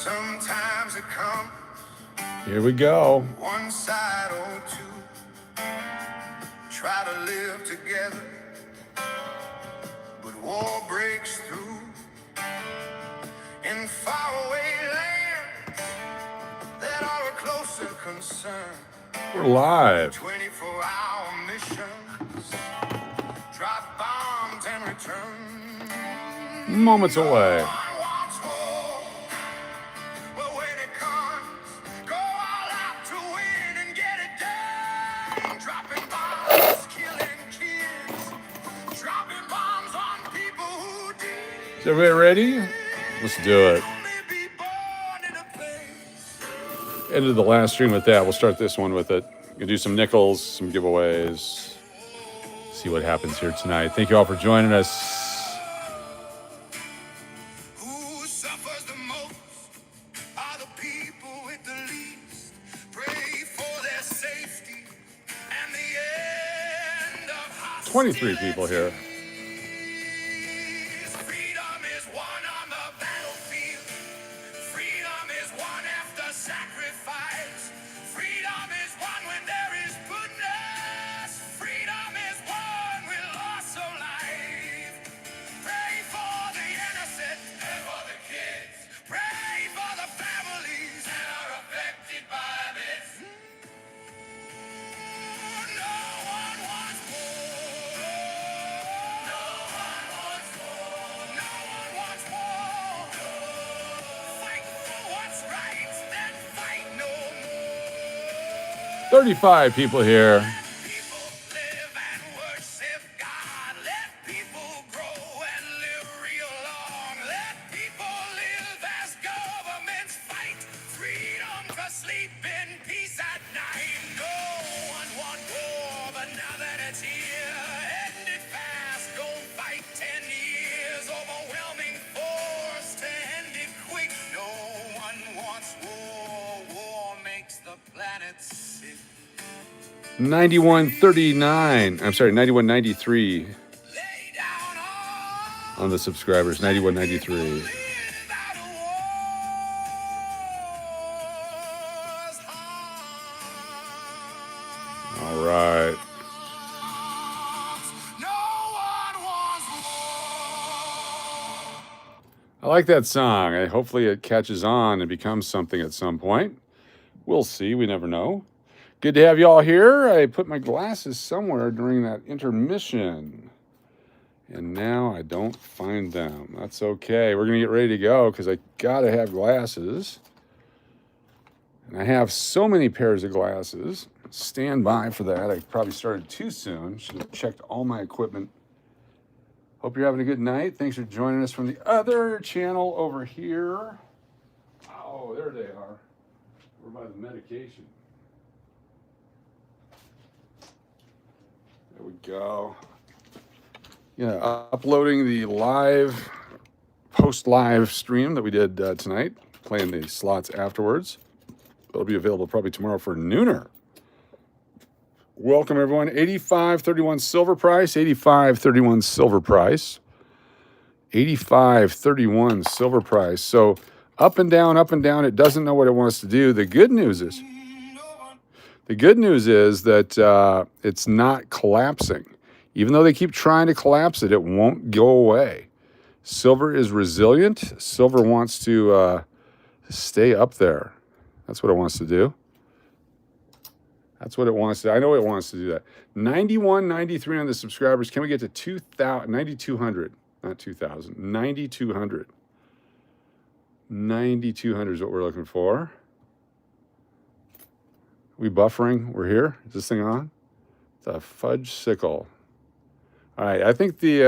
Sometimes it comes. Here we go. One side or two. Try to live together, but war breaks through. In faraway lands that are a closer concern. We're live. 24-hour missions. Drop bombs and return. Moments away. Is everybody ready? Let's do it. Ended the last stream with that. We'll start this one with it. Gonna do some nickels, some giveaways. See what happens here tonight. Thank you all for joining us. Are the people with the least. Pray for their safety and the end of hostility. 23 people here. Freedom is won on the battlefield. Freedom is won after sacrifice. Freedom is won when there is goodness. Freedom is won with loss of life. Pray for the innocent. Pray for the kids. Pray for the families that are affected by this. No one wants war. No one wants war. No one wants war. Fight for what's right, then fight no more. 35 people here. Let people live and worship God. Let people grow and live real long. Let people live as governments fight. Freedom to sleep in peace at night. No one wants war, but now that it's here, end it fast. Go fight 10 years. Overwhelming force to end it quick. No one wants war. War makes the planet sick. 9139. I'm sorry, 9193 Lay down all on the subscribers. 9193. live out of war's heart. All right. No one wants war. I like that song. Hopefully it catches on and becomes something at some point. We'll see. We never know. Good to have you all here. I put my glasses somewhere during that intermission, and now I don't find them. That's okay. We're going to get ready to go because I got to have glasses. And I have so many pairs of glasses. Stand by for that. I probably started too soon. Should have checked all my equipment. Hope you're having a good night. Thanks for joining us from the other channel over here. Oh, there they are. We're by the medication. There we go. Yeah, uploading the live, post-live stream that we did tonight, playing the slots afterwards. It'll be available probably tomorrow for nooner. Welcome, everyone. 85.31 silver price, 85.31 silver price, 85.31 silver price. So up and down, it doesn't know what it wants to do. The good news is that it's not collapsing. Even though they keep trying to collapse it, it won't go away. Silver is resilient. Silver wants to stay up there. That's what it wants to do. That's what it wants to do. I know it wants to do that. 91.93 on the subscribers. Can we get to 2,000? 9,200, not 2,000. 9,200. 9,200 is what we're looking for. We buffering? We're here? Is this thing on? It's a fudge sickle. All right, I think the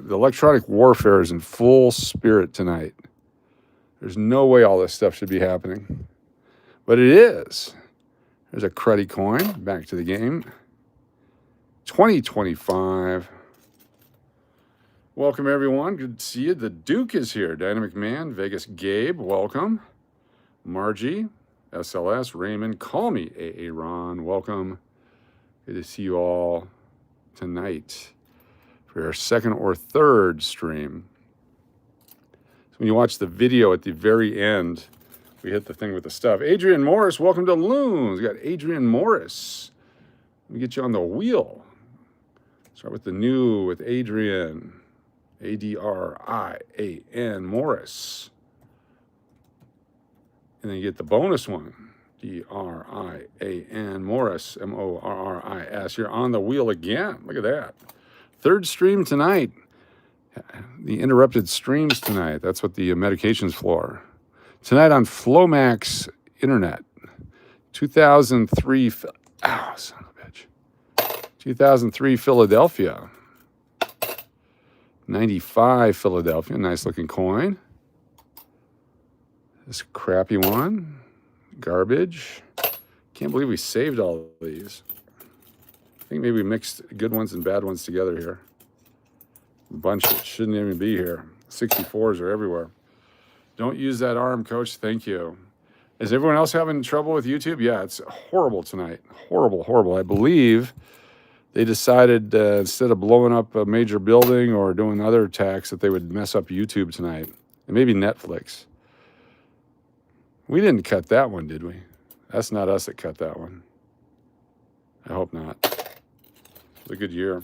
electronic warfare is in full spirit tonight. There's no way all this stuff should be happening. But it is. There's a cruddy coin. Back to the game. 2025. Welcome, everyone. Good to see you. The Duke is here. Dynamic Man. Vegas Gabe, welcome. Margie. SLS, Raymond, call me AA Ron. Welcome. Good to see you all tonight for our second or third stream. So when you watch the video at the very end, we hit the thing with the stuff. Adrian Morris, welcome to Loons. We got Adrian Morris. Let me get you on the wheel. Start with the new with Adrian. Adrian Morris. And then you get the bonus one. Drin Morris, Morris. You're on the wheel again. Look at that. Third stream tonight. The interrupted streams tonight. That's what the medication's for. Tonight on Flomax Internet. 2003. Ow, son of a bitch. 2003 Philadelphia. 95 Philadelphia. Nice looking coin. This crappy one. Garbage. Can't believe we saved all of these. I think maybe we mixed good ones and bad ones together here. A bunch that shouldn't even be here. 64s are everywhere. Don't use that arm, coach. Thank you. Is everyone else having trouble with YouTube? Yeah, it's horrible tonight. Horrible, horrible. I believe they decided instead of blowing up a major building or doing other attacks that they would mess up YouTube tonight. And maybe Netflix. We didn't cut that one, did we? That's not us that cut that one. I hope not. It was a good year.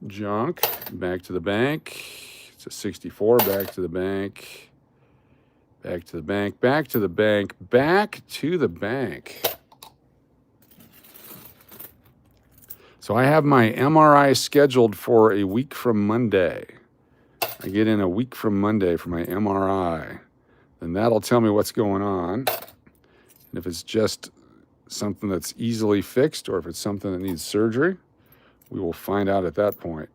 Junk, back to the bank. It's a 64, back to the bank. Back to the bank, back to the bank, back to the bank. So I have my MRI scheduled for a week from Monday. I get in a week from Monday for my MRI. Then that'll tell me what's going on. And if it's just something that's easily fixed or if it's something that needs surgery, we will find out at that point.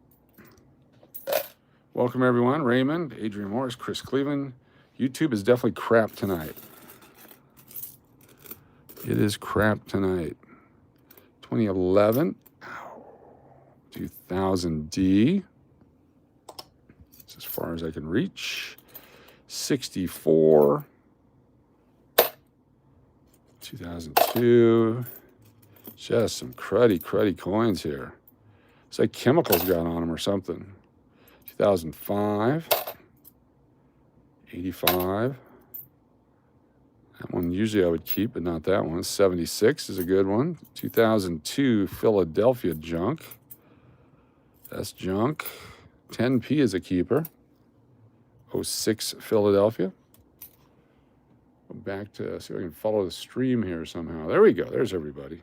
Welcome, everyone. Raymond, Adrian Morris, Chris Cleveland. YouTube is definitely crap tonight. It is crap tonight. 2011. 2000D. It's as far as I can reach. 64. 2002. Just some cruddy coins here. It's like chemicals got on them or something. 2005. 85. That one usually I would keep, but not that one. 76 is a good one. 2002 Philadelphia junk. That's junk. 10p is a keeper. 06 Philadelphia. Go back to see if I can follow the stream here somehow. There we go. There's everybody.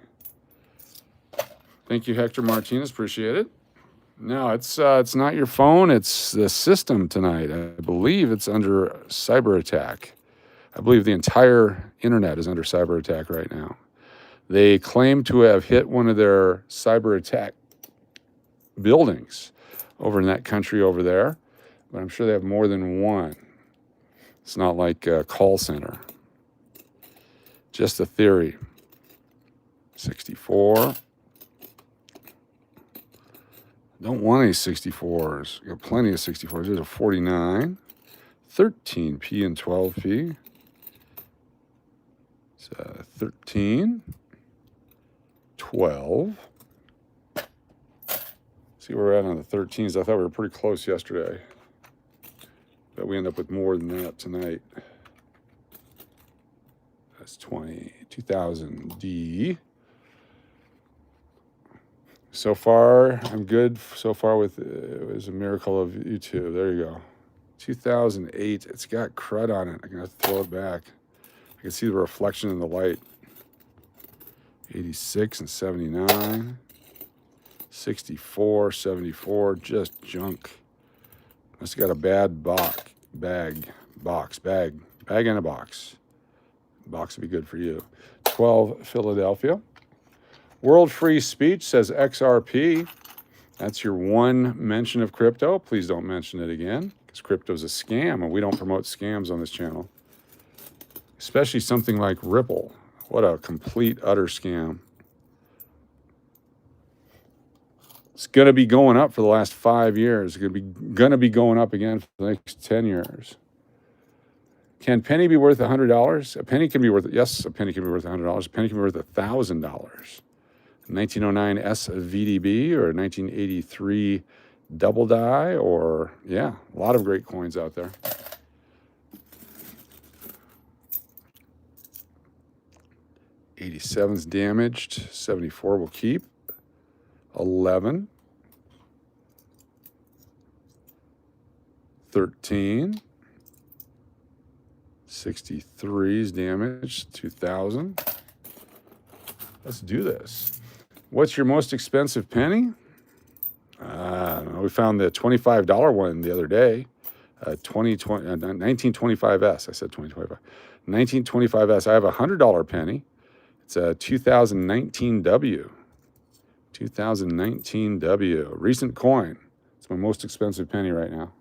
Thank you, Hector Martinez. Appreciate it. No, it's not your phone. It's the system tonight. I believe it's under cyber attack. I believe the entire internet is under cyber attack right now. They claim to have hit one of their cyber attack buildings over in that country over there, but I'm sure they have more than one. It's not like a call center. Just a theory. 64. Don't want any 64s. Got plenty of 64s. There's a 49. 13p and 12p. It's 13. 12. See where we're at on the 13s. I thought we were pretty close yesterday. But we end up with more than that tonight. That's 2000D. So far, I'm good. So far with it was a miracle of YouTube. There you go. 2008. It's got crud on it. I'm going to throw it back. I can see the reflection in the light. 86 and 79. 64, 74. Just junk. Must have got a bad bag in a box. Box would be good for you. 12 Philadelphia. World Free Speech says XRP. That's your one mention of crypto. Please don't mention it again, because crypto's a scam, and we don't promote scams on this channel. Especially something like Ripple. What a complete, utter scam. It's going to be going up for the last 5 years. It's going to be going up again for the next 10 years. Can penny be worth $100? A penny can be worth, yes, a penny can be worth $100. A penny can be worth $1,000. 1909 SVDB or 1983 Double Die, or yeah, a lot of great coins out there. 87's damaged. 74 will keep. 11. 13. 63's damaged. 2000. Let's do this. What's your most expensive penny? We found the $25 one the other day. 1925S. I said 2025. 1925S. I have a $100 penny. It's a 2019 W. 2019 W. Recent coin. It's my most expensive penny right now.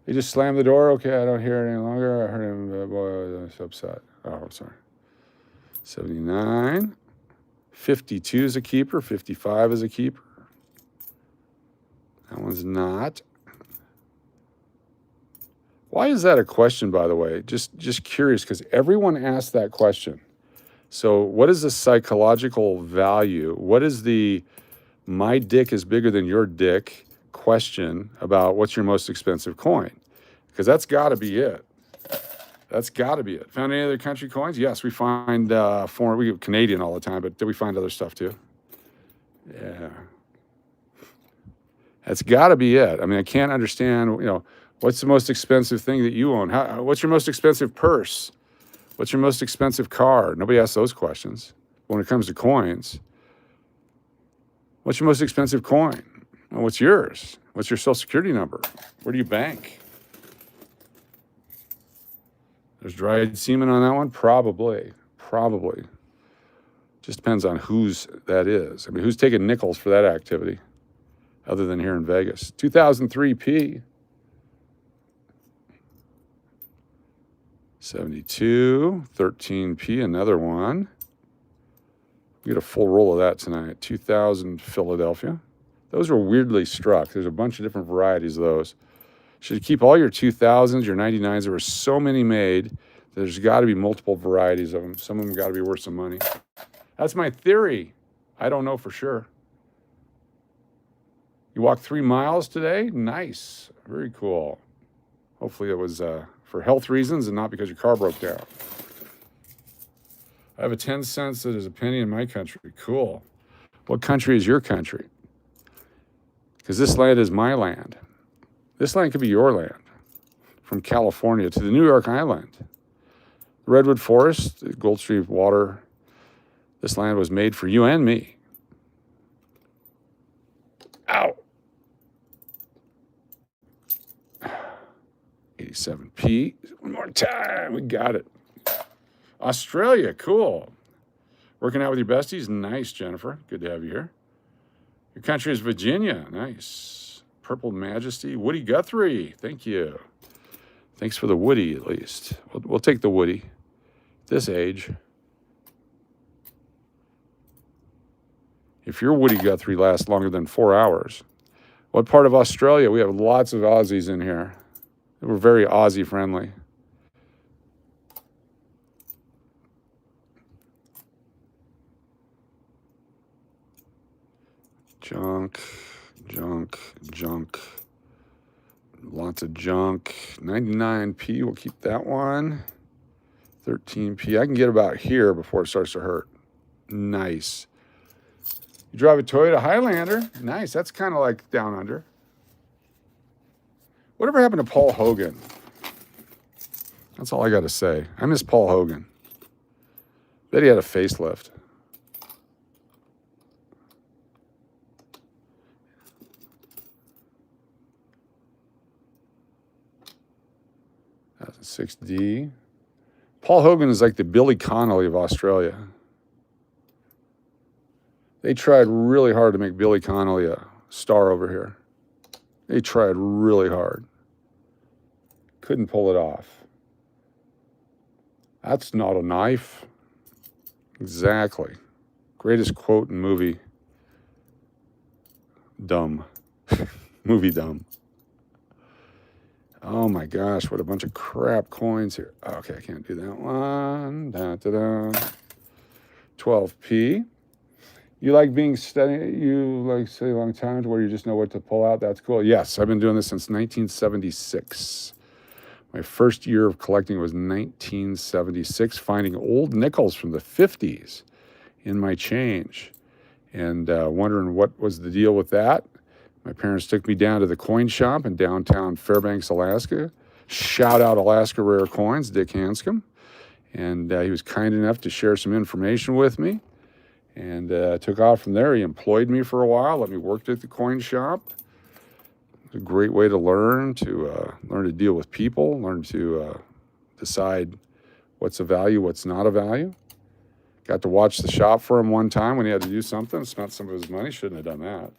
They just slammed the door. Okay, I don't hear it any longer. I heard him. Boy, I was upset. Oh, I'm sorry. 79. 52 is a keeper. 55 is a keeper. That one's not. Why is that a question, by the way? Just curious, because everyone asked that question. So what is the psychological value? What is the my dick is bigger than your dick question about what's your most expensive coin? Because that's got to be it. That's got to be it. Found any other country coins? Yes, we find foreign. We get Canadian all the time, but do we find other stuff too? Yeah. That's got to be it. I mean, I can't understand, what's the most expensive thing that you own? What's your most expensive purse? What's your most expensive car? Nobody asks those questions. When it comes to coins, what's your most expensive coin? Well, what's yours? What's your social security number? Where do you bank? There's dried semen on that one? Probably. Just depends on whose that is. I mean, who's taking nickels for that activity other than here in Vegas? 2003 P. 72, 13P, another one. We get a full roll of that tonight. 2000 Philadelphia. Those were weirdly struck. There's a bunch of different varieties of those. Should keep all your 2000s, your 99s. There were so many made. There's got to be multiple varieties of them. Some of them got to be worth some money. That's my theory. I don't know for sure. You walked 3 miles today? Nice. Very cool. Hopefully it was for health reasons and not because your car broke down. I have a 10 cents that is a penny in my country. Cool. What country is your country? Because this land is my land. This land could be your land. From California to the New York Island. The Redwood Forest, the Gold Stream water. This land was made for you and me. Ow. 87P. One more time. We got it. Australia. Cool. Working out with your besties? Nice, Jennifer. Good to have you here. Your country is Virginia. Nice. Purple Majesty. Woody Guthrie. Thank you. Thanks for the Woody, at least. We'll take the Woody. This age. If your Woody Guthrie lasts longer than 4 hours. What part of Australia? We have lots of Aussies in here. We're very Aussie friendly. Junk. Lots of junk. 99P, we'll keep that one. 13P, I can get about here before it starts to hurt. Nice. You drive a Toyota Highlander? Nice, that's kind of like down under. Whatever happened to Paul Hogan? That's all I got to say. I miss Paul Hogan. Bet he had a facelift. That's a 6D. Paul Hogan is like the Billy Connolly of Australia. They tried really hard to make Billy Connolly a star over here. They tried really hard. Couldn't pull it off. That's not a knife. Exactly. Greatest quote in movie. Dumb. Movie dumb. Oh my gosh, what a bunch of crap coins here. Okay, I can't do that one. 12P. You like being steady, you like say long times where you just know what to pull out? That's cool. Yes, I've been doing this since 1976. My first year of collecting was 1976, finding old nickels from the 50s in my change and wondering what was the deal with that. My parents took me down to the coin shop in downtown Fairbanks, Alaska. Shout out Alaska Rare Coins, Dick Hanscom. And he was kind enough to share some information with me and took off from there. He employed me for a while, let me work at the coin shop. It's a great way to learn to deal with people, learn to decide what's a value, what's not a value. Got to watch the shop for him one time when he had to do something, spent some of his money, shouldn't have done that.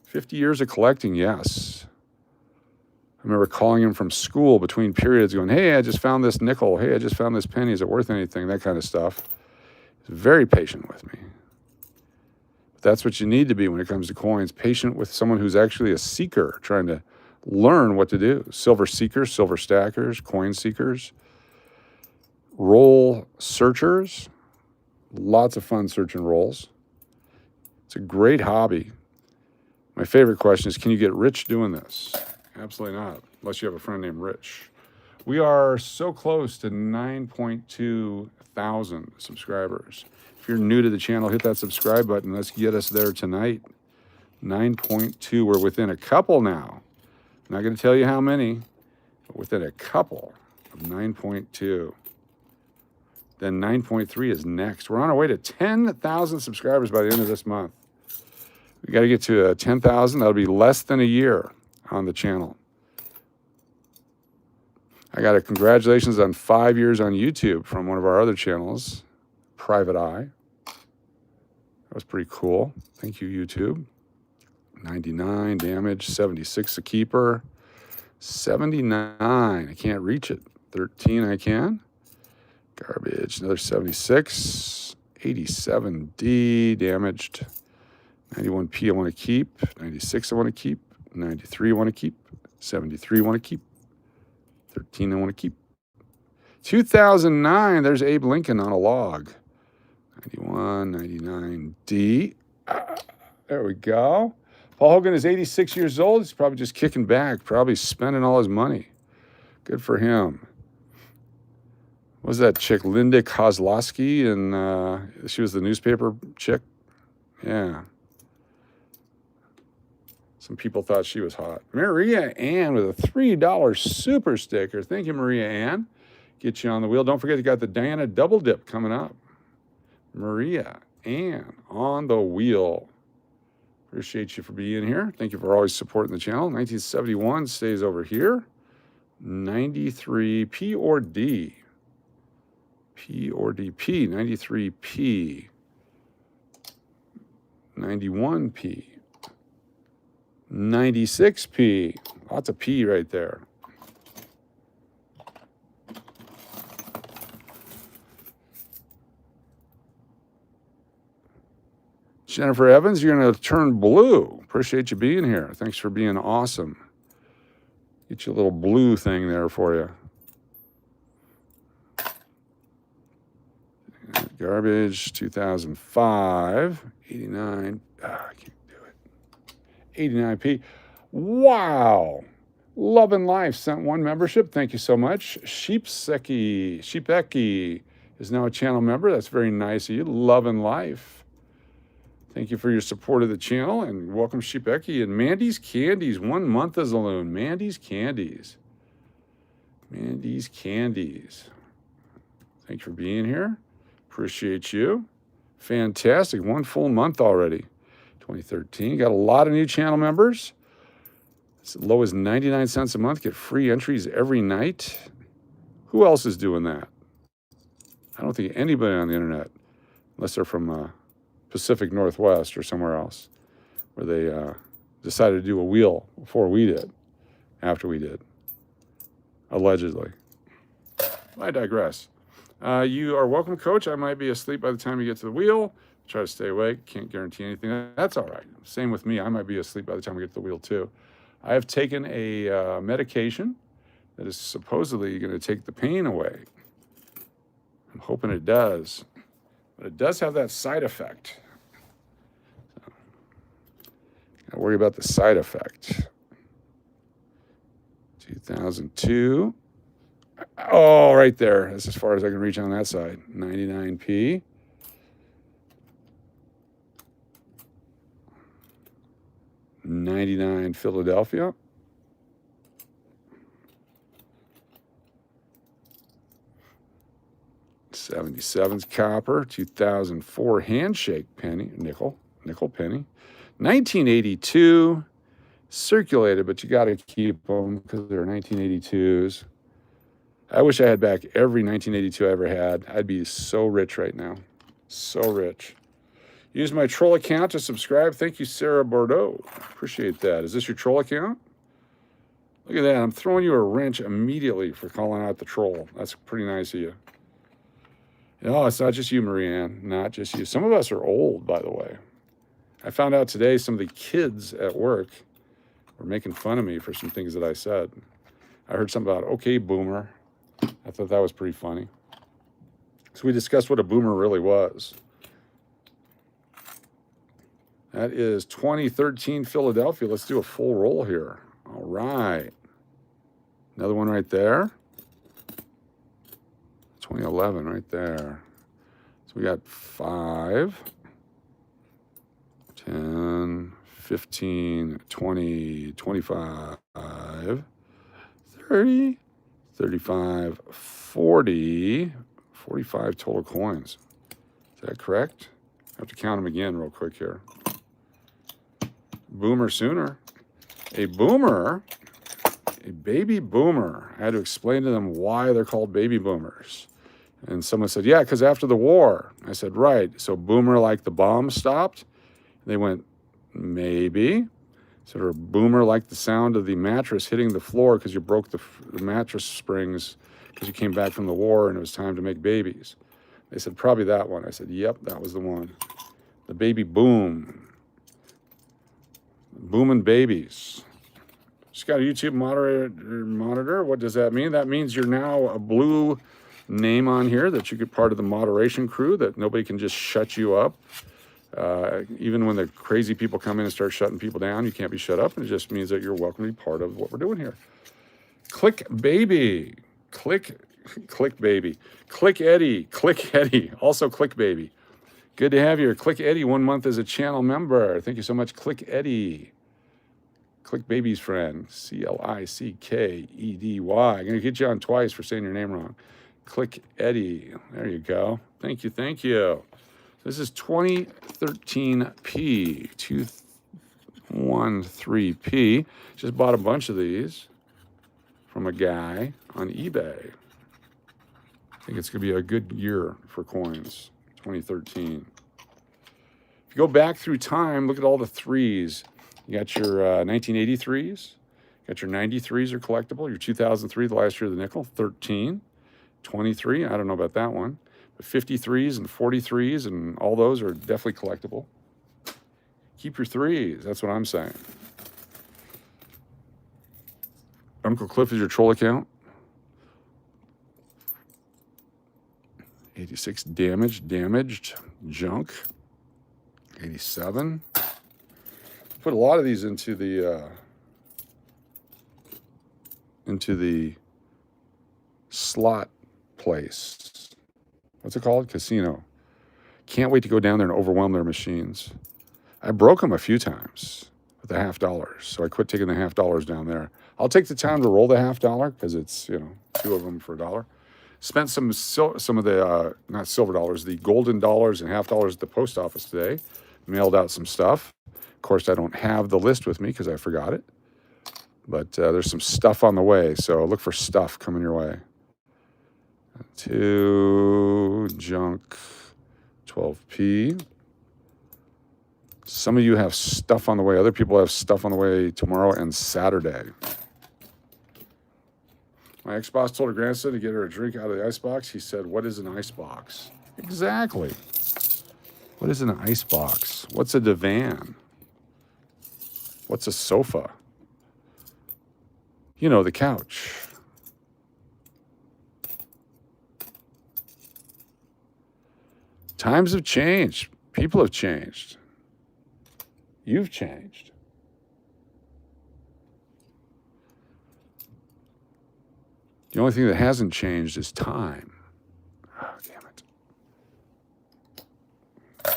50 years of collecting, yes. I remember calling him from school between periods going, hey, I just found this nickel. Hey, I just found this penny. Is it worth anything? That kind of stuff. He's very patient with me. But that's what you need to be when it comes to coins, patient with someone who's actually a seeker, trying to learn what to do. Silver seekers, silver stackers, coin seekers, roll searchers. Lots of fun searching rolls. It's a great hobby. My favorite question is, can you get rich doing this? Absolutely not, unless you have a friend named Rich. We are so close to 9.2 thousand subscribers. If you're new to the channel, hit that subscribe button. Let's get us there tonight. 9.2, we're within a couple now. I'm not going to tell you how many, but within a couple of 9.2. Then 9.3 is next. We're on our way to 10,000 subscribers by the end of this month. We got to get to 10,000. That'll be less than a year on the channel. I got a congratulations on 5 years on YouTube from one of our other channels, Private Eye. That was pretty cool. Thank you, YouTube. 99 damage, 76 a keeper, 79. I can't reach it. 13 I can. Garbage, another 76, 87D damaged, 91P I want to keep, 96 I want to keep, 93 I want to keep, 73 I want to keep, 13 I want to keep. 2009, there's Abe Lincoln on a log. 91, 99D. There we go. Paul Hogan is 86 years old. He's probably just kicking back, probably spending all his money. Good for him. What was that chick, Linda Kozlowski? And she was the newspaper chick? Yeah. Some people thought she was hot. Maria Ann with a $3 super sticker. Thank you, Maria Ann. Get you on the wheel. Don't forget, you got the Diana Double Dip coming up. Maria Ann on the wheel. Appreciate you for being here. Thank you for always supporting the channel. 1971 stays over here. 93 P or D. P or D. P, 93P. 91P. 96P. Lots of P right there. Jennifer Evans, you're going to turn blue. Appreciate you being here. Thanks for being awesome. Get you a little blue thing there for you. Garbage, 2005, 89. I can't do it. 89P. Wow. Love and Life sent one membership. Thank you so much. Sheepeki is now a channel member. That's very nice of you. Love and Life. Thank you for your support of the channel, and welcome Sheepeki. And Mandy's Candies, 1 month as a loon. Mandy's Candies. Mandy's Candies. Thanks for being here. Appreciate you. Fantastic. 1 full month already. 2013. Got a lot of new channel members. As low as 99 cents a month. Get free entries every night. Who else is doing that? I don't think anybody on the internet, unless they're from Pacific Northwest or somewhere else, where they decided to do a wheel before we did, after we did, allegedly. I digress. You are welcome, Coach. I might be asleep by the time you get to the wheel. Try to stay awake. Can't guarantee anything. That's all right. Same with me. I might be asleep by the time we get to the wheel, too. I have taken a medication that is supposedly going to take the pain away. I'm hoping it does. But it does have that side effect. So, gotta worry about the side effect. 2002. Oh, right there. That's as far as I can reach on that side. 99p. $99 Philadelphia. '77's copper. 2004 handshake penny, nickel penny. 1982 circulated, but you got to keep them because they're 1982s. I wish I had back every 1982 I ever had. I'd be so rich right now. So rich. Use my troll account to subscribe. Thank you, Sarah Bordeaux. Appreciate that. Is this your troll account? Look at that. I'm throwing you a wrench immediately for calling out the troll. That's pretty nice of you. No, it's not just you, Marianne. Not just you. Some of us are old, by the way. I found out today some of the kids at work were making fun of me for some things that I said. I heard something about, okay, boomer. I thought that was pretty funny. So we discussed what a boomer really was. That is 2013 Philadelphia. Let's do a full roll here. All right. Another one right there. 2011 right there. So we got 5, 10, 15, 20, 25, 30, 35, 40, 45 total coins. Is that correct? I have to count them again real quick here. Boomer sooner. A boomer, a baby boomer. I had to explain to them why they're called baby boomers. And someone said, yeah, because after the war. I said, right. So boomer like the bomb stopped? They went, maybe. So or boomer like the sound of the mattress hitting the floor because you broke the mattress springs because you came back from the war and it was time to make babies. They said, probably that one. I said, yep, that was the one. The baby boom. Booming babies. Just got a YouTube monitor. What does that mean? That means you're now a blue name on here, that you get part of the moderation crew, that nobody can just shut you up. Even when the crazy people come in and start shutting people down, you can't be shut up. And it just means that you're welcome to be part of what we're doing here. Click baby. Click baby. Click Eddie. Also click baby. Good to have you. Click Eddie, 1 month as a channel member. Thank you so much, Click Eddie. Click Baby's friend, Clickedy. I'm going to get you on twice for saying your name wrong. Click Eddie. There you go. Thank you. This is 2013P, 213P. Just bought a bunch of these from a guy on eBay. I think it's going to be a good year for coins, 2013. If you go back through time, look at all the threes. You got your 1983s, got your 93s are collectible, your 2003, the last year of the nickel, 13, 23, I don't know about that one, but 53s and 43s and all those are definitely collectible. Keep your threes, that's what I'm saying. Uncle Cliff is your troll account. 86 damaged, junk. 87. Put a lot of these into the slot place. What's it called? Casino. Can't wait to go down there and overwhelm their machines. I broke them a few times with the $50, so I quit taking the $50 down there. I'll take the time to roll the $50 because it's, you know, 2 of them for $1. Spent some of the not silver dollars, the golden dollars and $50 at the post office today. Mailed out some stuff. Of course, I don't have the list with me because I forgot it. But there's some stuff on the way, so look for stuff coming your way. 2 junk, 12p. Some of you have stuff on the way. Other people have stuff on the way tomorrow and Saturday. My ex-boss told her grandson to get her a drink out of the icebox. He said, what is an icebox? Exactly. What is an icebox? What's a divan? What's a sofa? You know, the couch. Times have changed. People have changed. You've changed. The only thing that hasn't changed is time. Oh, damn it.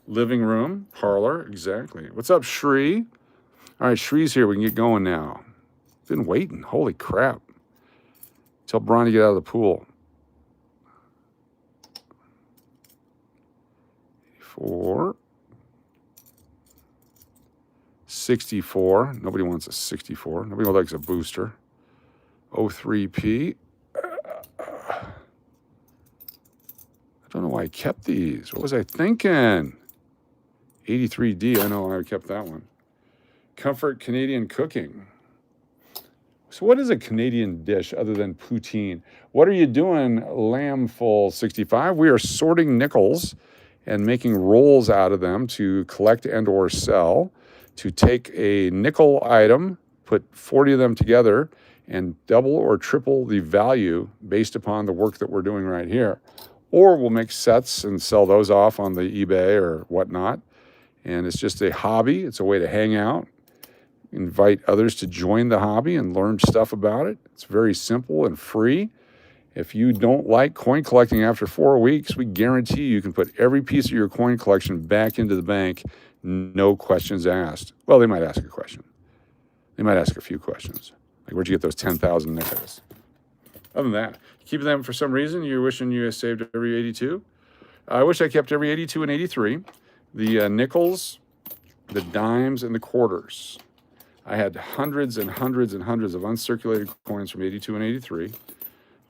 Living room, parlor, exactly. What's up, Shree? All right, Shree's here. We can get going now. Been waiting. Holy crap. Tell Brian to get out of the pool. 84. 64. Nobody wants a 64. Nobody likes a booster. 03P. I don't know why I kept these. What was I thinking? 83D. I know I kept that one. Comfort Canadian cooking. So what is a Canadian dish other than poutine? What are you doing, Lambful 65? We are sorting nickels and making rolls out of them to collect and or sell, to take a nickel item, put 40 of them together, and double or triple the value based upon the work that we're doing right here. Or we'll make sets and sell those off on the eBay or whatnot. And it's just a hobby. It's a way to hang out, invite others to join the hobby and learn stuff about it. It's very simple and free. If you don't like coin collecting after 4 weeks, we guarantee you can put every piece of your coin collection back into the bank, no questions asked. Well, they might ask a question. They might ask a few questions. Like, where'd you get those 10,000 nickels? Other than that, keep them for some reason. You're wishing you saved every 82. I wish I kept every 82 and 83. The nickels, the dimes, and the quarters. I had hundreds and hundreds and hundreds of uncirculated coins from 82 and 83.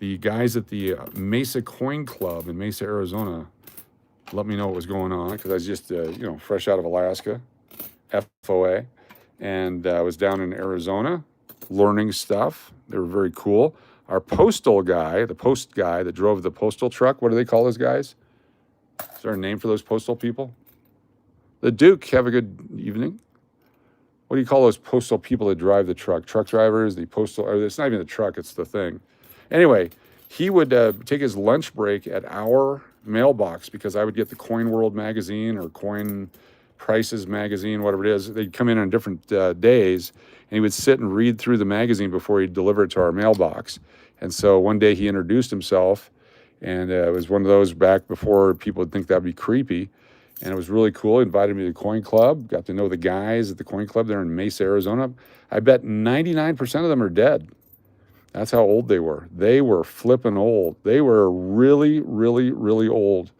The guys at the Mesa Coin Club in Mesa, Arizona, let me know what was going on because I was just, fresh out of Alaska, FOA, and I was down in Arizona learning stuff. They were very cool. Our postal guy, the post guy that drove the postal truck, what do they call those guys? Is there a name for those postal people? The Duke, have a good evening. What do you call those postal people that drive the truck? Truck drivers, the postal, or it's not even the truck, it's the thing. Anyway, he would take his lunch break at our mailbox because I would get the Coin World magazine or Coin Prices magazine, whatever it is. They'd come in on different days, and he would sit and read through the magazine before he'd deliver it to our mailbox. And so one day he introduced himself, and it was one of those back before people would think that'd be creepy. And it was really cool. He invited me to the Coin Club, got to know the guys at the Coin Club there in Mesa, Arizona. I bet 99% of them are dead. That's how old they were. They were flipping old. They were really, really, really old.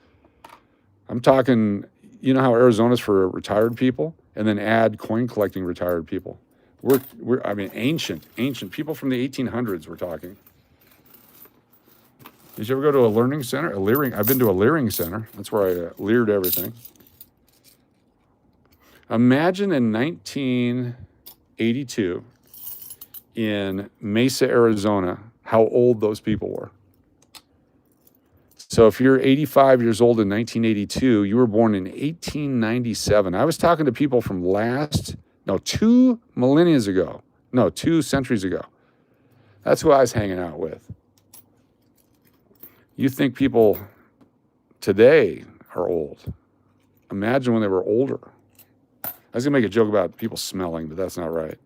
I'm talking, you know how Arizona's for retired people? And then add coin collecting retired people. We're ancient people from the 1800s we're talking. Did you ever go to a learning center? I've been to a leering center. That's where I leered everything. Imagine in 1982 in Mesa, Arizona, how old those people were. So if you're 85 years old in 1982, you were born in 1897. I was talking to people from 2 millennia ago. No, 2 centuries ago. That's who I was hanging out with. You think people today are old. Imagine when they were older. I was going to make a joke about people smelling, but that's not right.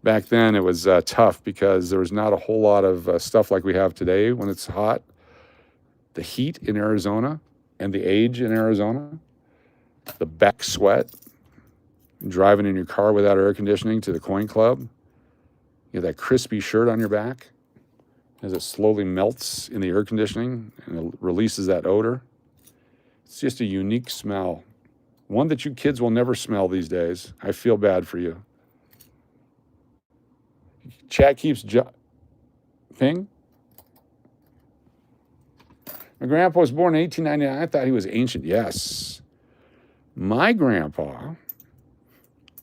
Back then, it was tough because there was not a whole lot of stuff like we have today when it's hot. The heat in Arizona and the age in Arizona, the back sweat, driving in your car without air conditioning to the coin club, you have that crispy shirt on your back as it slowly melts in the air conditioning and it releases that odor. It's just a unique smell. One that you kids will never smell these days. I feel bad for you. Chat keeps ping. My grandpa was born in 1899. I thought he was ancient. Yes. My grandpa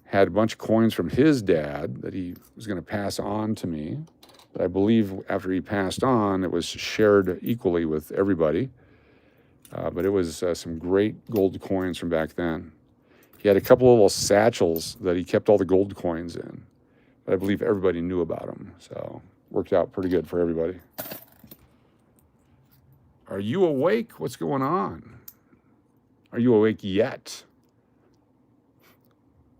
had a bunch of coins from his dad that he was going to pass on to me. But I believe after he passed on, it was shared equally with everybody. But it was some great gold coins from back then. He had a couple of little satchels that he kept all the gold coins in. But I believe everybody knew about them. So worked out pretty good for everybody. Are you awake? What's going on? Are you awake yet?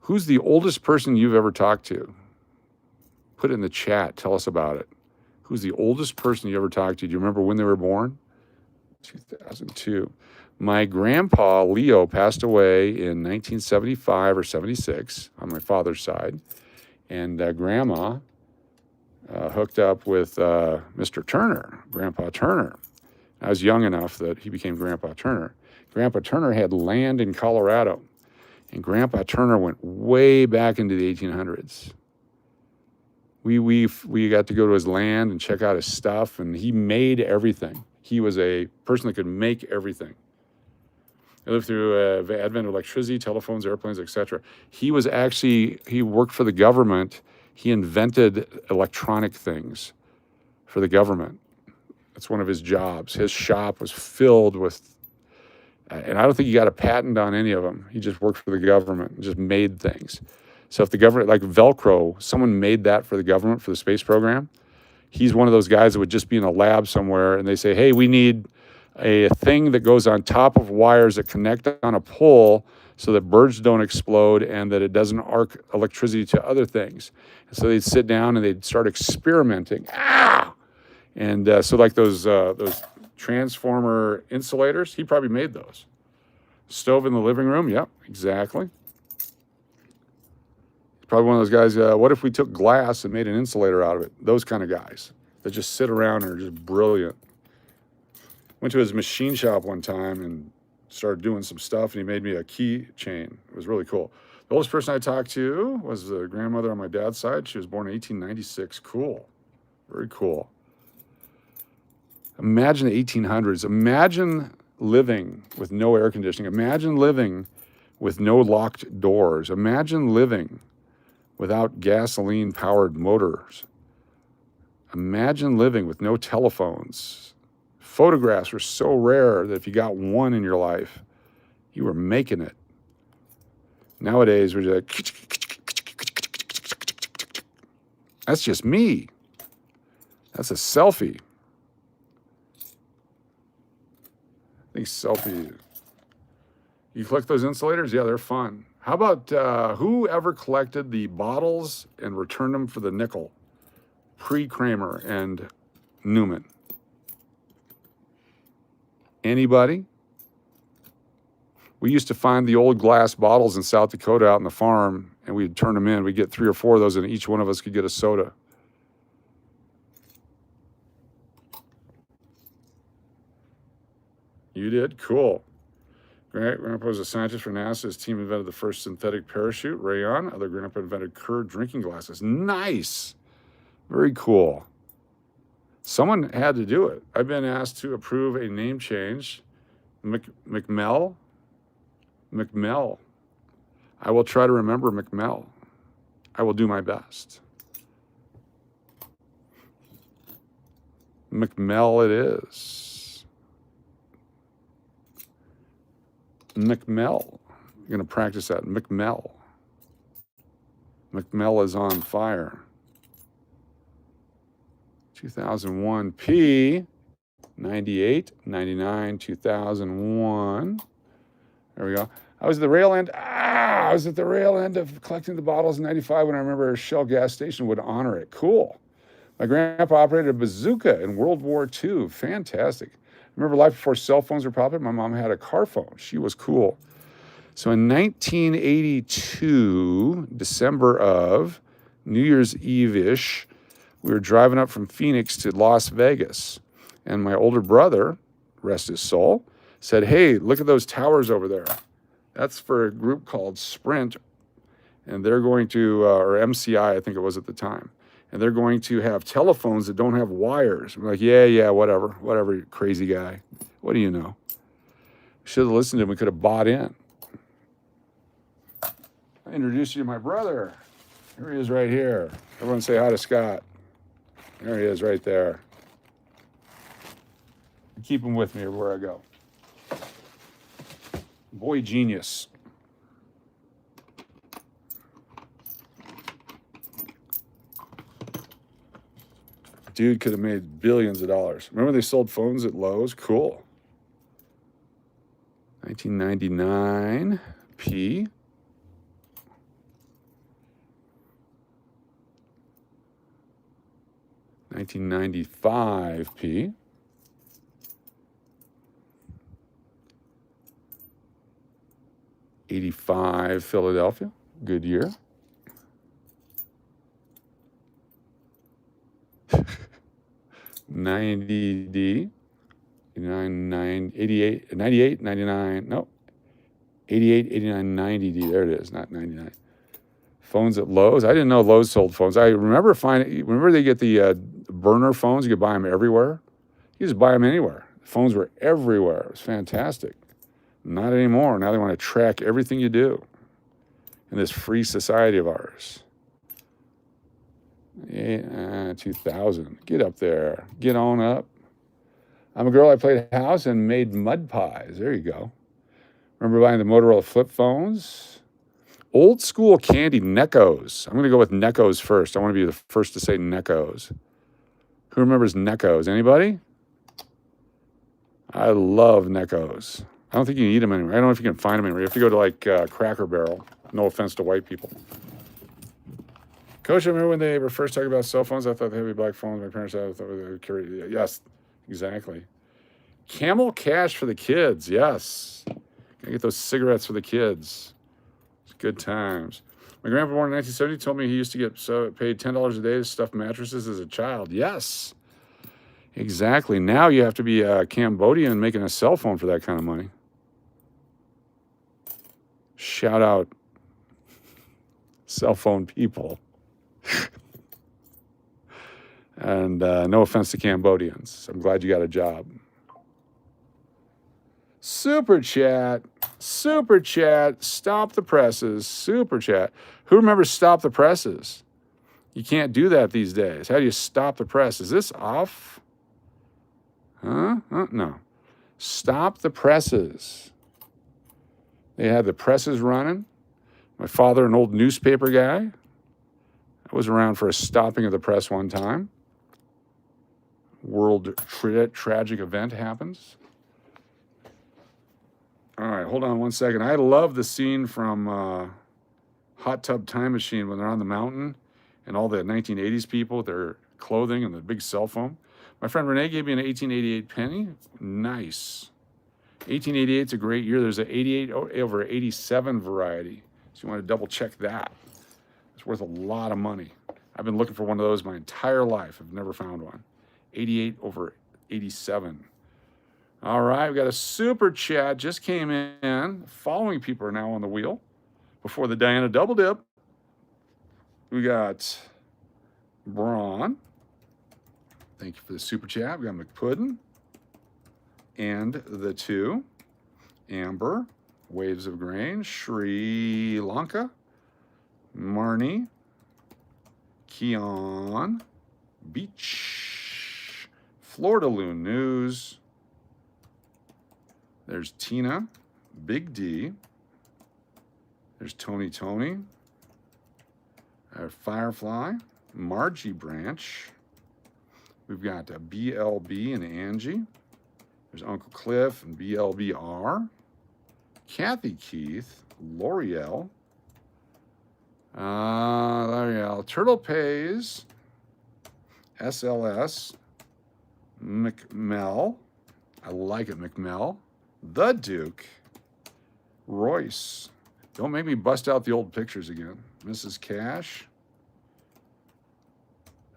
Who's the oldest person you've ever talked to? Put it in the chat. Tell us about it. Who's the oldest person you ever talked to? Do you remember when they were born? 2002. My grandpa, Leo, passed away in 1975 or 76 on my father's side. And grandma hooked up with Mr. Turner, Grandpa Turner. I was young enough that he became Grandpa Turner. Grandpa Turner had land in Colorado, and Grandpa Turner went way back into the 1800s. We got to go to his land and check out his stuff, and he made everything. He was a person that could make everything. He lived through the advent of electricity, telephones, airplanes, etc. He worked for the government. He invented electronic things for the government. That's one of his jobs. His shop was filled with, and I don't think he got a patent on any of them. He just worked for the government and just made things. So if the government, like Velcro, someone made that for the government for the space program, he's one of those guys that would just be in a lab somewhere and they say, hey, we need a thing that goes on top of wires that connect on a pole so that birds don't explode and that it doesn't arc electricity to other things. And so they'd sit down and they'd start experimenting. And so like those transformer insulators, he probably made those. Stove in the living room, yep, exactly. Probably one of those guys, what if we took glass and made an insulator out of it? Those kind of guys that just sit around and are just brilliant. Went to his machine shop one time and started doing some stuff, and he made me a keychain. It was really cool. The oldest person I talked to was the grandmother on my dad's side. She was born in 1896. Cool. Very cool. Imagine the 1800s. Imagine living with no air conditioning. Imagine living with no locked doors. Imagine living without gasoline-powered motors. Imagine living with no telephones. Photographs were so rare that if you got one in your life, you were making it. Nowadays, we're just like, that's just me. That's a selfie. I think selfie. You collect those insulators? Yeah, they're fun. How about who ever collected the bottles and returned them for the nickel? Pre-Kramer and Newman. Anybody? We used to find the old glass bottles in South Dakota out in the farm, and we'd turn them in. We'd get 3 or 4 of those, and each one of us could get a soda. You did? Cool. Grandpa was a scientist for NASA. His team invented the first synthetic parachute, rayon. Other grandpa invented Kerr drinking glasses. Nice. Very cool. Someone had to do it. I've been asked to approve a name change. McMell. I will try to remember McMell. I will do my best. McMell it is. McMell. I'm going to practice that. McMell. McMell is on fire. 2001 P, 98, 99, 2001. There we go. I was at the rail end. I was at the rail end of collecting the bottles in 95 when I remember a Shell gas station would honor it. Cool. My grandpa operated a bazooka in World War II. Fantastic. I remember life before cell phones were popular. My mom had a car phone. She was cool. So in 1982, December of, New Year's Eve-ish, we were driving up from Phoenix to Las Vegas. And my older brother, rest his soul, said, hey, look at those towers over there. That's for a group called Sprint. And they're going to, or MCI, I think it was at the time. And they're going to have telephones that don't have wires. I'm like, yeah, whatever, you crazy guy. What do you know? Should have listened to him. We could have bought in. I introduced you to my brother. Here he is right here. Everyone say hi to Scott. There he is right there. Keep him with me everywhere I go. Boy genius. Dude could have made billions of dollars. Remember they sold phones at Lowe's? Cool. 1999 P. 1995p. '85 Philadelphia, good year. '90D, 88, 98, 99, no, 88, 89, 90D. There it is, not 99. Phones at Lowe's. I didn't know Lowe's sold phones. I remember remember they get the burner phones. You could buy them everywhere. You just buy them anywhere. The phones were everywhere. It was fantastic. Not anymore. Now they want to track everything you do in this free society of ours. 2000. Get up there. Get on up. I'm a girl. I played house and made mud pies. There you go. Remember buying the Motorola flip phones? Old school candy, Neckos. I'm going to go with Neckos first. I want to be the first to say Neckos. Who remembers Neckos? Anybody? I love Neckos. I don't think you can eat them anywhere. I don't know if you can find them anywhere. You have to go to like Cracker Barrel. No offense to white people. Coach, I remember when they were first talking about cell phones, I thought they had black phones. My parents thought they would carry. Yes, exactly. Camel Cash for the kids. Yes. Gotta get those cigarettes for the kids. It's good times. My grandpa, born in 1970, told me he used to get paid $10 a day to stuff mattresses as a child. Yes. Exactly. Now you have to be Cambodian making a cell phone for that kind of money. Shout out cell phone people. And no offense to Cambodians. I'm glad you got a job. Super chat. Super chat. Stop the presses. Super chat. Who remembers stop the presses? You can't do that these days. How do you stop the press? Is this off? Huh? No. Stop the presses. They had the presses running. My father, an old newspaper guy, I was around for a stopping of the press one time. World tragic event happens. All right, hold on one second. I love the scene from Hot Tub Time Machine when they're on the mountain and all the 1980s people with their clothing and the big cell phone. My friend Renee gave me an 1888 penny. Nice. 1888 is a great year. There's an 88 over 87 variety. So you want to double check that. It's worth a lot of money. I've been looking for one of those my entire life. I've never found one. 88 over 87. All right, we got a super chat just came in. Following people are now on the wheel. Before the Diana double dip, we got Braun. Thank you for the super chat. We got McPuddin and the two. Amber, Waves of Grain, Sri Lanka, Marnie, Keon, Beach, Florida Loon News. There's Tina, Big D. There's Tony, Firefly, Margie Branch. We've got BLB and Angie. There's Uncle Cliff and BLBR. Kathy Keith, L'Oreal. Turtle Pays, SLS, McMell. I like it, McMell. The Duke, Royce. Don't make me bust out the old pictures again. Mrs. Cash,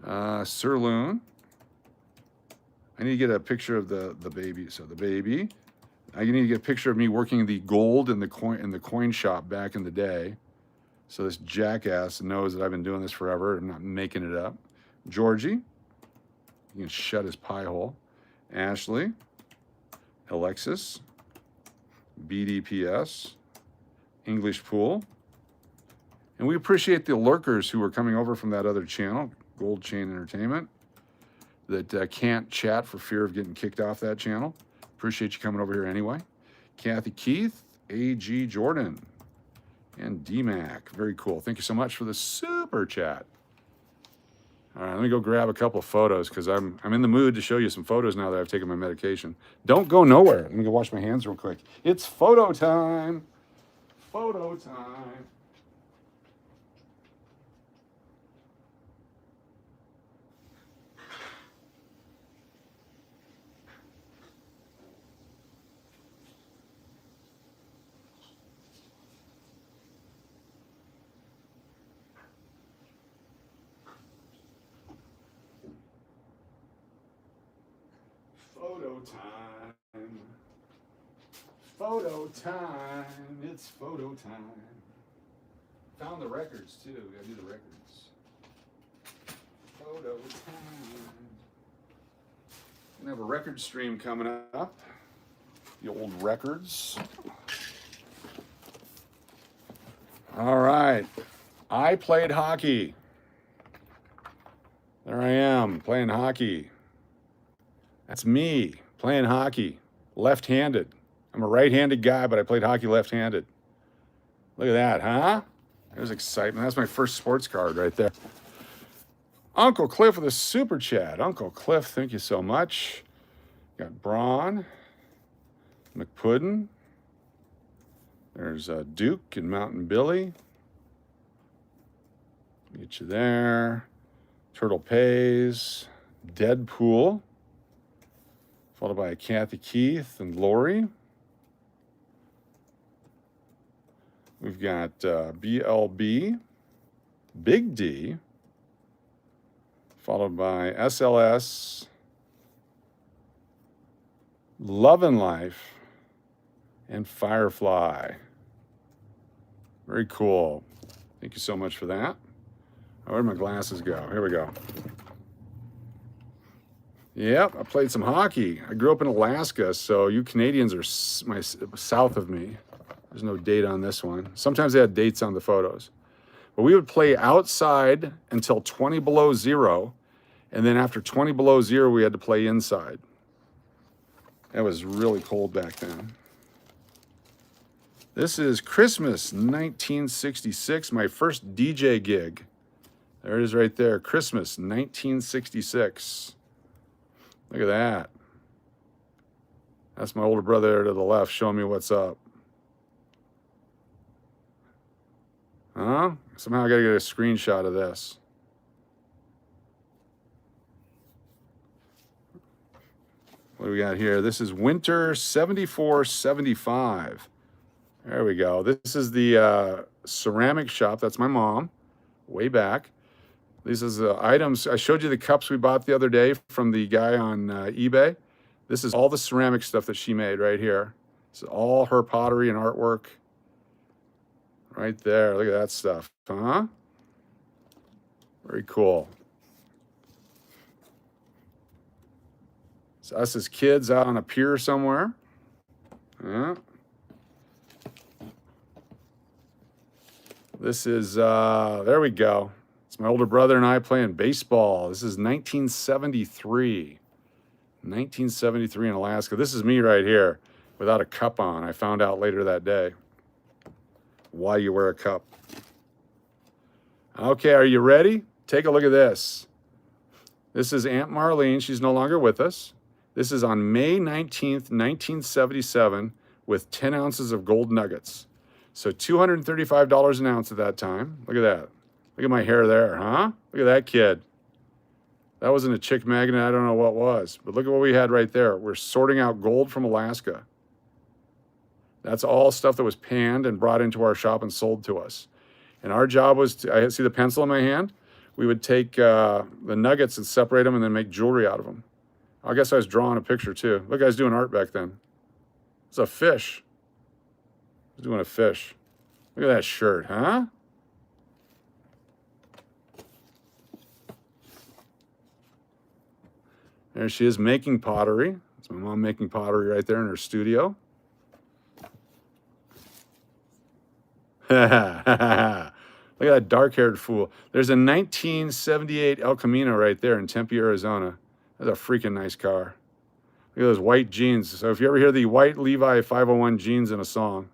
Sirloon. I need to get a picture of the baby. So the baby. I need to get a picture of me working the gold in the coin shop back in the day. So this jackass knows that I've been doing this forever. I'm not making it up. Georgie. You can shut his pie hole. Ashley. Alexis. BDPS. English Pool. And we appreciate the lurkers who are coming over from that other channel, Gold Chain Entertainment, that can't chat for fear of getting kicked off that channel. Appreciate you coming over here anyway. Kathy Keith, AG Jordan, and DMAC. Very cool. Thank you so much for the super chat. All right, let me go grab a couple of photos because I'm in the mood to show you some photos now that I've taken my medication. Don't go nowhere. Let me go wash my hands real quick. It's photo time. Photo time. Photo time. Photo time. It's photo time. Found the records too. We gotta do the records. Photo time. We have a record stream coming up. The old records. All right. I played hockey. There I am playing hockey. That's me playing hockey, left-handed. I'm a right-handed guy, but I played hockey left-handed. Look at that, huh? There's excitement. That's my first sports card right there. Uncle Cliff with a super chat. Uncle Cliff, thank you so much. Got Braun, McPuddin. There's Duke and Mountain Billy. Get you there. Turtle Pays, Deadpool, followed by Kathy Keith and Lori. We've got BLB, Big D, followed by SLS, Love and Life, and Firefly. Very cool. Thank you so much for that. Oh, where'd my glasses go? Here we go. Yep, I played some hockey. I grew up in Alaska, so you Canadians are south of me. There's no date on this one. Sometimes they had dates on the photos. But we would play outside until 20 below zero, and then after 20 below zero, we had to play inside. That was really cold back then. This is Christmas 1966, my first DJ gig. There it is right there, Christmas 1966. Look at that. That's my older brother there to the left showing me what's up. Huh? Somehow I gotta get a screenshot of this. What do we got here? This is winter 74-75. There we go. This is the ceramic shop. That's my mom, way back. These is the items. I showed you the cups we bought the other day from the guy on eBay. This is all the ceramic stuff that she made right here. It's all her pottery and artwork. Right there. Look at that stuff. Huh? Very cool. It's us as kids out on a pier somewhere. Yeah. This is, there we go. It's my older brother and I playing baseball. This is 1973. 1973 in Alaska. This is me right here without a cup on. I found out later that day why you wear a cup. Okay, are you ready? Take a look at this. This is Aunt Marlene. She's no longer with us. This is on May 19th, 1977 with 10 ounces of gold nuggets. So $235 an ounce at that time. Look at that. Look at my hair there, huh? Look at that kid. That wasn't a chick magnet. I don't know what was. But look at what we had right there. We're sorting out gold from Alaska. That's all stuff that was panned and brought into our shop and sold to us. And our job was to, I see the pencil in my hand. We would take the nuggets and separate them and then make jewelry out of them. I guess I was drawing a picture too. Look, I was doing art back then. It's a fish. I was doing a fish. Look at that shirt, huh? There she is making pottery. That's my mom making pottery right there in her studio. Look at that dark-haired fool. There's a 1978 El Camino right there in Tempe, Arizona. That's a freaking nice car. Look at those white jeans. So if you ever hear the white Levi 501 jeans in a song,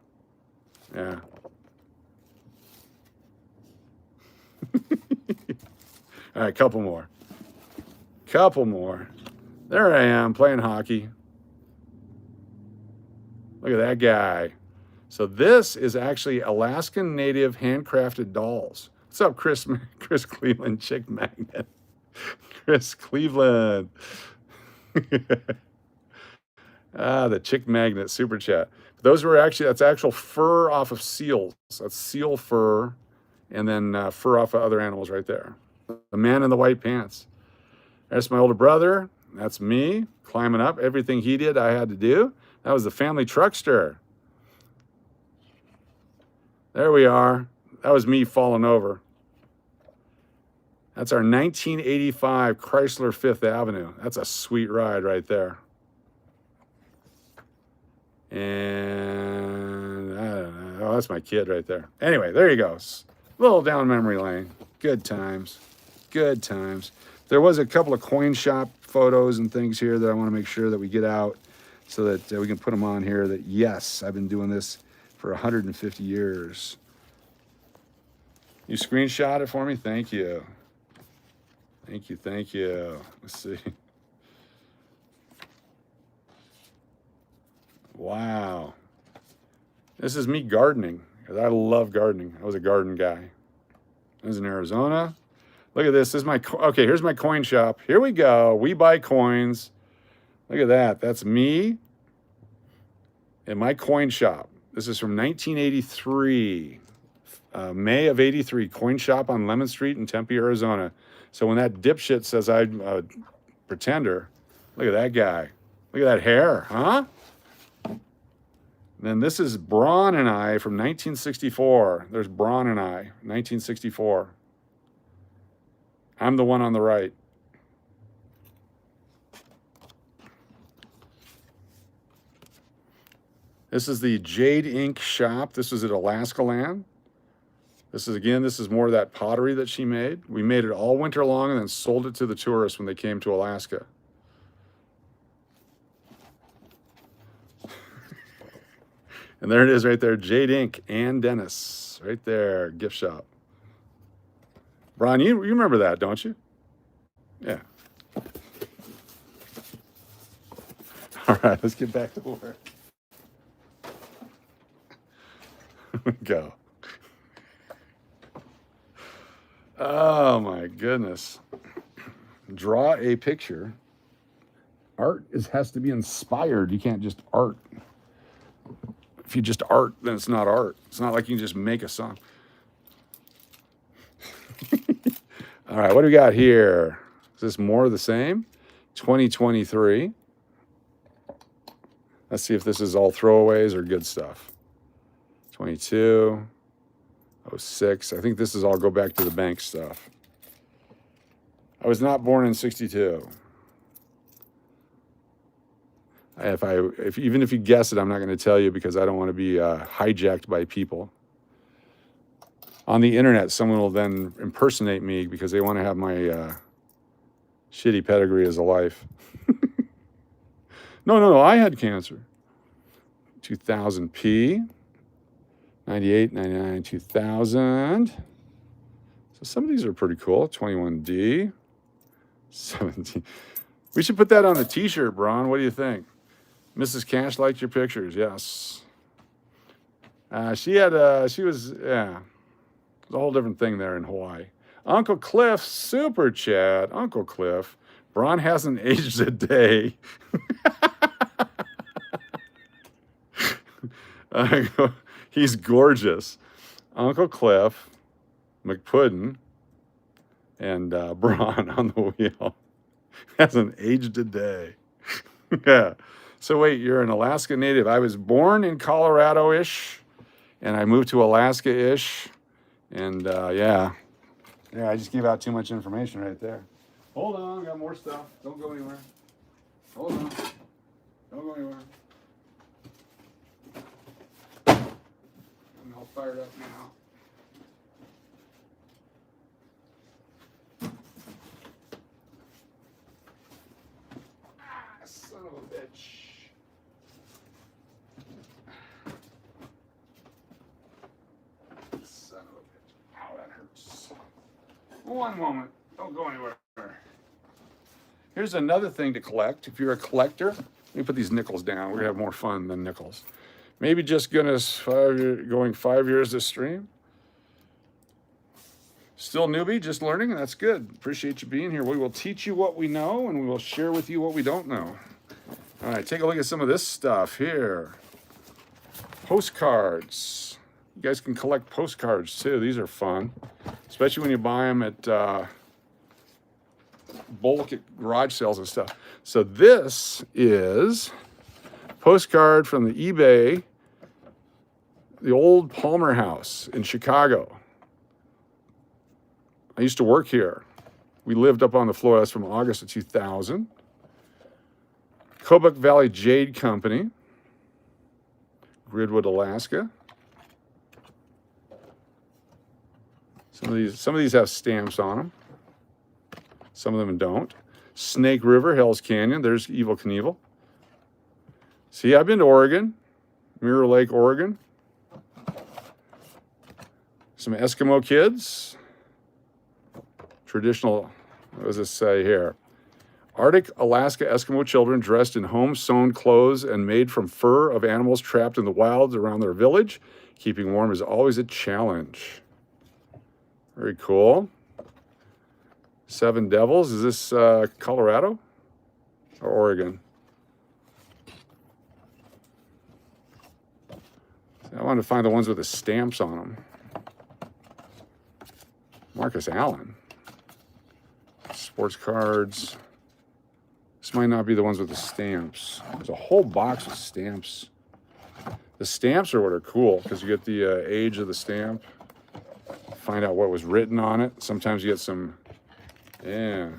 yeah. All right, couple more. Couple more. There I am playing hockey. Look at that guy. So this is actually Alaskan native handcrafted dolls. What's up, Chris Cleveland, chick magnet? Chris Cleveland. The chick magnet super chat. Those were actually, that's actual fur off of seals. That's seal fur and then fur off of other animals right there. The man in the white pants. That's my older brother. That's me climbing up. Everything he did, I had to do. That was the family truckster. There we are. That was me falling over. That's our 1985 Chrysler Fifth Avenue. That's a sweet ride right there. And I don't know. Oh, that's my kid right there. Anyway, there you go. A little down memory lane. Good times. Good times. There was a couple of coin shop photos and things here that I want to make sure that we get out so that we can put them on here that, yes, I've been doing this for 150 years. You screenshot it for me? Thank you. Thank you, thank you. Let's see. Wow. This is me gardening, because I love gardening. I was a garden guy. I was in Arizona. Look at this. This is my, okay, here's my coin shop. Here we go. We buy coins. Look at that. That's me and my coin shop. This is from 1983. May of 83, coin shop on Lemon Street in Tempe, Arizona. So when that dipshit says I'm a pretender, look at that guy. Look at that hair, huh? And then this is Braun and I from 1964. There's Braun and I, 1964. I'm the one on the right. This is the Jade Ink shop. This was at Alaska Land. This is, again, this is more of that pottery that she made. We made it all winter long and then sold it to the tourists when they came to Alaska. And there it is right there, Jade Ink and Dennis, right there, gift shop. Brian, you remember that, don't you? Yeah. All right, let's get back to work. Go. Oh my goodness. Draw a picture. Art has to be inspired. You can't just art. If you just art, then it's not art. It's not like you can just make a song. All right, what do we got here? Is this more of the same? 2023. Let's see if this is all throwaways or good stuff. 22. 06. I think this is all go back to the bank stuff. I was not born in 62. Even if you guess it, I'm not going to tell you because I don't want to be hijacked by people. On the internet, someone will then impersonate me because they want to have my shitty pedigree as a life. No, I had cancer. 2000P. 98, 99, 2000. So some of these are pretty cool. 21D. 17. We should put that on a t-shirt, Braun. What do you think? Mrs. Cash liked your pictures. Yes. She was, yeah. It was a whole different thing there in Hawaii. Uncle Cliff, super chat. Uncle Cliff. Braun hasn't aged a day. He's gorgeous. Uncle Cliff, McPuddin, and Braun on the wheel. Hasn't aged a day. Yeah. So wait, you're an Alaska native. I was born in Colorado-ish, and I moved to Alaska-ish. And yeah, I just gave out too much information right there. Hold on, got more stuff. Don't go anywhere. Hold on. Don't go anywhere. I'm all fired up now. Son of a bitch. Son of a bitch. Ow, that hurts. One moment. Don't go anywhere. Here's another thing to collect. If you're a collector, let me put these nickels down. We're going to have more fun than nickels. Maybe just going 5 years this stream. Still newbie, just learning, and that's good. Appreciate you being here. We will teach you what we know, and we will share with you what we don't know. All right, take a look at some of this stuff here. Postcards. You guys can collect postcards too. These are fun, especially when you buy them at bulk at garage sales and stuff. So this is postcard from the eBay, the old Palmer House in Chicago. I used to work here. We lived up on the floor. That's from August of 2000. Kobuk Valley Jade Company, Gridwood, Alaska. Some of these have stamps on them. Some of them don't. Snake River, Hell's Canyon. There's Evel Knievel. See, I've been to Oregon, Mirror Lake, Oregon. Some Eskimo kids. Traditional, what does this say here? Arctic Alaska Eskimo children dressed in home-sewn clothes and made from fur of animals trapped in the wilds around their village. Keeping warm is always a challenge. Very cool. Seven Devils. Is this Colorado or Oregon? I wanted to find the ones with the stamps on them. Marcus Allen. Sports cards. This might not be the ones with the stamps. There's a whole box of stamps. The stamps are what are cool because you get the age of the stamp. Find out what was written on it. Sometimes you get some, yeah.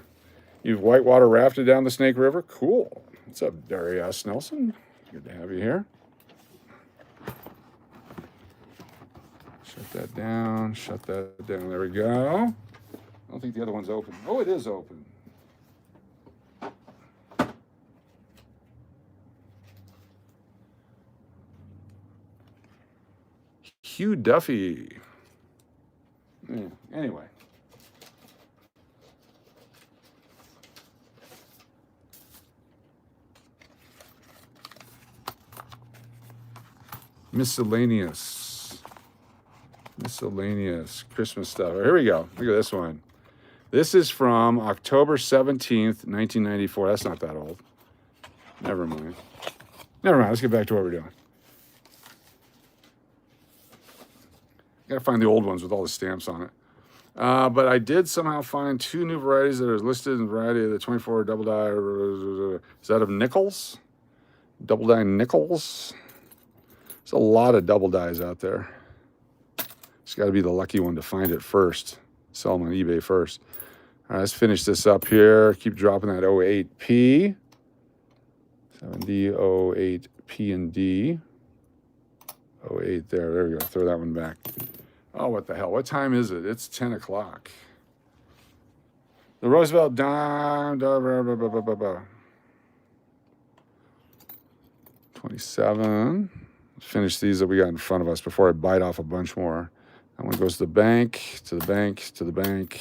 You've whitewater rafted down the Snake River? Cool. What's up, Darius Nelson? Good to have you here. Shut that down. Shut that down. There we go. I don't think the other one's open. Oh, it is open. Hugh Duffy. Yeah, anyway. Miscellaneous Christmas stuff. Here we go. Look at this one. This is from October 17th, 1994. That's not that old. Never mind. Let's get back to what we're doing. Gotta find the old ones with all the stamps on it. But I did somehow find two new varieties that are listed in variety of the 24 double die. Is that of nickels? Double die nickels? There's a lot of double dies out there. Just got to be the lucky one to find it first. Sell them on eBay first. All right, let's finish this up here. Keep dropping that 08P. 7D, 08P and D. 08 there. There we go. Throw that one back. Oh, what the hell? What time is it? It's 10 o'clock. The Roosevelt dime. 27. Let's finish these that we got in front of us before I bite off a bunch more. That one goes to the bank, to the bank, to the bank,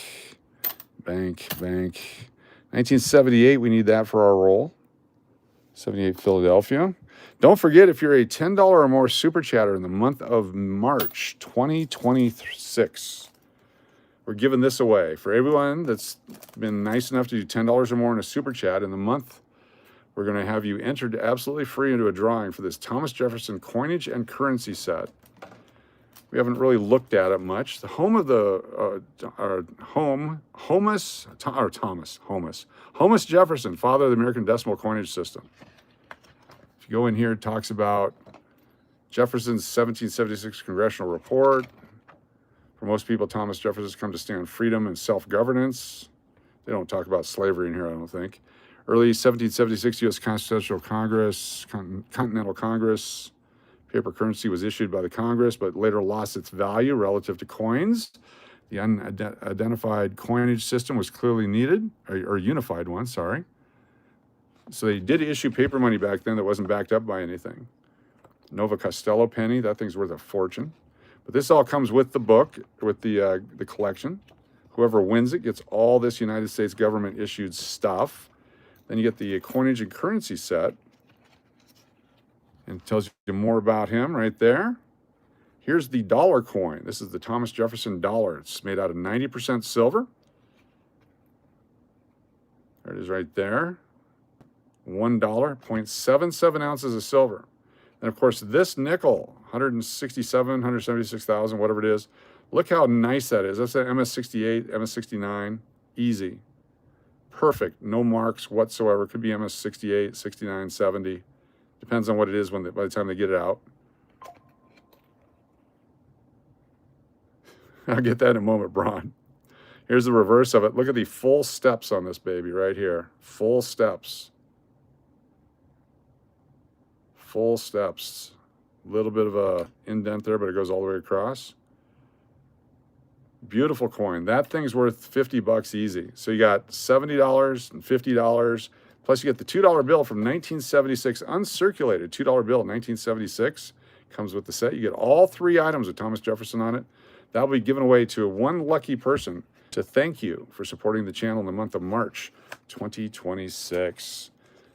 bank. 1978, we need that for our roll. 78 Philadelphia. Don't forget, if you're a $10 or more super chatter in the month of March 2026, we're giving this away. For everyone that's been nice enough to do $10 or more in a super chat in the month, we're going to have you entered absolutely free into a drawing for this Thomas Jefferson coinage and currency set. We haven't really looked at it much. The home of the Thomas Jefferson, father of the American decimal coinage system. If you go in here, it talks about Jefferson's 1776 congressional report. For most people, Thomas Jefferson's come to stand freedom and self-governance. They don't talk about slavery in here, I don't think. Early 1776 U.S. Continental Congress. Paper currency was issued by the Congress, but later lost its value relative to coins. The unidentified coinage system was clearly needed, or unified one, sorry. So they did issue paper money back then that wasn't backed up by anything. Nova Costello penny, that thing's worth a fortune. But this all comes with the book, with the collection. Whoever wins it gets all this United States government issued stuff. Then you get the coinage and currency set. And it tells you more about him right there. Here's the dollar coin. This is the Thomas Jefferson dollar. It's made out of 90% silver. There it is right there. $1, 0.77 ounces of silver. And of course, this nickel, 176,000, whatever it is. Look how nice that is. That's an MS68, MS69, easy. Perfect. No marks whatsoever. Could be MS 68, 69, 70. Depends on what it is by the time they get it out. I'll get that in a moment, Braun. Here's the reverse of it. Look at the full steps on this baby right here. Full steps. Full steps. A little bit of a indent there, but it goes all the way across. Beautiful coin. That thing's worth 50 bucks easy. So you got $70 and $50. Plus you get the $2 bill from 1976, uncirculated $2 bill, 1976. Comes with the set. You get all 3 items with Thomas Jefferson on it. That'll be given away to one lucky person to thank you for supporting the channel in the month of March 2026.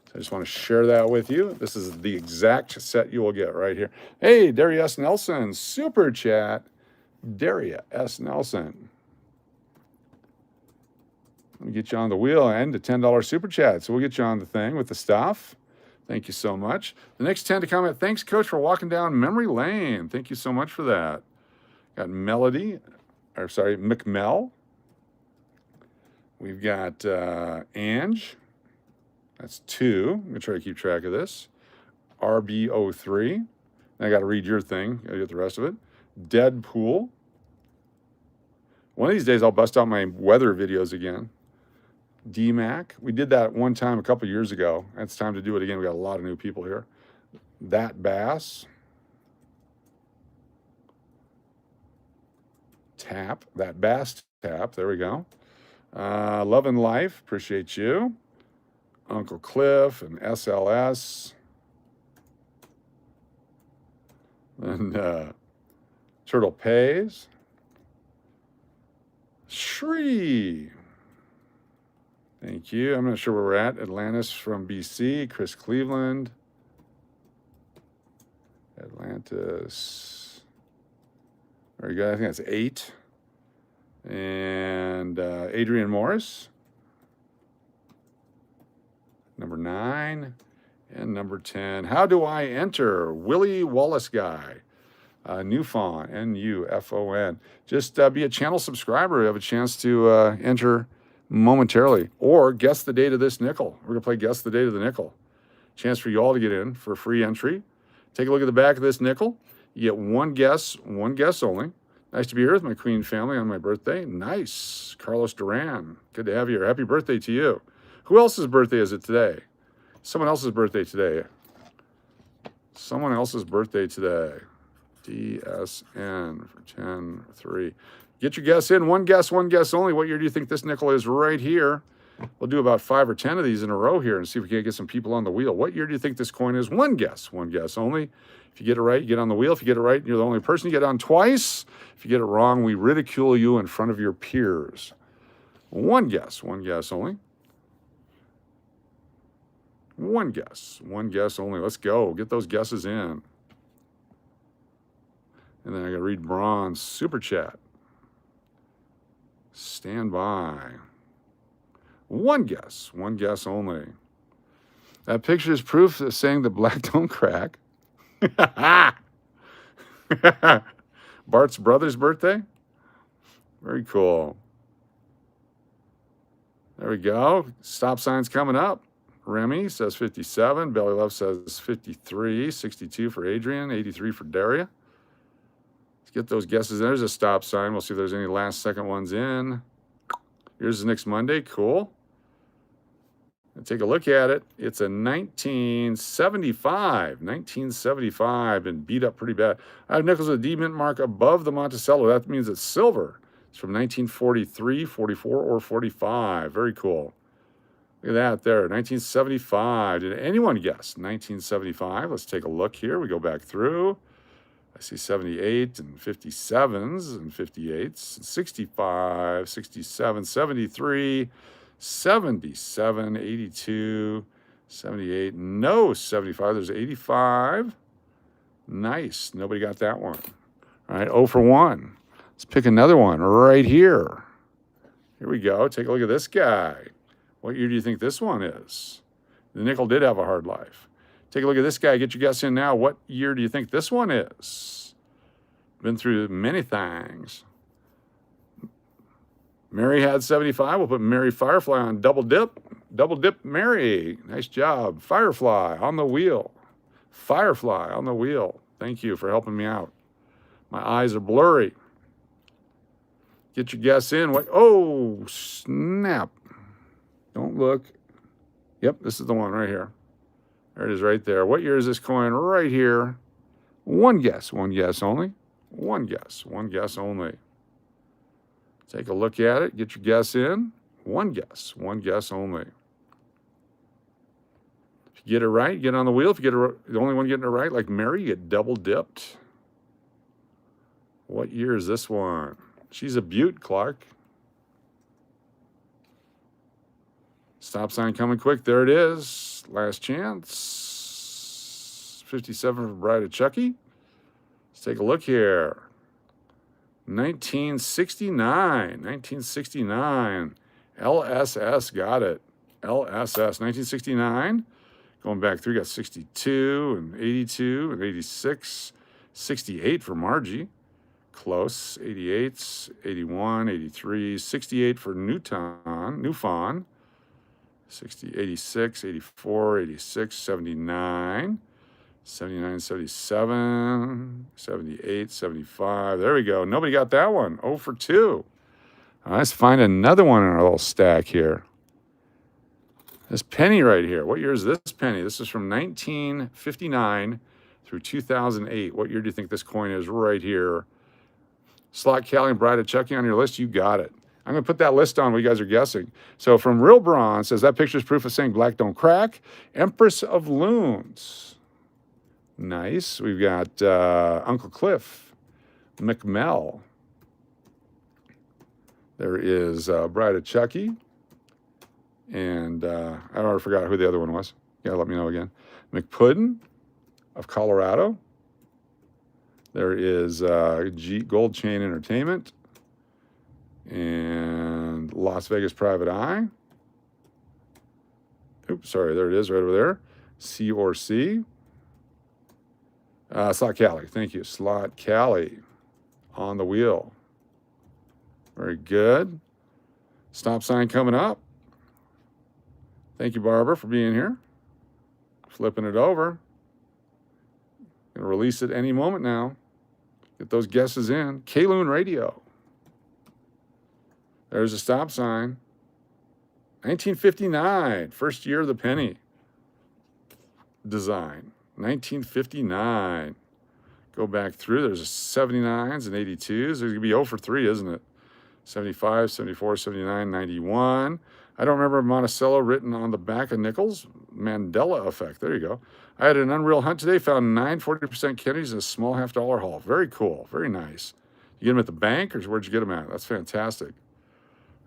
So I just want to share that with you. This is the exact set you will get right here. Hey, Daria S. Nelson, super chat. Daria S. Nelson. Let me get you on the wheel and a $10 super chat. So we'll get you on the thing with the stuff. Thank you so much. The next 10 to comment. Thanks, Coach, for walking down memory lane. Thank you so much for that. Got Melody, or sorry, McMel. We've got Ange. That's 2. I'm going to try to keep track of this. RB03. I got to read your thing. Got to get the rest of it. Deadpool. One of these days, I'll bust out my weather videos again. DMAC. We did that one time a couple years ago. It's time to do it again. We got a lot of new people here. That Bass. Tap. That Bass Tap. There we go. Love and Life. Appreciate you. Uncle Cliff and SLS. And Turtle Pays. Shree. Thank you. I'm not sure where we're at. Atlantis from BC. Chris Cleveland. Atlantis. Very good. I think that's 8. And Adrian Morris. Number 9. And number 10. How do I enter? Willie Wallace Guy. Newfon, N-U-F-O-N. Just be a channel subscriber. You have a chance to enter momentarily. Or guess the date of this nickel. We're going to play guess the date of the nickel. Chance for you all to get in for free entry. Take a look at the back of this nickel. You get one guess only. Nice to be here with my Queen family on my birthday. Nice. Carlos Duran. Good to have you here. Happy birthday to you. Who else's birthday is it today? Someone else's birthday today. Someone else's birthday today. DSN for 10-3. Get your guess in. One guess only. What year do you think this nickel is right here? We'll do about 5 or 10 of these in a row here and see if we can't get some people on the wheel. What year do you think this coin is? One guess only. If you get it right, you get on the wheel. If you get it right, you're the only person. You get on twice. If you get it wrong, we ridicule you in front of your peers. One guess only. One guess only. Let's go. Get those guesses in. And then I got to read Braun's super chat. Stand by. One guess only. That picture is proof of saying the black don't crack. Bart's brother's birthday? Very cool. There we go. Stop sign's coming up. Remy says 57. Belly Love says 53. 62 for Adrian. 83 for Daria. Let's get those guesses. There's a stop sign. We'll see if there's any last second ones in. Here's next Monday. Cool. Take a look at it. It's a 1975. 1975. Been beat up pretty bad. I have nickels with a D mint mark above the Monticello. That means it's silver. It's from 1943, 44, or 45. Very cool. Look at that there. 1975. Did anyone guess? 1975. Let's take a look here. We go back through. I see 78 and 57s and 58s, 65, 67, 73, 77, 82, 78. No 75. There's 85. Nice. Nobody got that one. All right, 0 for 1. Let's pick another one right here. Here we go. Take a look at this guy. What year do you think this one is? The nickel did have a hard life. Take a look at this guy. Get your guess in now. What year do you think this one is? Been through many things. Mary had 75. We'll put Mary Firefly on double dip. Double dip Mary. Nice job. Firefly on the wheel. Firefly on the wheel. Thank you for helping me out. My eyes are blurry. Get your guess in. What? Oh, snap. Don't look. Yep, this is the one right here. There it is right there. What year is this coin? Right here. One guess only. One guess only. Take a look at it. Get your guess in. One guess only. If you get it right, get on the wheel. If you get the only one getting it right, like Mary, you get double dipped. What year is this one? She's a beaut, Clark. Stop sign coming quick. There it is. Last chance. 57 for Bride of Chucky. Let's take a look here. 1969. LSS got it. LSS. 1969. Going back through, got 62 and 82 and 86. 68 for Margie. Close. 88, 81, 83. 68 for Newfawn. 60, 86, 84, 86, 79. 79, 77, 78, 75. There we go. Nobody got that one. 0 for 2. All right, let's find another one in our little stack here. This penny right here. What year is this penny? This is from 1959 through 2008. What year do you think this coin is right here? Slot Callie and Bride of Chucky on your list. You got it. I'm going to put that list on what you guys are guessing. So from Real Bronze, says that picture is proof of saying black don't crack. Empress of Loons. Nice. We've got Uncle Cliff, McMell. There is Bride of Chucky. And I already forgot who the other one was. You gotta let me know again. McPuddin of Colorado. There is Gold Chain Entertainment. And Las Vegas Private Eye. Oops, sorry, there it is right over there. C or C. Slot Callie, thank you. Slot Callie on the wheel. Very good. Stop sign coming up. Thank you, Barbara, for being here. Flipping it over. Gonna release it any moment now. Get those guesses in. K-Loon Radio. There's a stop sign. 1959, first year of the penny design. 1959. Go back through. There's 79s and 82s. There's going to be 0 for 3, isn't it? 75, 74, 79, 91. I don't remember Monticello written on the back of nickels. Mandela effect. There you go. I had an unreal hunt today. Found 9 40% Kennedys in a small $50 haul. Very cool. Very nice. You get them at the bank, or where'd you get them at? That's fantastic.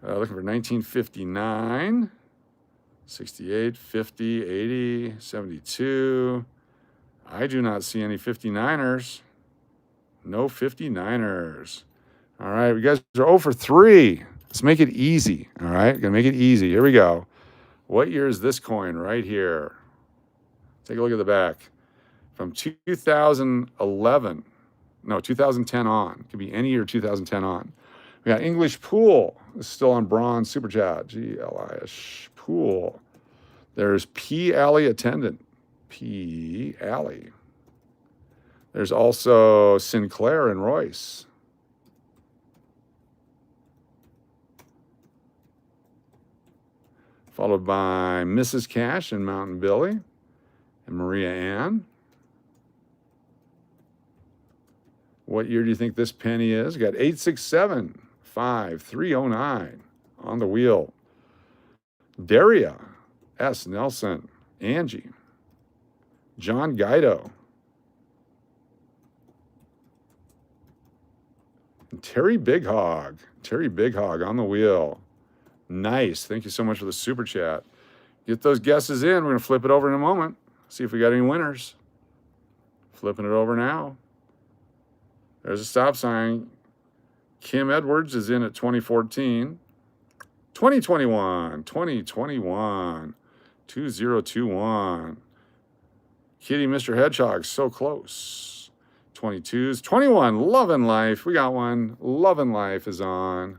Looking for 1959, 68, 50, 80, 72. I do not see any 59ers. No 59ers. All right, you guys are 0 for 3. Let's make it easy. All right, gonna make it easy. Here we go. What year is this coin right here? Take a look at the back. From 2011, no, 2010 on. Could be any year 2010 on. We got English Pool. It's still on bronze super chat. G-L-I-S Pool. There's P. Alley Attendant. P. Alley. There's also Sinclair and Royce. Followed by Mrs. Cash and Mountain Billy and Maria Ann. What year do you think this penny is? We got 867. 5309 on the wheel. Daria S. Nelson, Angie, John Guido, and Terry Big Hog. Terry Big Hog on the wheel. Nice. Thank you so much for the super chat. Get those guesses in. We're going to flip it over in a moment. See if we got any winners. Flipping it over now. There's a stop sign. Kim Edwards is in at 2014. 2021. 2021. Kitty Mr. Hedgehog, so close. 22s. 21. Love and Life. We got one. Love and Life is on.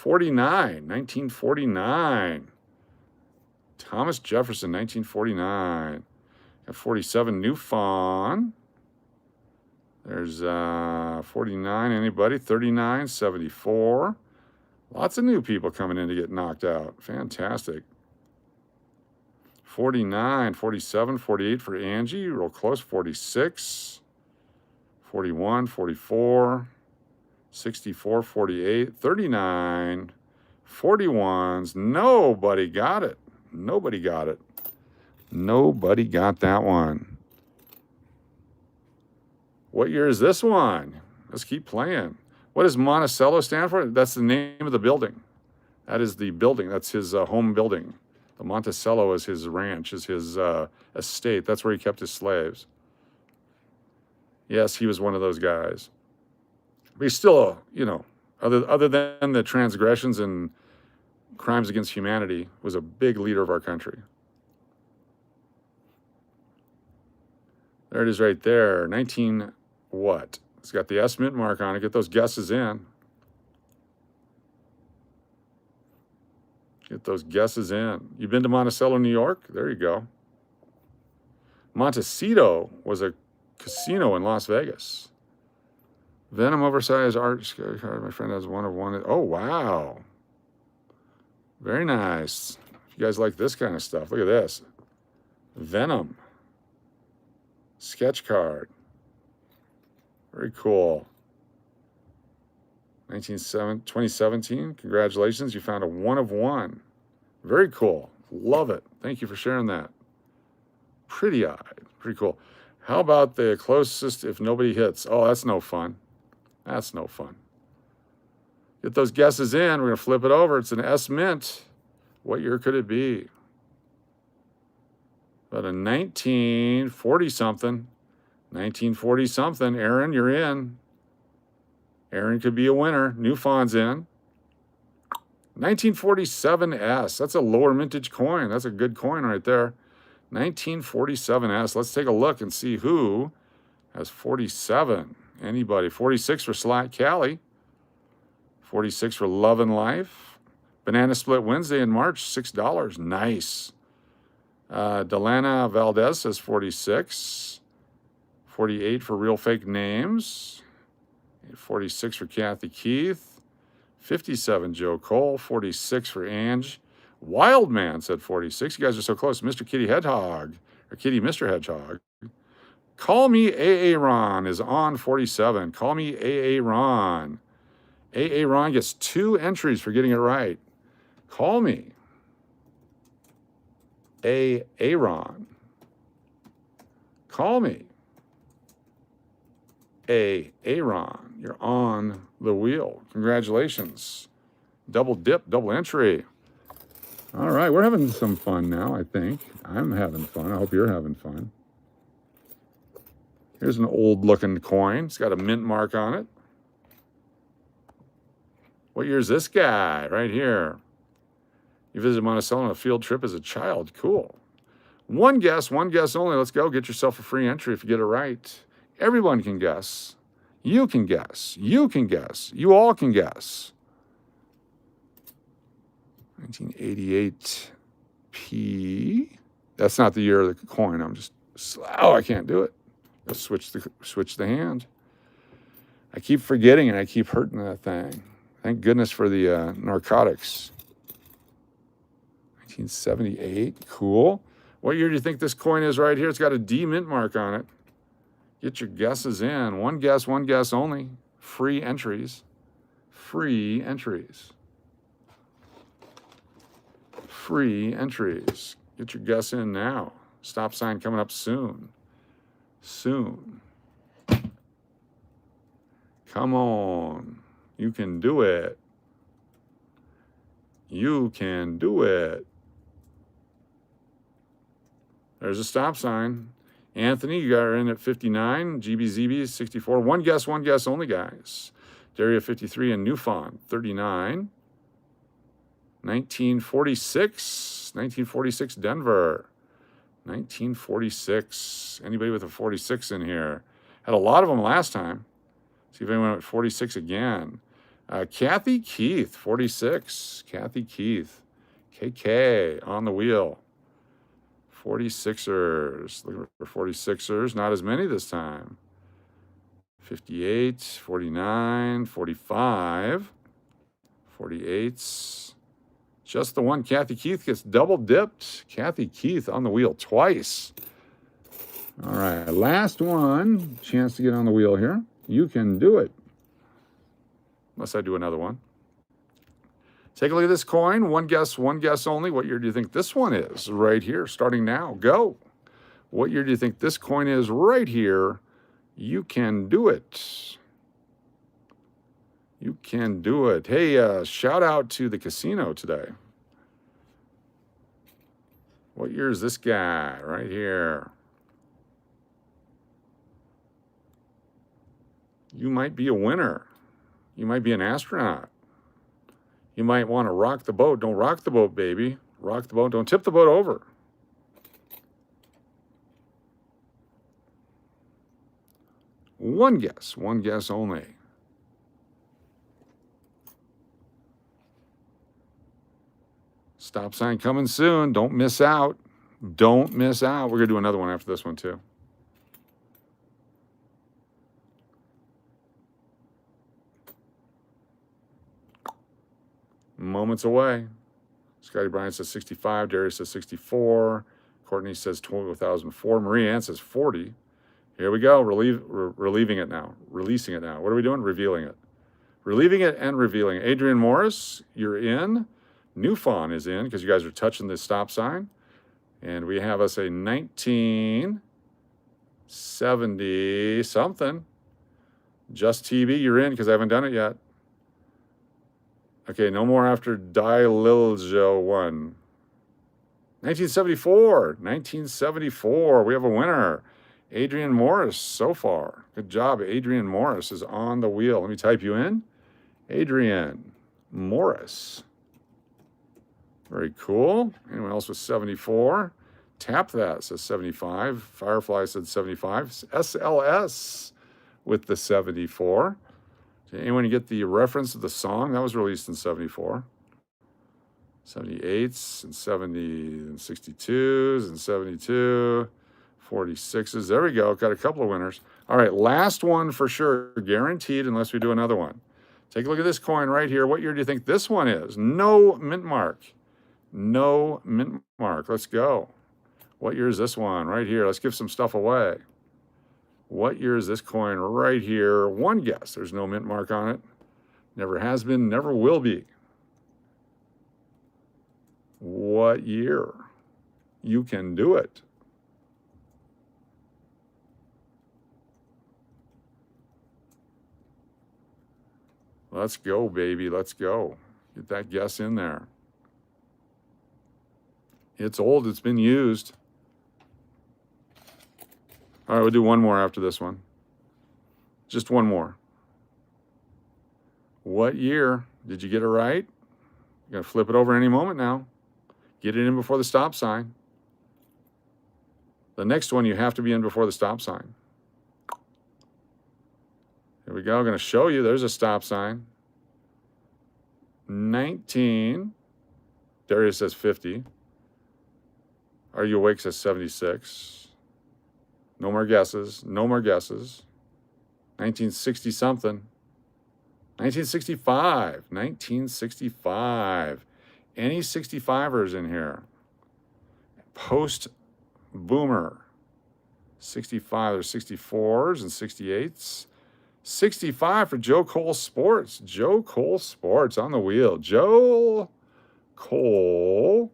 49, 1949. Thomas Jefferson, 1949. Got 47, New Fawn. There's 49, anybody? 39, 74. Lots of new people coming in to get knocked out. Fantastic. 49, 47, 48 for Angie. Real close. 46, 41, 44, 64, 48, 39, 41s. Nobody got it. Nobody got it. Nobody got that one. What year is this one? Let's keep playing. What does Monticello stand for? That's the name of the building. That is the building. That's his home building. The Monticello is his ranch, is his estate. That's where he kept his slaves. Yes, he was one of those guys. But he's still, you know, other than the transgressions and crimes against humanity, was a big leader of our country. There it is right there. 19 what? It's got the S mint mark on it. Get those guesses in. Get those guesses in. You've been to Monticello, New York? There you go. Montecito was a casino in Las Vegas. Venom oversized art card. My friend has one of one. Oh, wow. Very nice. If you guys like this kind of stuff, look at this. Venom. Sketch card. Very cool. 2017. Congratulations. You found a one of one. Very cool. Love it. Thank you for sharing that. Pretty eyed. Pretty cool. How about the closest if nobody hits? Oh, that's no fun. That's no fun. Get those guesses in. We're going to flip it over. It's an S mint. What year could it be? About a 1940-something. 1940-something. Aaron, you're in. Aaron could be a winner. New Fawn's in. 1947S. That's a lower mintage coin. That's a good coin right there. 1947S. Let's take a look and see who has 47. Anybody? 46 for Slat Cali. 46 for Love and Life. Banana Split Wednesday in March, $6. Nice. Delana Valdez says 46. 48 for Real Fake Names. 46 for Kathy Keith. 57 Joe Cole. 46 for Ange. Wildman said 46. You guys are so close. Mr. Kitty Hedgehog, or Kitty Mr. Hedgehog. Call Me AA Ron is on 47. Call Me AA Ron. AA Ron gets 2 entries for getting it right. Call me. AA Ron. Call me. AA Ron. You're on the wheel. Congratulations. Double dip, double entry. All right, we're having some fun now, I think. I'm having fun. I hope you're having fun. Here's an old-looking coin. It's got a mint mark on it. What year is this guy? Right here. You visited Monticello on a field trip as a child. Cool. One guess only. Let's go. Get yourself a free entry if you get it right. Everyone can guess. You can guess. You can guess. You all can guess. 1988 P. That's not the year of the coin. I'm just, oh, I can't do it. Let's switch the hand. I keep forgetting and I keep hurting that thing. Thank goodness for the narcotics. 1978, cool. What year do you think this coin is right here? It's got a D mint mark on it. Get your guesses in. One guess only. Free entries. Free entries. Free entries. Get your guess in now. Stop sign coming up soon. Soon. Come on. You can do it. You can do it. There's a stop sign. Anthony, you got her in at 59. GBZB 64. One guess only, guys. Daria 53 and Newfound 39. 1946 Denver. 1946. Anybody with a 46 in here? Had a lot of them last time. See if anyone went 46 again. Kathy Keith, 46. Kathy Keith. KK on the wheel. 46ers. Looking for 46ers. Not as many this time. 58, 49, 45, 48s. Just the one. Kathy Keith gets double dipped. Kathy Keith on the wheel twice. All right, last one. Chance to get on the wheel here. You can do it. Unless I do another one. Take a look at this coin. One guess only. What year do you think this one is? Right here, starting now. Go. What year do you think this coin is? Right here. You can do it. You can do it. Hey, shout out to the casino today. What year is this guy? Right here. You might be a winner. You might be an astronaut. You might want to rock the boat. Don't rock the boat, baby. Rock the boat. Don't tip the boat over. One guess only. Stop sign coming soon. Don't miss out. Don't miss out. We're going to do another one after this one, too. Moments away. Scotty Bryant says 65. Darius says 64. Courtney says 2004. Marie Ann says 40. Here we go. Relieving it now. Releasing it now. What are we doing? Revealing it. Relieving it and revealing it. Adrian Morris, you're in. New Fawn is in because you guys are touching the stop sign. And we have us a 1970 something. Just TV, you're in because I haven't done it yet. Okay, no more after Dililjo 1. 1974. 1974. We have a winner. Adrian Morris so far. Good job. Adrian Morris is on the wheel. Let me type you in. Adrian Morris. Very cool. Anyone else with 74? Tap that says 75. Firefly said 75. SLS with the 74. Did anyone get the reference of the song? That was released in 74. 78s and 70 and 62s and 72. 46s. There we go. Got a couple of winners. All right, last one for sure. Guaranteed unless we do another one. Take a look at this coin right here. What year do you think this one is? No mint mark. No mint mark. Let's go. What year is this one? Right here. Let's give some stuff away. What year is this coin right here? One guess. There's no mint mark on it. Never has been, never will be. What year? You can do it. Let's go, baby. Let's go. Get that guess in there. It's old. It's been used. All right, we'll do one more after this one. Just one more. What year? Did you get it right? You're going to flip it over any moment now. Get it in before the stop sign. The next one, you have to be in before the stop sign. Here we go. I'm going to show you. There's a stop sign. 19. Darius says 50. Are You Awake says 76. No more guesses. No more guesses. 1960 something. 1965. 1965. Any 65ers in here? Post boomer. 65. There's 64s and 68s. 65 for Joe Cole Sports. Joe Cole Sports on the wheel. Joe Cole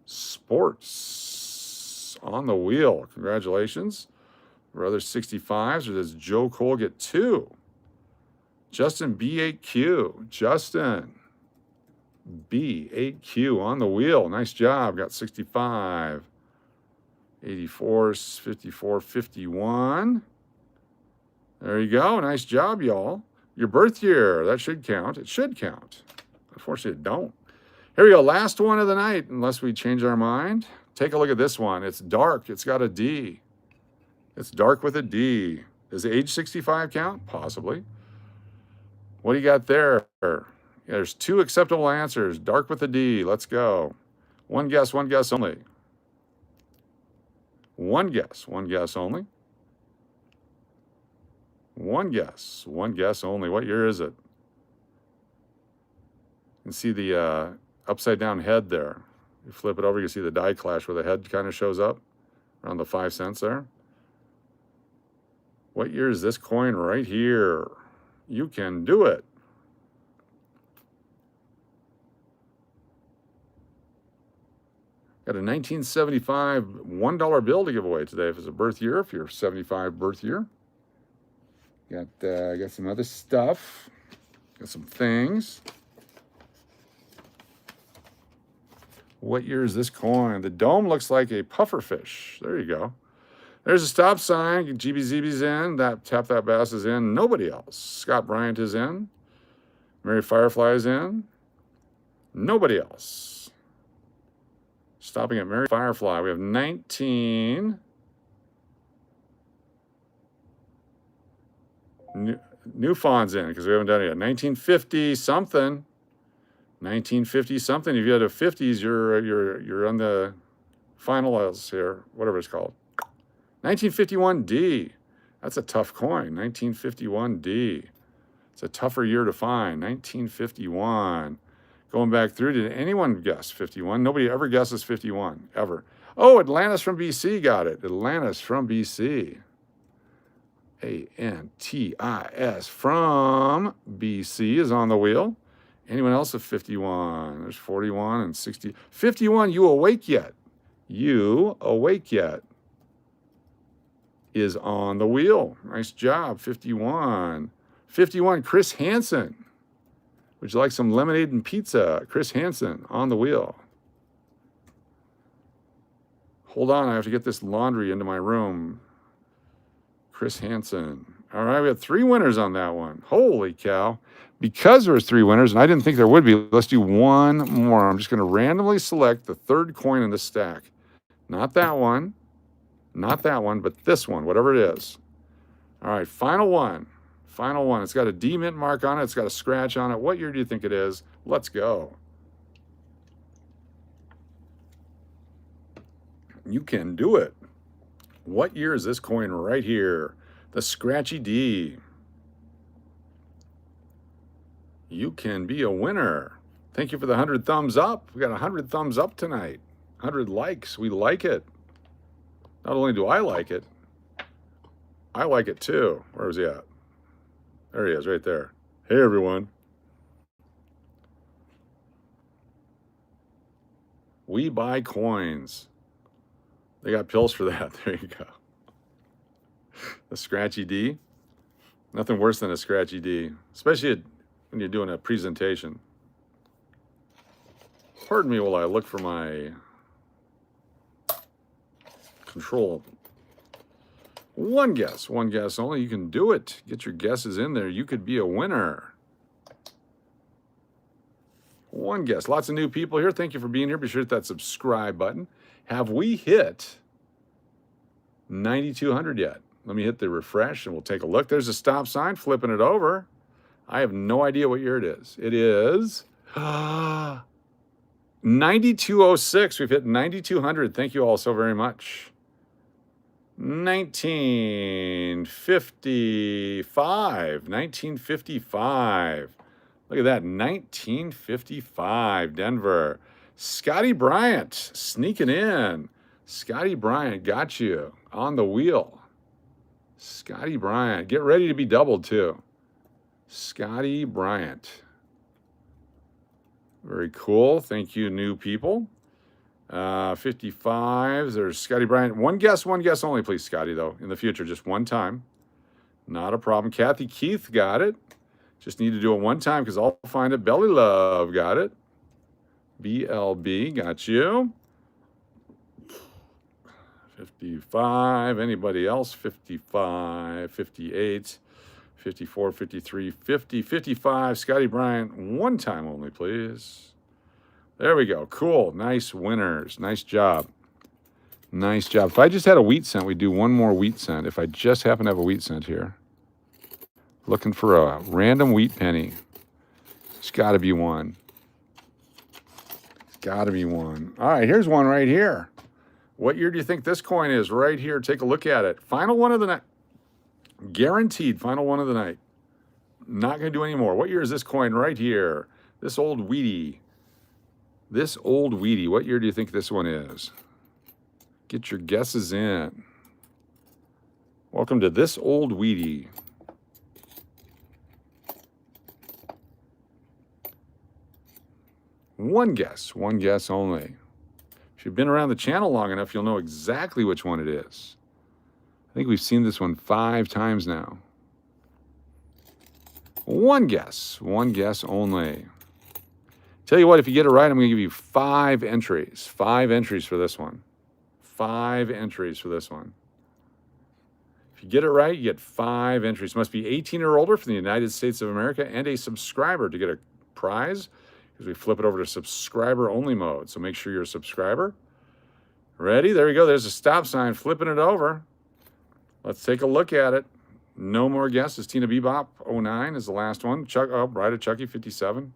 Sports on the wheel. Congratulations. For other 65s, or does Joe Cole get 2? Justin B8Q. Justin B8Q on the wheel. Nice job. Got 65. 84, 54, 51. There you go. Nice job, y'all. Your birth year. That should count. It should count. Unfortunately, it don't. Here we go. Last one of the night, unless we change our mind. Take a look at this one. It's dark. It's got a D. It's dark with a D. Does age 65 count? Possibly. What do you got there? There's 2 acceptable answers. Dark with a D. Let's go. One guess only. One guess only. One guess only. What year is it? You can see the upside down head there. You flip it over, you can see the die clash where the head kind of shows up around the 5 cents there. What year is this coin right here? You can do it. Got a 1975 $1 bill to give away today if it's a birth year, if you're 75 birth year. Got some other stuff. Got some things. What year is this coin? The dome looks like a pufferfish. There you go. There's a stop sign. GBZB's in. Tap That Bass is in. Nobody else. Scott Bryant is in. Mary Firefly is in. Nobody else. Stopping at Mary Firefly. We have 19. New Fawn's in because we haven't done it yet. 1950 something. 1950 something. If you had a 50s, you're on the finals here, whatever it's called. 1951D. That's a tough coin. 1951D. It's a tougher year to find. 1951. Going back through, did anyone guess 51? Nobody ever guesses 51, ever. Oh, Atlantis from BC got it. Atlantis from BC. ANTIS from BC is on the wheel. Anyone else at 51? There's 41 and 60. 51, you awake yet? You awake yet? Is on the wheel. Nice job, 51. 51, Chris Hansen. Would you like some lemonade and pizza? Chris Hansen on the wheel. Hold on, I have to get this laundry into my room. Chris Hansen. All right, we have 3 winners on that one. Holy cow. Because there was 3 winners, and I didn't think there would be, let's do one more. I'm just going to randomly select the 3rd coin in the stack. Not that one. Not that one, but this one, whatever it is. All right, final one. Final one. It's got a D mint mark on it. It's got a scratch on it. What year do you think it is? Let's go. You can do it. What year is this coin right here? The Scratchy D. You can be a winner. Thank you for the 100 thumbs up. We got 100 thumbs up tonight. 100 likes. We like it. Not only do I like it too. Where was he at? There he is, right there. Hey, everyone. We buy coins. They got pills for that. There you go. The Scratchy D. Nothing worse than a Scratchy D, especially when you're doing a presentation. Pardon me while I look for my control. One guess only. You can do it. Get your guesses in there. You could be a winner. One guess. Lots of new people here. Thank you for being here. Be sure to hit that subscribe button. Have we hit 9,200 yet? Let me hit the refresh and we'll take a look. There's a stop sign, flipping it over. I have no idea what year it is. It is 9206. We've hit 9,200. Thank you all so very much. 1955. Look at that. 1955. Denver. Scotty Bryant sneaking in. Scotty Bryant got you on the wheel. Scotty Bryant. Get ready to be doubled too. Scotty Bryant. Very cool. Thank you, new people. 55. There's Scotty Bryant. One guess only, please, Scotty, though. In the future, just one time. Not a problem. Kathy Keith got it. Just need to do it one time because I'll find it. Belly Love got it. BLB got you. 55. Anybody else? 55, 58, 54, 53, 50, 55. Scotty Bryant, one time only, please. There we go. Cool. Nice winners. Nice job. Nice job. If I just had a wheat cent, we'd do one more wheat cent. If I just happen to have a wheat cent here. Looking for a random wheat penny. It's got to be one. It's got to be one. All right, here's one right here. What year do you think this coin is? Right here. Take a look at it. Final one of the night. Guaranteed final one of the night. Not going to do any more. What year is this coin right here? This old Wheatie. This old Wheatie. What year do you think this one is? Get your guesses in. Welcome to this old Wheatie. One guess only. If you've been around the channel long enough, you'll know exactly which one it is. I think we've seen this one 5 times now. One guess only. Tell you what, if you get it right, I'm going to give you 5 entries. 5 entries for this one. 5 entries for this one. If you get it right, you get 5 entries. Must be 18 or older from the United States of America and a subscriber to get a prize, because we flip it over to subscriber only mode. So make sure you're a subscriber. Ready? There we go. There's a stop sign, flipping it over. Let's take a look at it. No more guesses. Tina Bebop 09 is the last one. Bride of Chucky 57.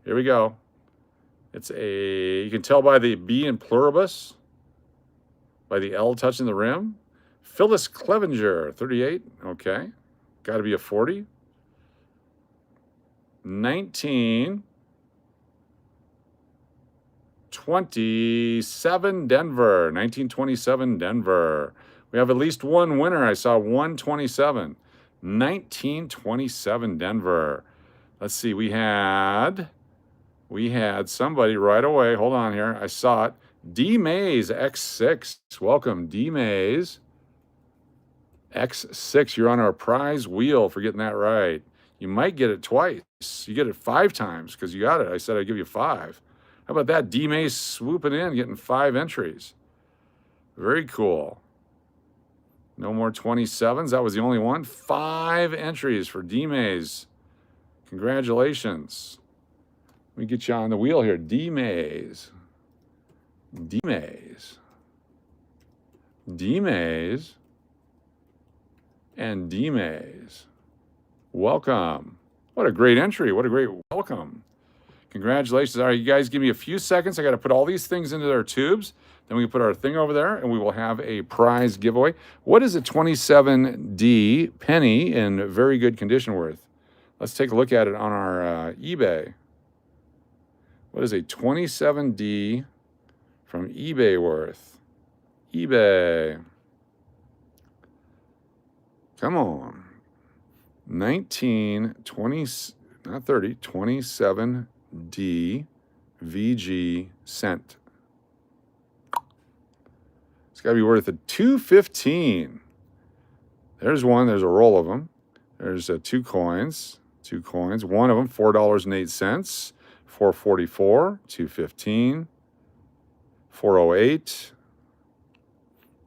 Here we go. It's a, you can tell by the B in pluribus, by the L touching the rim. Phyllis Clevenger 38. Okay. Got to be a 40. 1927 Denver. 1927 Denver. We have at least one winner. I saw 127. 1927 Denver. Let's see. We had somebody right away. Hold on here. I saw it. D Mays X6. Welcome, D Mays X6. You're on our prize wheel for getting that right. You might get it twice. You get it 5 times because you got it. I said I'd give you 5. How about that? D Mays swooping in, getting 5 entries. Very cool. No more 27s. That was the only one. 5 entries for D Mays. Congratulations. Let me get you on the wheel here. D Mays. D Mays. D Mays. And D Mays. Welcome. What a great entry. What a great welcome. Congratulations. All right, you guys give me a few seconds. I got to put all these things into their tubes. Then we can put our thing over there and we will have a prize giveaway. What is a 27D penny in very good condition worth? Let's take a look at it on our eBay. What is a 27D from eBay worth? eBay. Come on. 27D VG cent. It's got to be worth a $2.15. There's one. There's a roll of them. There's 2 coins. 2 coins. One of them, $4.08. $4.44. $2.15. $4.08.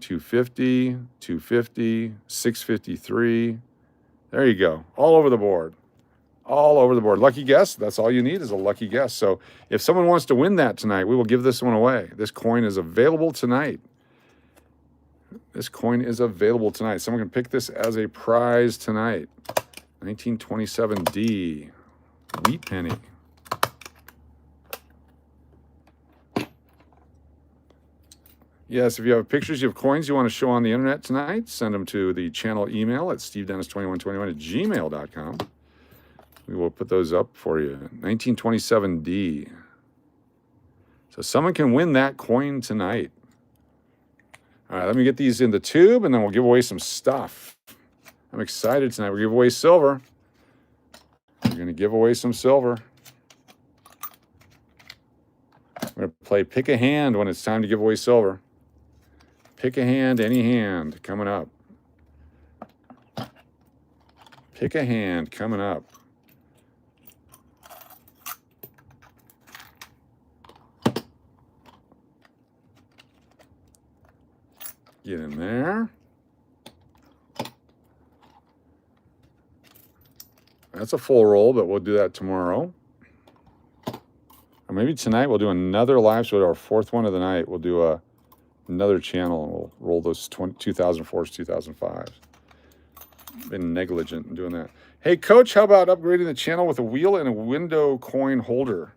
$2.50. $2.50. $6.53. There you go. All over the board. All over the board. Lucky guess. That's all you need is a lucky guess. So if someone wants to win that tonight, we will give this one away. This coin is available tonight. This coin is available tonight. Someone can pick this as a prize tonight. 1927D wheat penny. Yes, if you have pictures of coins you want to show on the internet tonight, send them to the channel email at stevedennis2121@gmail.com. We will put those up for you. 1927D. So someone can win that coin tonight. All right, let me get these in the tube, and then we'll give away some stuff. I'm excited tonight. We're giving away silver. We're going to give away some silver. I'm going to play Pick a Hand when it's time to give away silver. Pick a hand, any hand, coming up. Pick a hand, coming up. Get in there. That's a full roll, but we'll do that tomorrow. Or maybe tonight we'll do another live show, our 4th one of the night. We'll do another channel and we'll roll those 2004s, 2005s. Been negligent in doing that. Hey, Coach, how about upgrading the channel with a wheel and a window coin holder?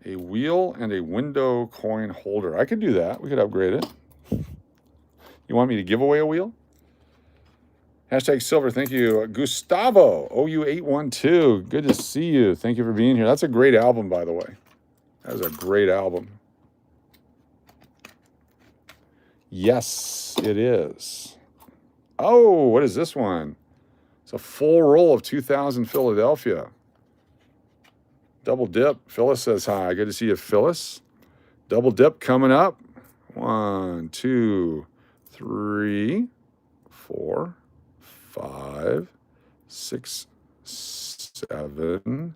A wheel and a window coin holder. I could do that. We could upgrade it. You want me to give away a wheel? Hashtag silver. Thank you. Gustavo, OU812. Good to see you. Thank you for being here. That's a great album, by the way. That was a great album. Yes, it is. Oh, what is this one? It's a full roll of 2000 Philadelphia. Double dip. Phyllis says hi. Good to see you, Phyllis. Double dip coming up. 1, 2, 3, 4, 5, 6, 7,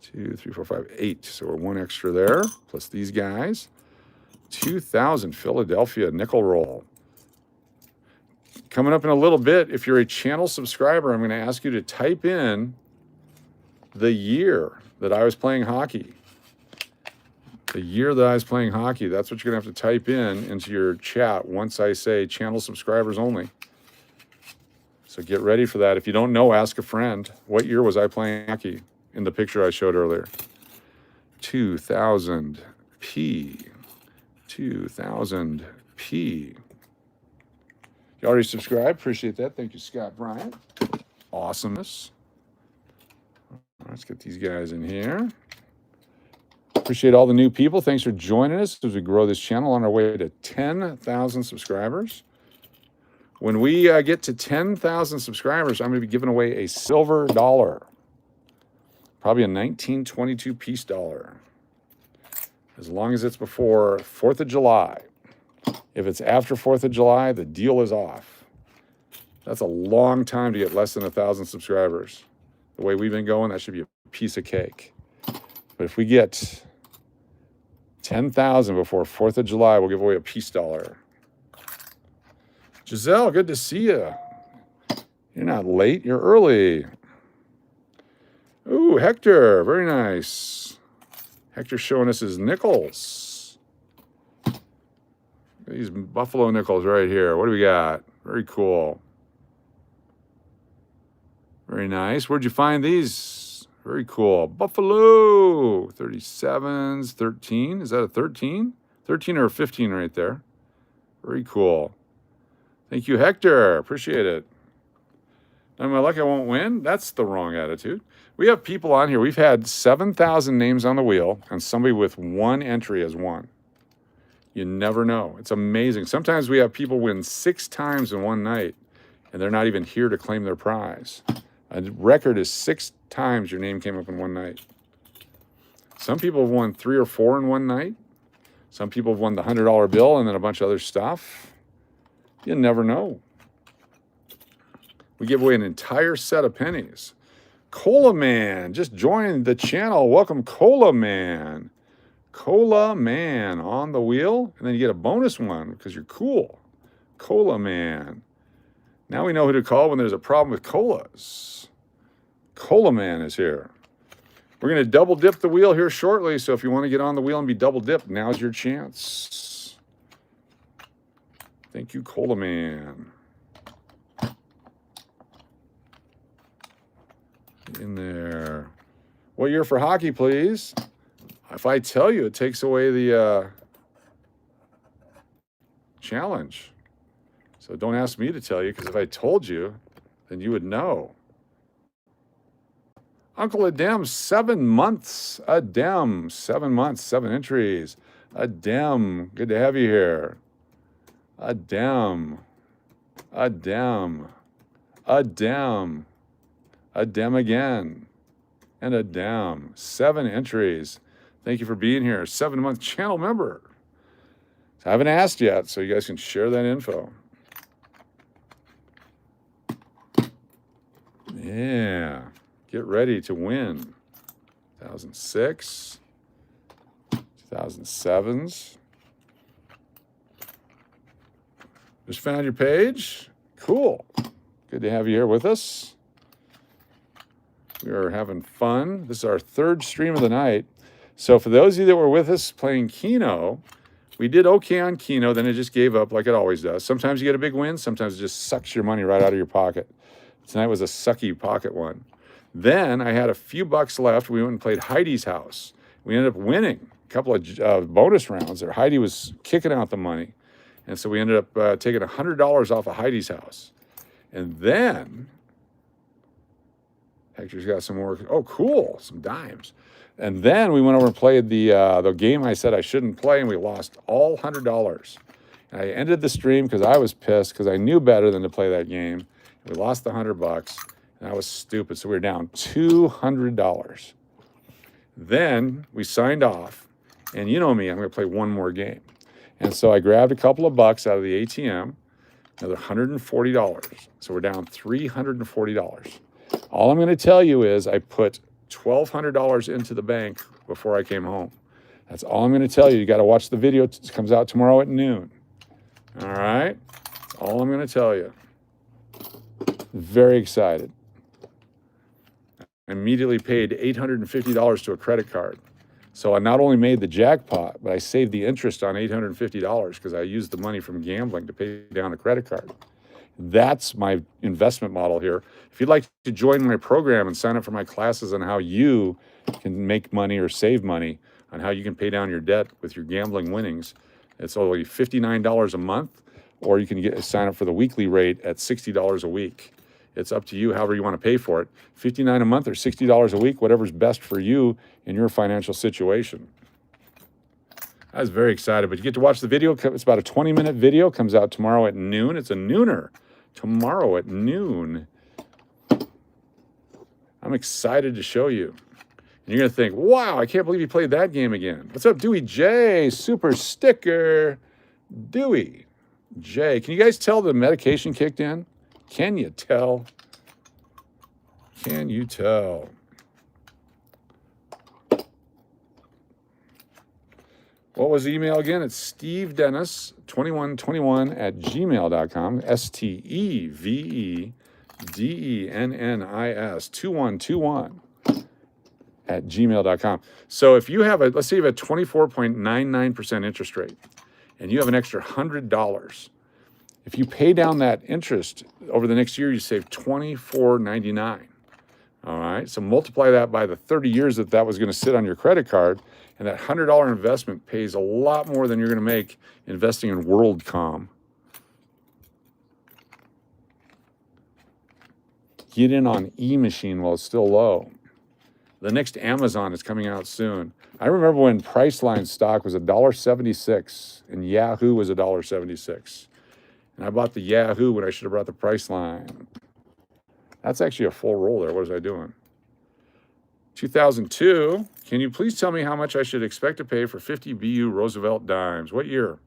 2, 3, 4, 5, 8. So we're one extra there, plus these guys. 2000 Philadelphia nickel roll. Coming up in a little bit, if you're a channel subscriber, I'm going to ask you to type in the year that I was playing hockey. The year that I was playing hockey. That's what you're going to have to type in into your chat once I say channel subscribers only. So get ready for that. If you don't know, ask a friend. What year was I playing hockey in the picture I showed earlier? 2000P. 2000P. You already subscribed? Appreciate that. Thank you, Scott Bryant. Awesomeness. Let's get these guys in here. Appreciate all the new people. Thanks for joining us as we grow this channel on our way to 10,000 subscribers. When we get to 10,000 subscribers, I'm going to be giving away a silver dollar. Probably a 1922 piece dollar. As long as it's before 4th of July. If it's after 4th of July, the deal is off. That's a long time to get less than 1,000 subscribers. The way we've been going, that should be a piece of cake. But if we get 10,000 before 4th of July, we'll give away a piece dollar. Giselle, good to see you. You're not late, you're early. Ooh, Hector, very nice. Hector showing us his nickels. These buffalo nickels right here. What do we got? Very cool. Very nice. Where'd you find these? Very cool. Buffalo. 37s, 13. Is that a 13? 13 or a 15 right there. Very cool. Thank you, Hector. Appreciate it. Am I lucky I won't win? That's the wrong attitude. We have people on here. We've had 7,000 names on the wheel, and somebody with one entry has won. You never know. It's amazing. Sometimes we have people win 6 times in one night, and they're not even here to claim their prize. A record is 6 times your name came up in one night. Some people have won 3 or 4 in one night. Some people have won the $100 bill and then a bunch of other stuff. You never know. We give away an entire set of pennies. Cola Man just joined the channel. Welcome, Cola Man. Cola Man on the wheel. And then you get a bonus one because you're cool. Cola Man. Now we know who to call when there's a problem with colas. Cola Man is here. We're going to double dip the wheel here shortly. So if you want to get on the wheel and be double dipped, now's your chance. Thank you, Cola Man. In there. What year for hockey, please? If I tell you, it takes away the challenge. So don't ask me to tell you, because if I told you, then you would know. Uncle Adem, 7 months. Adem, 7 months, 7 entries. Adem, good to have you here. Adem. Adem. Adem. Adem again. And Adem. 7 entries. Thank you for being here. 7-month channel member. I haven't asked yet, so you guys can share that info. Yeah. Get ready to win. 2006. 2007s. Just found your page. Cool. Good to have you here with us. We are having fun. This is our 3rd stream of the night. So for those of you that were with us playing Keno, We did okay on Keno, then it just gave up like it always does. Sometimes you get a big win, sometimes it just sucks your money right out of your pocket. Tonight was a sucky pocket one. Then I had a few bucks left. We went and played Heidi's house. We ended up winning a couple of bonus rounds there. Heidi was kicking out the money. And so we ended up taking $100 off of Heidi's house. And then Hector's got some more. Oh, cool, some dimes. And then we went over and played the game I said I shouldn't play, and we lost all $100. And I ended the stream because I was pissed because I knew better than to play that game. We lost the $100, and I was stupid. So we were down $200. Then we signed off, and you know me, I'm going to play one more game. And so I grabbed a couple of bucks out of the ATM, another $140. So we're down $340. All I'm going to tell you is I put $1,200 into the bank before I came home. That's all I'm going to tell you. You got to watch the video. It comes out tomorrow at noon. All right? That's all I'm going to tell you. Very excited. I immediately paid $850 to a credit card. So I not only made the jackpot, but I saved the interest on $850 because I used the money from gambling to pay down a credit card. That's my investment model here. If you'd like to join my program and sign up for my classes on how you can make money or save money, on how you can pay down your debt with your gambling winnings, it's only $59 a month, or you can sign up for the weekly rate at $60 a week. It's up to you, however you want to pay for it. $59 a month or $60 a week, whatever's best for you in your financial situation. I was very excited, but you get to watch the video. It's about a 20-minute video. Comes out tomorrow at noon. It's a nooner. Tomorrow at noon. I'm excited to show you. And you're going to think, wow, I can't believe you played that game again. What's up, Dewey J? Super sticker. Dewey J. Can you guys tell the medication kicked in? Can you tell? Can you tell? What was the email again? It's stevedennis2121@gmail.com. STEVEDENNIS 2121@gmail.com. So if you have let's say you have a 24.99% interest rate and you have an extra $100, if you pay down that interest over the next year, you save $24.99. All right, so multiply that by the 30 years that was going to sit on your credit card, and that $100 investment pays a lot more than you're going to make investing in WorldCom. Get in on E-Machine while it's still low. The next Amazon is coming out soon. I remember when Priceline stock was $1.76 and Yahoo was $1.76. And I bought the Yahoo when I should have brought the Priceline. That's actually a full roll there. What was I doing? 2002. Can you please tell me how much I should expect to pay for 50 BU Roosevelt dimes? What year?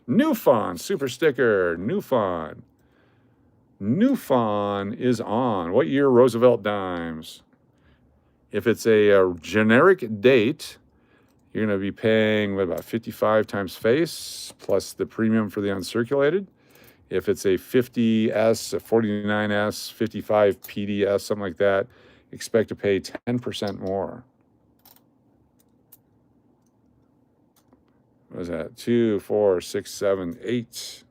Newfon, super sticker, Newfon. Newfon is on. What year Roosevelt dimes? If it's a generic date, you're going to be paying, what, about 55 times face plus the premium for the uncirculated. If it's a 50S, a 49S, 55 PDS, something like that, expect to pay 10% more. What is that? 2, 4, 6, 7, 8.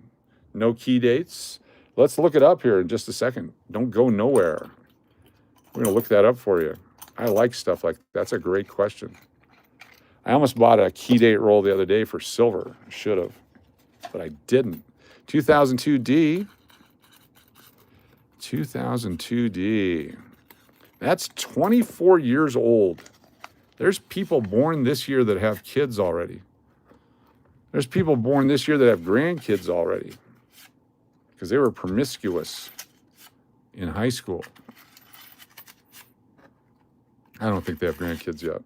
No key dates. Let's look it up here in just a second. Don't go nowhere. We're going to look that up for you. I like stuff like that. That's a great question. I almost bought a key date roll the other day for silver. I should have, but I didn't. 2002D. 2002D. That's 24 years old. There's people born this year that have kids already. There's people born this year that have grandkids already because they were promiscuous in high school. I don't think they have grandkids yet.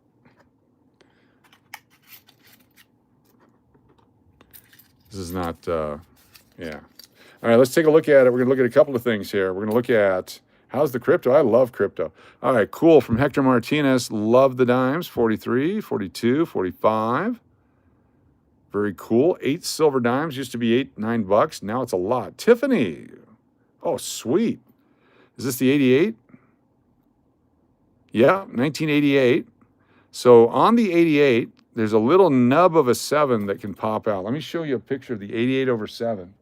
This is not, yeah. All right, let's take a look at it. We're going to look at a couple of things here. We're going to look at, how's the crypto? I love crypto. All right, cool. From Hector Martinez, love the dimes. 43, 42, 45. Very cool. 8 silver dimes. Used to be $8, $9. Now it's a lot. Tiffany. Oh, sweet. Is this the 88? Yeah, 1988. So on the 88, there's a little nub of a 7 that can pop out. Let me show you a picture of the 88 over 7.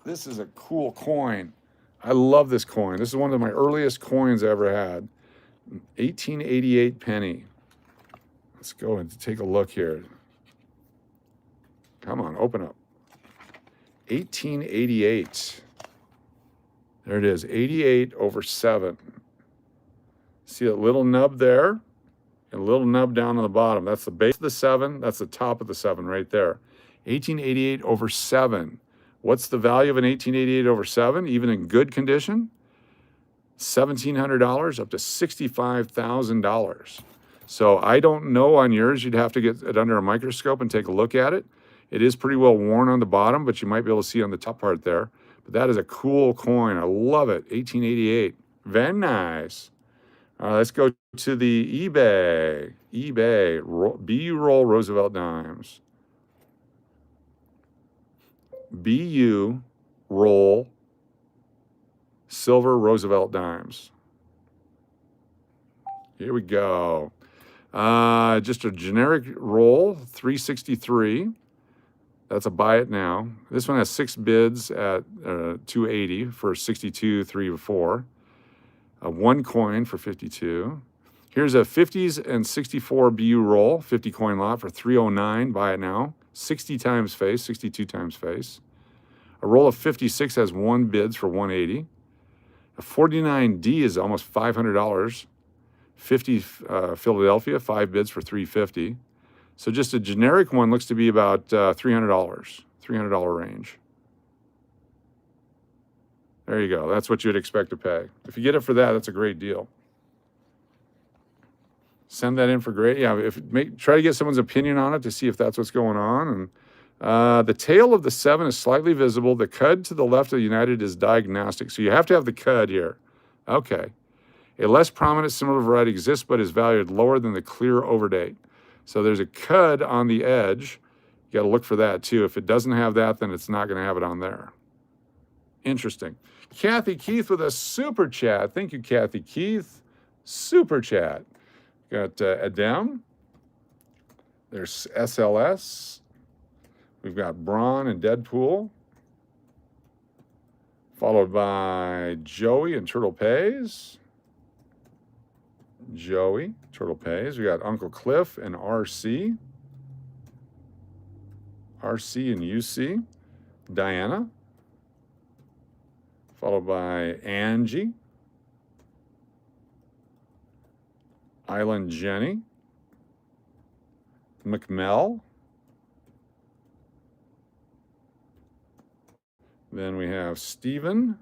This is a cool coin. I love this coin. This is one of my earliest coins I ever had. 1888 penny. Let's go and take a look here. Come on, open up. 1888. There it is, 88 over 7. See that little nub there? And a little nub down on the bottom. That's the base of the 7. That's the top of the 7 right there. 1888 over 7. What's the value of an 1888 over 7, even in good condition? $1,700 up to $65,000. So I don't know on yours. You'd have to get it under a microscope and take a look at it. It is pretty well worn on the bottom, but you might be able to see on the top part there. But that is a cool coin. I love it. 1888. Very nice. Let's go to the eBay. B-roll Roosevelt dimes. BU roll silver Roosevelt dimes. Here we go. Just a generic roll, 363. That's a buy it now. This one has 6 bids at 280 for 62, 3 or 4. 1 coin for 52. Here's a 50s and 64 BU roll, 50 coin lot for 309. Buy it now. 60 times face, 62 times face. A roll of 56 has 1 bids for 180. A 49D is almost $500. 50 Philadelphia, 5 bids for 350. So just a generic one looks to be about $300, $300 range. There you go. That's what you'd expect to pay. If you get it for that, that's a great deal. Send that in for great. Yeah, try to get someone's opinion on it to see if that's what's going on. And the tail of the 7 is slightly visible. The cud to the left of the United is diagnostic. So you have to have the cud here. Okay. A less prominent similar variety exists, but is valued lower than the clear overdate. So there's a cud on the edge. You got to look for that too. If it doesn't have that, then it's not going to have it on there. Interesting. Kathy Keith with a super chat. Thank you, Kathy Keith. Super chat. Got Adem. There's SLS. We've got Braun and Deadpool. Followed by Joey and Turtle Pays. Joey, Turtle Pays. We got Uncle Cliff and RC. RC and UC. Diana. Followed by Angie. Island Jenny. McMell. Then we have Stephen.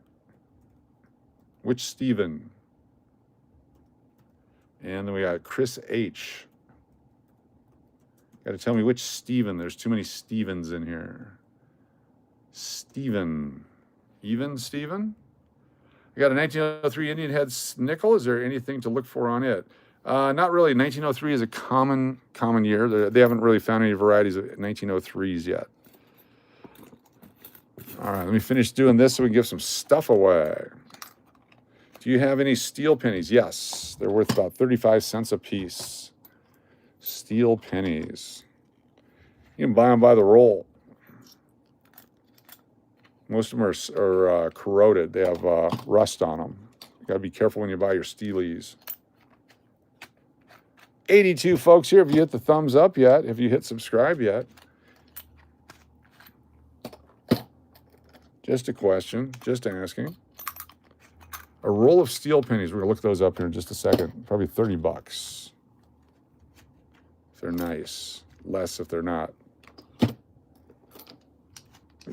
Which Stephen? And then we got Chris H. Got to tell me which Stephen. There's too many Stevens in here. Stephen. Even Stephen? I got a 1903 Indian Head nickel. Is there anything to look for on it? Not really. 1903 is a common year. They haven't really found any varieties of 1903s yet. All right, let me finish doing this so we can give some stuff away. Do you have any steel pennies? Yes, they're worth about 35 cents a piece. Steel pennies. You can buy them by the roll. Most of them are corroded. They have rust on them. You got to be careful when you buy your steelies. 82 folks here. Have you hit the thumbs up yet? Have you hit subscribe yet? Just a question. Just asking. A roll of steel pennies. We're going to look those up here in just a second. Probably 30 bucks. If they're nice. Less if they're not.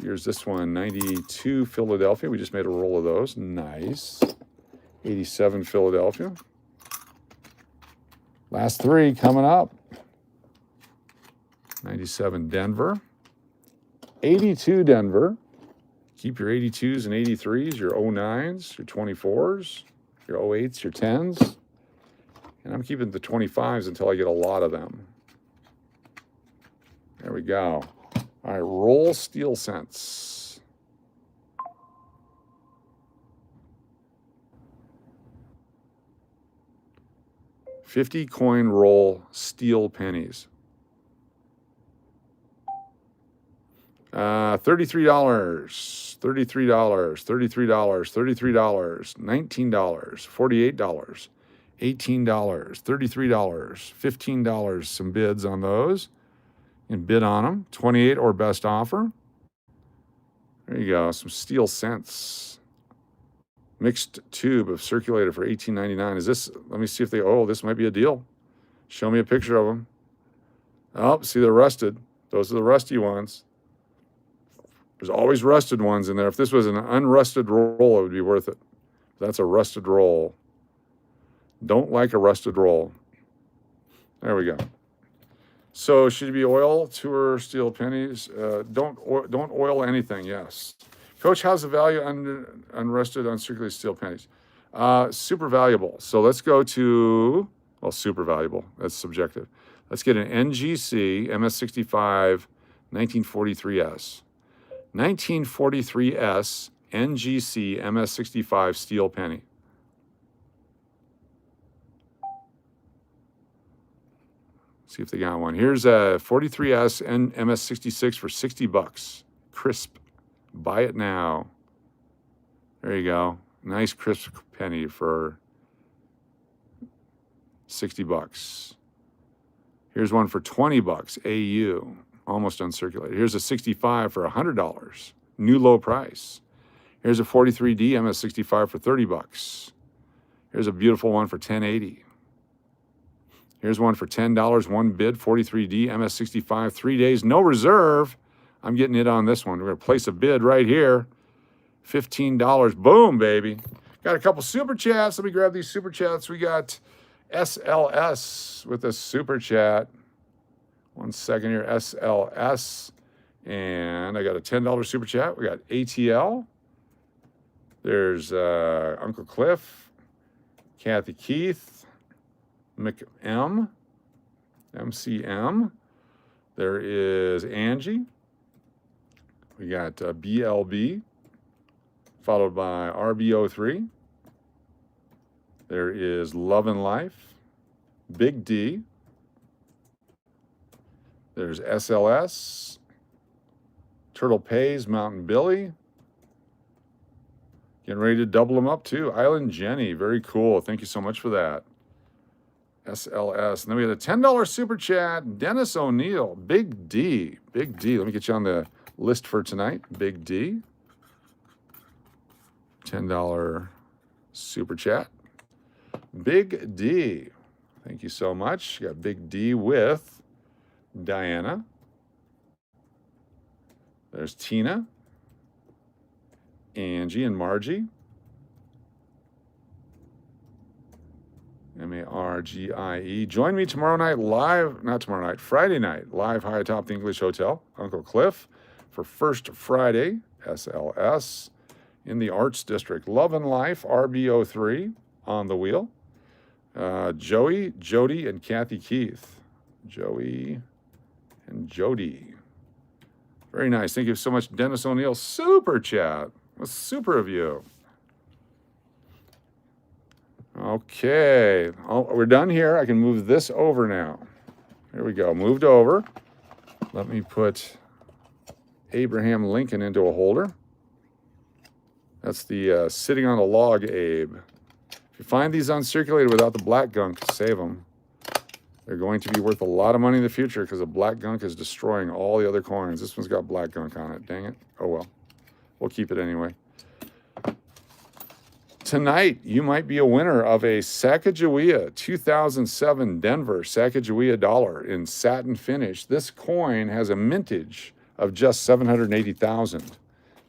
Here's this one, 92 Philadelphia. We just made a roll of those. Nice. 87 Philadelphia. Last 3 coming up. 97 Denver. 82 Denver. Keep your 82s and 83s, your 09s, your 24s, your 08s, your 10s. And I'm keeping the 25s until I get a lot of them. There we go. All right, roll steel cents. $50 coin roll steel pennies. $33, $33, $33, $33, $19, $48, $18, $33, $15. Some bids on those. And bid on them. 28 or best offer. There you go. Some steel cents. Mixed tube of circulator for $18.99. Is this? Let me see if they. Oh, this might be a deal. Show me a picture of them. Oh, see, they're rusted. Those are the rusty ones. There's always rusted ones in there. If this was an unrusted roll, it would be worth it. That's a rusted roll. Don't like a rusted roll. There we go. So should it be oil, tour, steel pennies? Don't oil anything, yes. Coach, how's the value unrusted, uncirculated steel pennies? Super valuable. So let's go to, well, super valuable. That's subjective. Let's get an NGC MS65 1943S. 1943S NGC MS65 steel penny. See if they got one. Here's a 43S and MS66 for $60. Crisp. Buy it now. There you go. Nice crisp penny for $60. Here's one for $20. AU. Almost uncirculated. Here's a 65 for $100. New low price. Here's a 43D MS65 for $30. Here's a beautiful one for $10.80. Here's one for $10, one bid, 43D MS65, 3 days, no reserve. I'm getting it on this one. We're going to place a bid right here. $15. Boom, baby. Got a couple super chats. Let me grab these super chats. We got SLS with a super chat. 1 second here, SLS. And I got a $10 super chat. We got ATL. There's Uncle Cliff, Kathy Keith, MCM. There is Angie. We got BLB, followed by RBO3. There is Love and Life, Big D. There's SLS, Turtle Pays, Mountain Billy. Getting ready to double them up too. Island Jenny, very cool. Thank you so much for that. SLS. And then we had a $10 super chat. Dennis O'Neill, Big D. Big D. Let me get you on the list for tonight. Big D. $10 super chat. Big D. Thank you so much. You got Big D with Diana. There's Tina, Angie, and Margie. Margie. Join me tomorrow night live, not tomorrow night, Friday night, live high atop the English Hotel, Uncle Cliff, for First Friday, SLS, in the Arts District. Love and Life, RBO3, on the wheel. Joey, Jody, and Kathy Keith. Joey and Jody. Very nice. Thank you so much, Dennis O'Neill. Super chat. That's super of you. Okay. Oh, we're done here. I can move this over now. Here we go. Moved over. Let me put Abraham Lincoln into a holder. That's the sitting on a log Abe. If you find these uncirculated without the black gunk, save them. They're going to be worth a lot of money in the future because the black gunk is destroying all the other coins. This one's got black gunk on it. Dang it. Oh, well. We'll keep it anyway. Tonight, you might be a winner of a Sacagawea 2007 Denver Sacagawea dollar in satin finish. This coin has a mintage of just 780,000.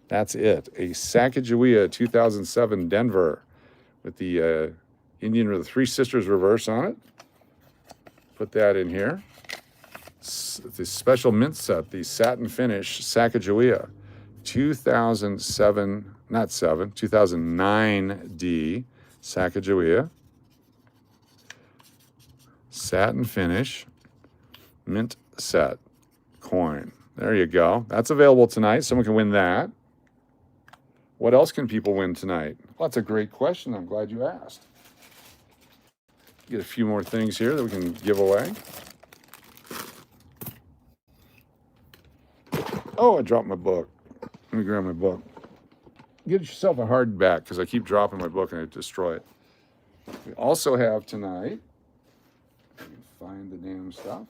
That's it. A Sacagawea 2007 Denver with the Indian or the Three Sisters reverse on it. Put that in here. The special mint set, the satin finish Sacagawea 2009 D Sacagawea. Satin finish mint set coin. There you go. That's available tonight. Someone can win that. What else can people win tonight? Well, that's a great question. I'm glad you asked. Get a few more things here that we can give away. Oh, I dropped my book. Let me grab my book. Get yourself a hardback because I keep dropping my book and I destroy it. We also have tonight, let me find the damn stuff.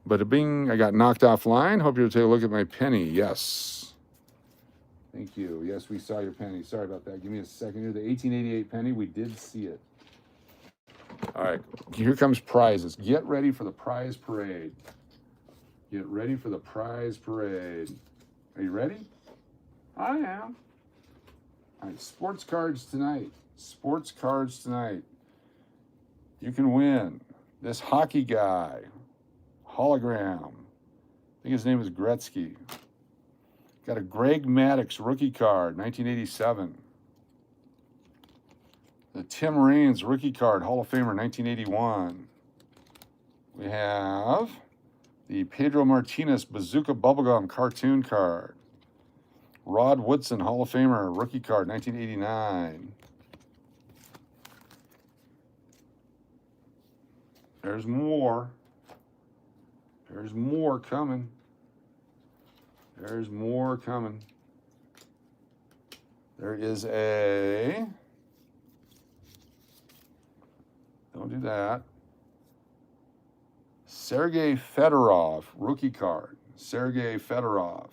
Bada bing, I got knocked offline. Hope you'll take a look at my penny. Yes. Thank you. Yes, we saw your penny. Sorry about that. Give me a second here. The 1888 penny, we did see it. All right, here comes prizes. Get ready for the prize parade. Get ready for the prize parade. Are you ready? I am. All right, sports cards tonight. Sports cards tonight. You can win this hockey guy, hologram. I think his name is Gretzky. Got a Greg Maddux rookie card, 1987. The Tim Raines rookie card, Hall of Famer, 1981. We have the Pedro Martinez Bazooka Bubblegum cartoon card. Rod Woodson, Hall of Famer, rookie card, 1989. There's more. There's more coming. There's more coming. There is a... Don't do that. Sergei Fedorov, rookie card. Sergei Fedorov.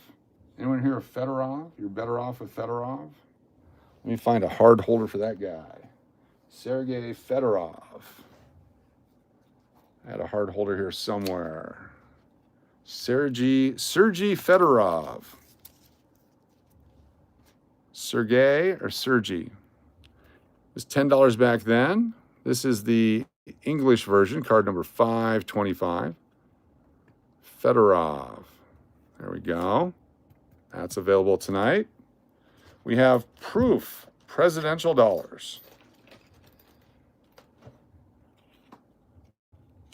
Anyone here of Fedorov? You're better off with Fedorov? Let me find a hard holder for that guy. Sergei Fedorov. I had a hard holder here somewhere. Sergei Fedorov. Sergei or Sergei? It was $10 back then. This is the English version, card number 525. Fedorov. There we go. That's available tonight. We have proof presidential dollars.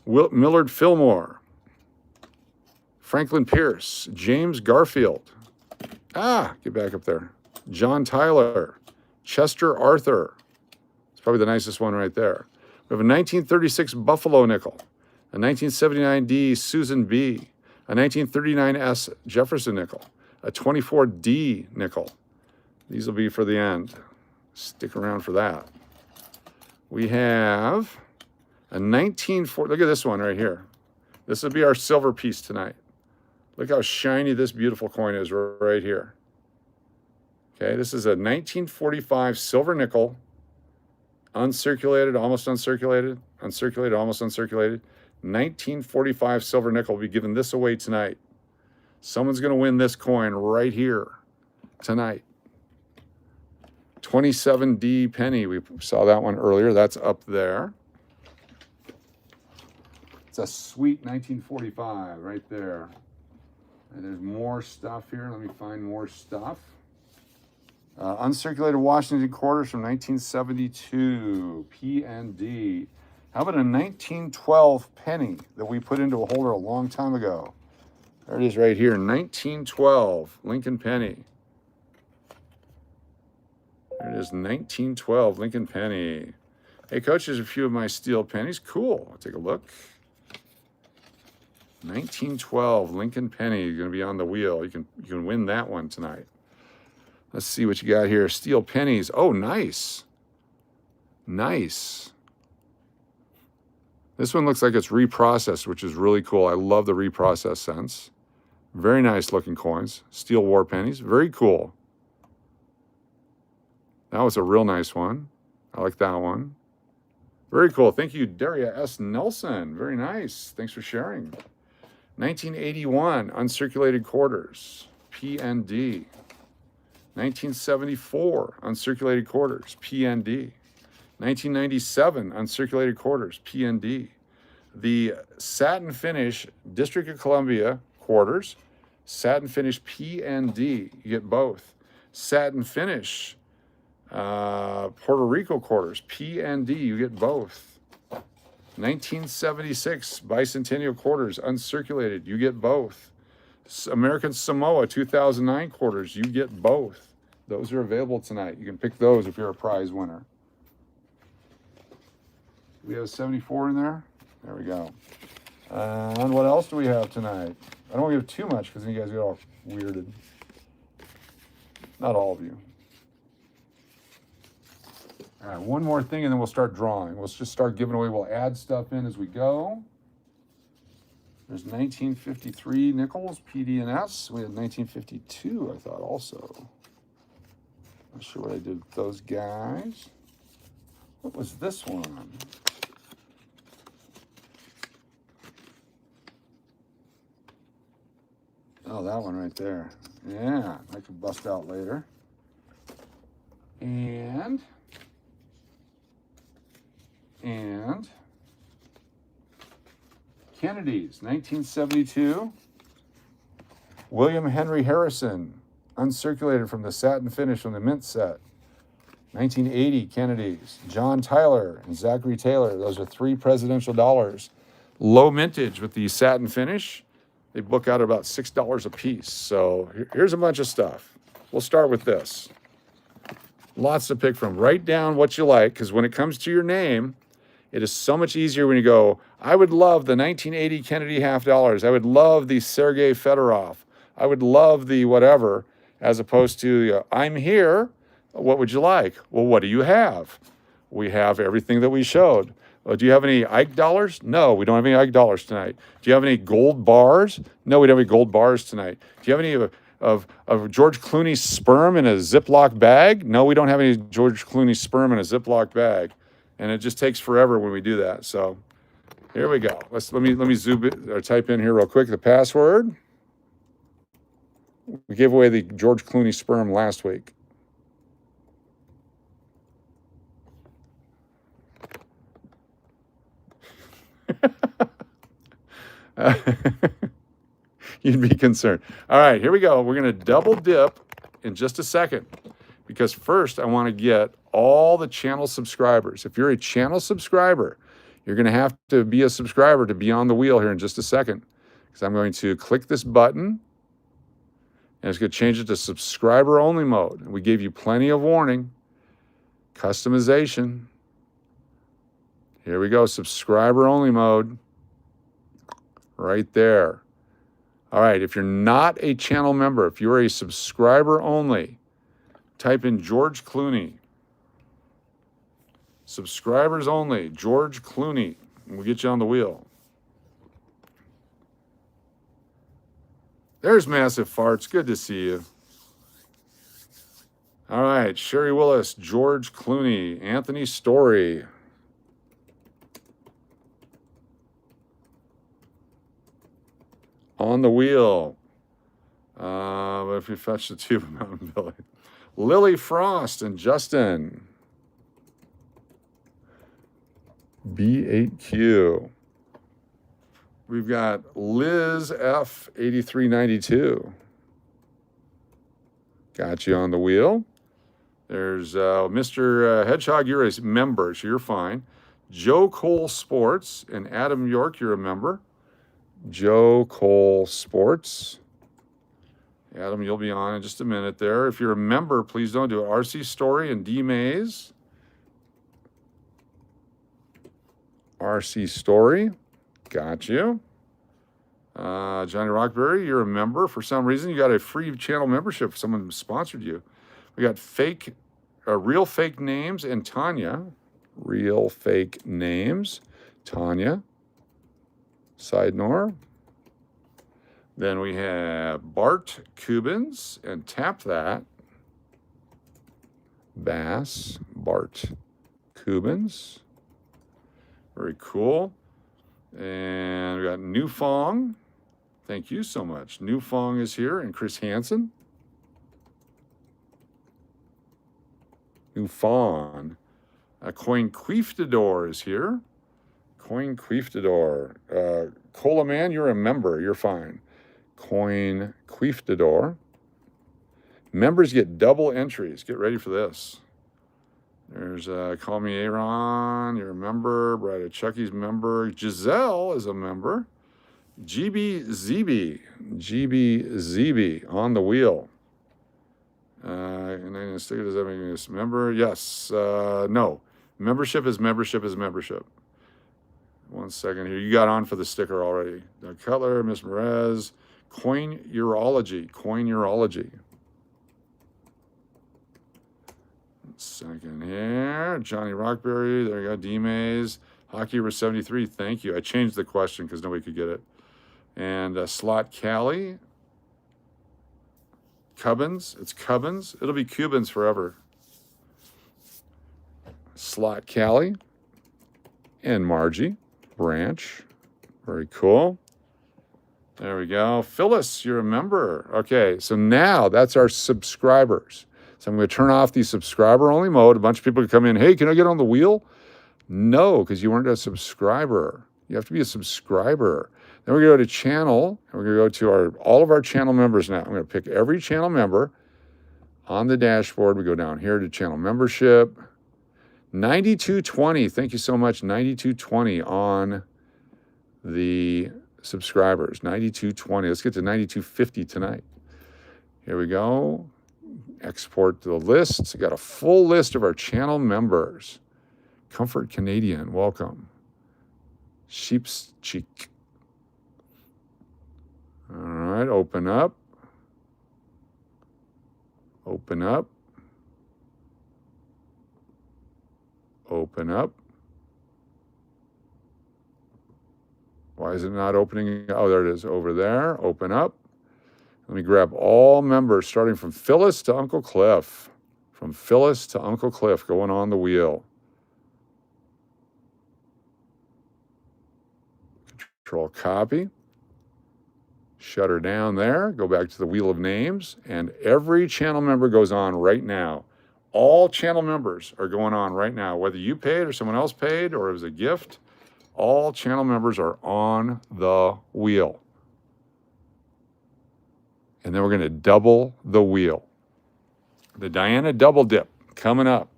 Millard Fillmore. Franklin Pierce. James Garfield. Get back up there. John Tyler. Chester Arthur. It's probably the nicest one right there. We have a 1936 Buffalo nickel, a 1979 D Susan B, a 1939 S Jefferson nickel, a 24 D nickel. These will be for the end. Stick around for that. We have a 1940, look at this one right here. This will be our silver piece tonight. Look how shiny this beautiful coin is right here. Okay, this is a 1945 silver nickel, uncirculated, almost uncirculated, uncirculated, almost uncirculated. 1945 silver nickel will be giving this away tonight. Someone's going to win this coin right here tonight. 27D penny. We saw that one earlier. That's up there. It's a sweet 1945 right there. And there's more stuff here. Let me find more stuff. Uncirculated Washington quarters from 1972, P&D. How about a 1912 penny that we put into a holder a long time ago? There it is right here, 1912 Lincoln penny. There it is, 1912 Lincoln penny. Hey, Coach, there's a few of my steel pennies. Cool. I'll take a look. 1912 Lincoln penny is going to be on the wheel. You can win that one tonight. Let's see what you got here. Steel pennies. Oh, nice. Nice. This one looks like it's reprocessed, which is really cool. I love the reprocessed sense. Very nice looking coins. Steel war pennies. Very cool. That was a real nice one. I like that one. Very cool. Thank you, Daria S. Nelson. Very nice. Thanks for sharing. 1981 uncirculated quarters. P&D. 1974, uncirculated quarters, P&D. 1997, uncirculated quarters, P&D. The satin finish, District of Columbia quarters, satin finish, P&D. You get both. Satin finish, Puerto Rico quarters, P&D. You get both. 1976, bicentennial quarters, uncirculated. You get both. American Samoa 2009 quarters, you get both. Those are available tonight. You can pick those if you're a prize winner. We have a 74 in there. There we go. And what else do we have tonight? I don't want to give too much because then you guys get all weirded. Not all of you. All right, one more thing and then we'll start drawing. We'll just start giving away. We'll add stuff in as we go. There's 1953 nickels, PD&S. We had 1952, I thought, also. Not sure what I did with those guys. What was this one? Oh, that one right there. Yeah, I could bust out later. And Kennedy's, 1972. William Henry Harrison, uncirculated from the satin finish from the mint set. 1980 Kennedy's. John Tyler and Zachary Taylor. Those are 3 presidential dollars. Low mintage with the satin finish. They book out about $6 a piece. So here's a bunch of stuff. We'll start with this. Lots to pick from. Write down what you like, because when it comes to your name, it is so much easier when you go, I would love the 1980 Kennedy half dollars. I would love the Sergei Fedorov. I would love the whatever, as opposed to, I'm here. What would you like? Well, what do you have? We have everything that we showed. Do you have any Ike dollars? No, we don't have any Ike dollars tonight. Do you have any gold bars? No, we don't have any gold bars tonight. Do you have any of George Clooney's sperm in a Ziploc bag? No, we don't have any George Clooney sperm in a Ziploc bag. And it just takes forever when we do that. So here we go. Let me zoom it or type in here real quick the password. We gave away the George Clooney sperm last week. You'd be concerned. All right, here we go. We're going to double dip in just a second, because first I want to get all the channel subscribers. If you're a channel subscriber, you're going to have to be a subscriber to be on the wheel here in just a second, because I'm going to click this button and it's going to change it to subscriber only mode. And we gave you plenty of warning. Customization. Here we go, subscriber only mode. Right there. All right, if you're not a channel member, if you're a subscriber only, type in George Clooney. Subscribers only, George Clooney. And we'll get you on the wheel. There's Massive Farts. Good to see you. All right, Sherry Willis, George Clooney, Anthony Story. On the wheel. If you fetch the tube of Mountain Billy. Lily Frost and Justin. B8Q. We've got Liz F 8392. Got you on the wheel. There's Mr. Hedgehog, you're a member, so you're fine. Joe Cole Sports and Adam York, you're a member. Joe Cole Sports. Adam, you'll be on in just a minute there. If you're a member, please don't do it. RC Story and D Mays. RC Story. Got you. Johnny Rockberry, you're a member. For some reason, you got a free channel membership. Someone sponsored you. We got Real Fake Names and Tanya. Real Fake Names. Tanya. Sidenor. Then we have Bart Cubans and Tap That. Bass. Bart Cubans. Very cool. And we got New Fong. Thank you so much. New Fong is here, and Chris Hansen. New Fong. Coin Queeftador is here. Coin Queeftador. Cola Man, you're a member. You're fine. Coin Queeftador. Members get double entries. Get ready for this. There's Call Me Aaron, you're a member. Brad Chucky's a member. Giselle is a member. GBZB on the wheel. And then sticker, does that make me a member? Yes. No. Membership is membership is membership. 1 second here. You got on for the sticker already. Doug Cutler, Miss Merez, Coin Urology. Coin Urology. 1 second here. Johnny Rockberry. There you go. D-Maze. Hockey over 73. Thank you. I changed the question because nobody could get it. And Slot Cali. Cubbins. It's Cubbins. It'll be Cubans forever. Slot Cali. And Margie. Branch. Very cool. There we go. Phyllis, you're a member. Okay, so now that's our subscribers. So I'm going to turn off the subscriber-only mode. A bunch of people can come in. Hey, can I get on the wheel? No, because you weren't a subscriber. You have to be a subscriber. Then we're going to go to channel, and we're going to go to all of our channel members now. I'm going to pick every channel member on the dashboard. We go down here to channel membership. 9220. Thank you so much. 9220 on the subscribers. 9220. Let's get to 9250 tonight. Here we go. Export to the list. We got a full list of our channel members. Comfort Canadian, welcome. Sheep's Cheek. All right, open up. Open up. Open up. Why is it not opening? Oh, there it is, over there. Open up. Let me grab all members, starting from Phyllis to Uncle Cliff. From Phyllis to Uncle Cliff, going on the wheel. Control copy. Shut her down there. Go back to the wheel of names. And every channel member goes on right now. All channel members are going on right now. Whether you paid or someone else paid or it was a gift, all channel members are on the wheel. And then we're going to double the wheel. The Diana double dip coming up.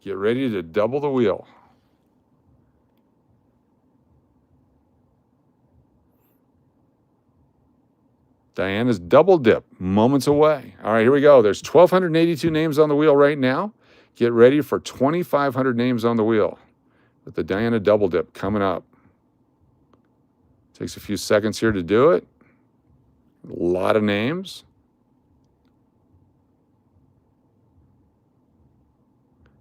Get ready to double the wheel. Diana's double dip, moments away. All right, here we go. There's 1,282 names on the wheel right now. Get ready for 2,500 names on the wheel with the Diana double dip coming up. Takes a few seconds here to do it. A lot of names.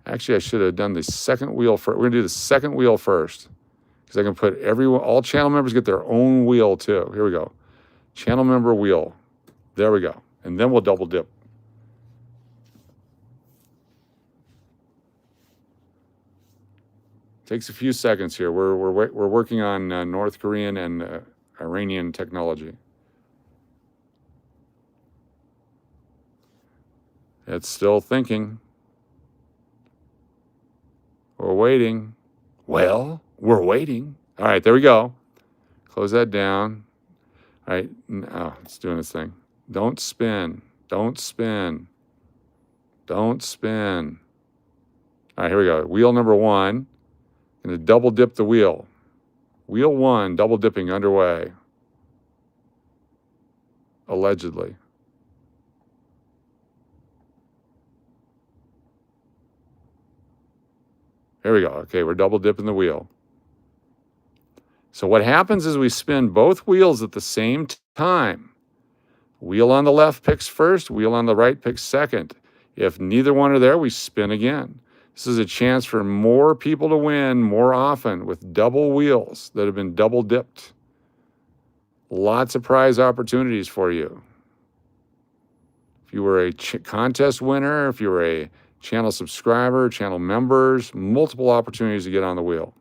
Actually, I should have done the second wheel first. We're going to do the second wheel first because I can put all channel members get their own wheel too. Here we go. Channel member wheel. There we go. And then we'll double dip. Takes a few seconds here. We're working on North Korean and Iranian technology. It's still thinking. We're waiting. Well, we're waiting. All right, there we go. Close that down. All right, oh, it's doing its thing. Don't spin. Don't spin. Don't spin. All right, here we go. Wheel number one. Going to double dip the wheel. Wheel one, double dipping underway. Allegedly. Here we go. Okay, we're double dipping the wheel. So what happens is we spin both wheels at the same time. Wheel on the left picks first, wheel on the right picks second. If neither one are there, we spin again. This is a chance for more people to win more often with double wheels that have been double dipped. Lots of prize opportunities for you. If you were a contest winner, if you were a channel subscriber, channel members, multiple opportunities to get on the wheel.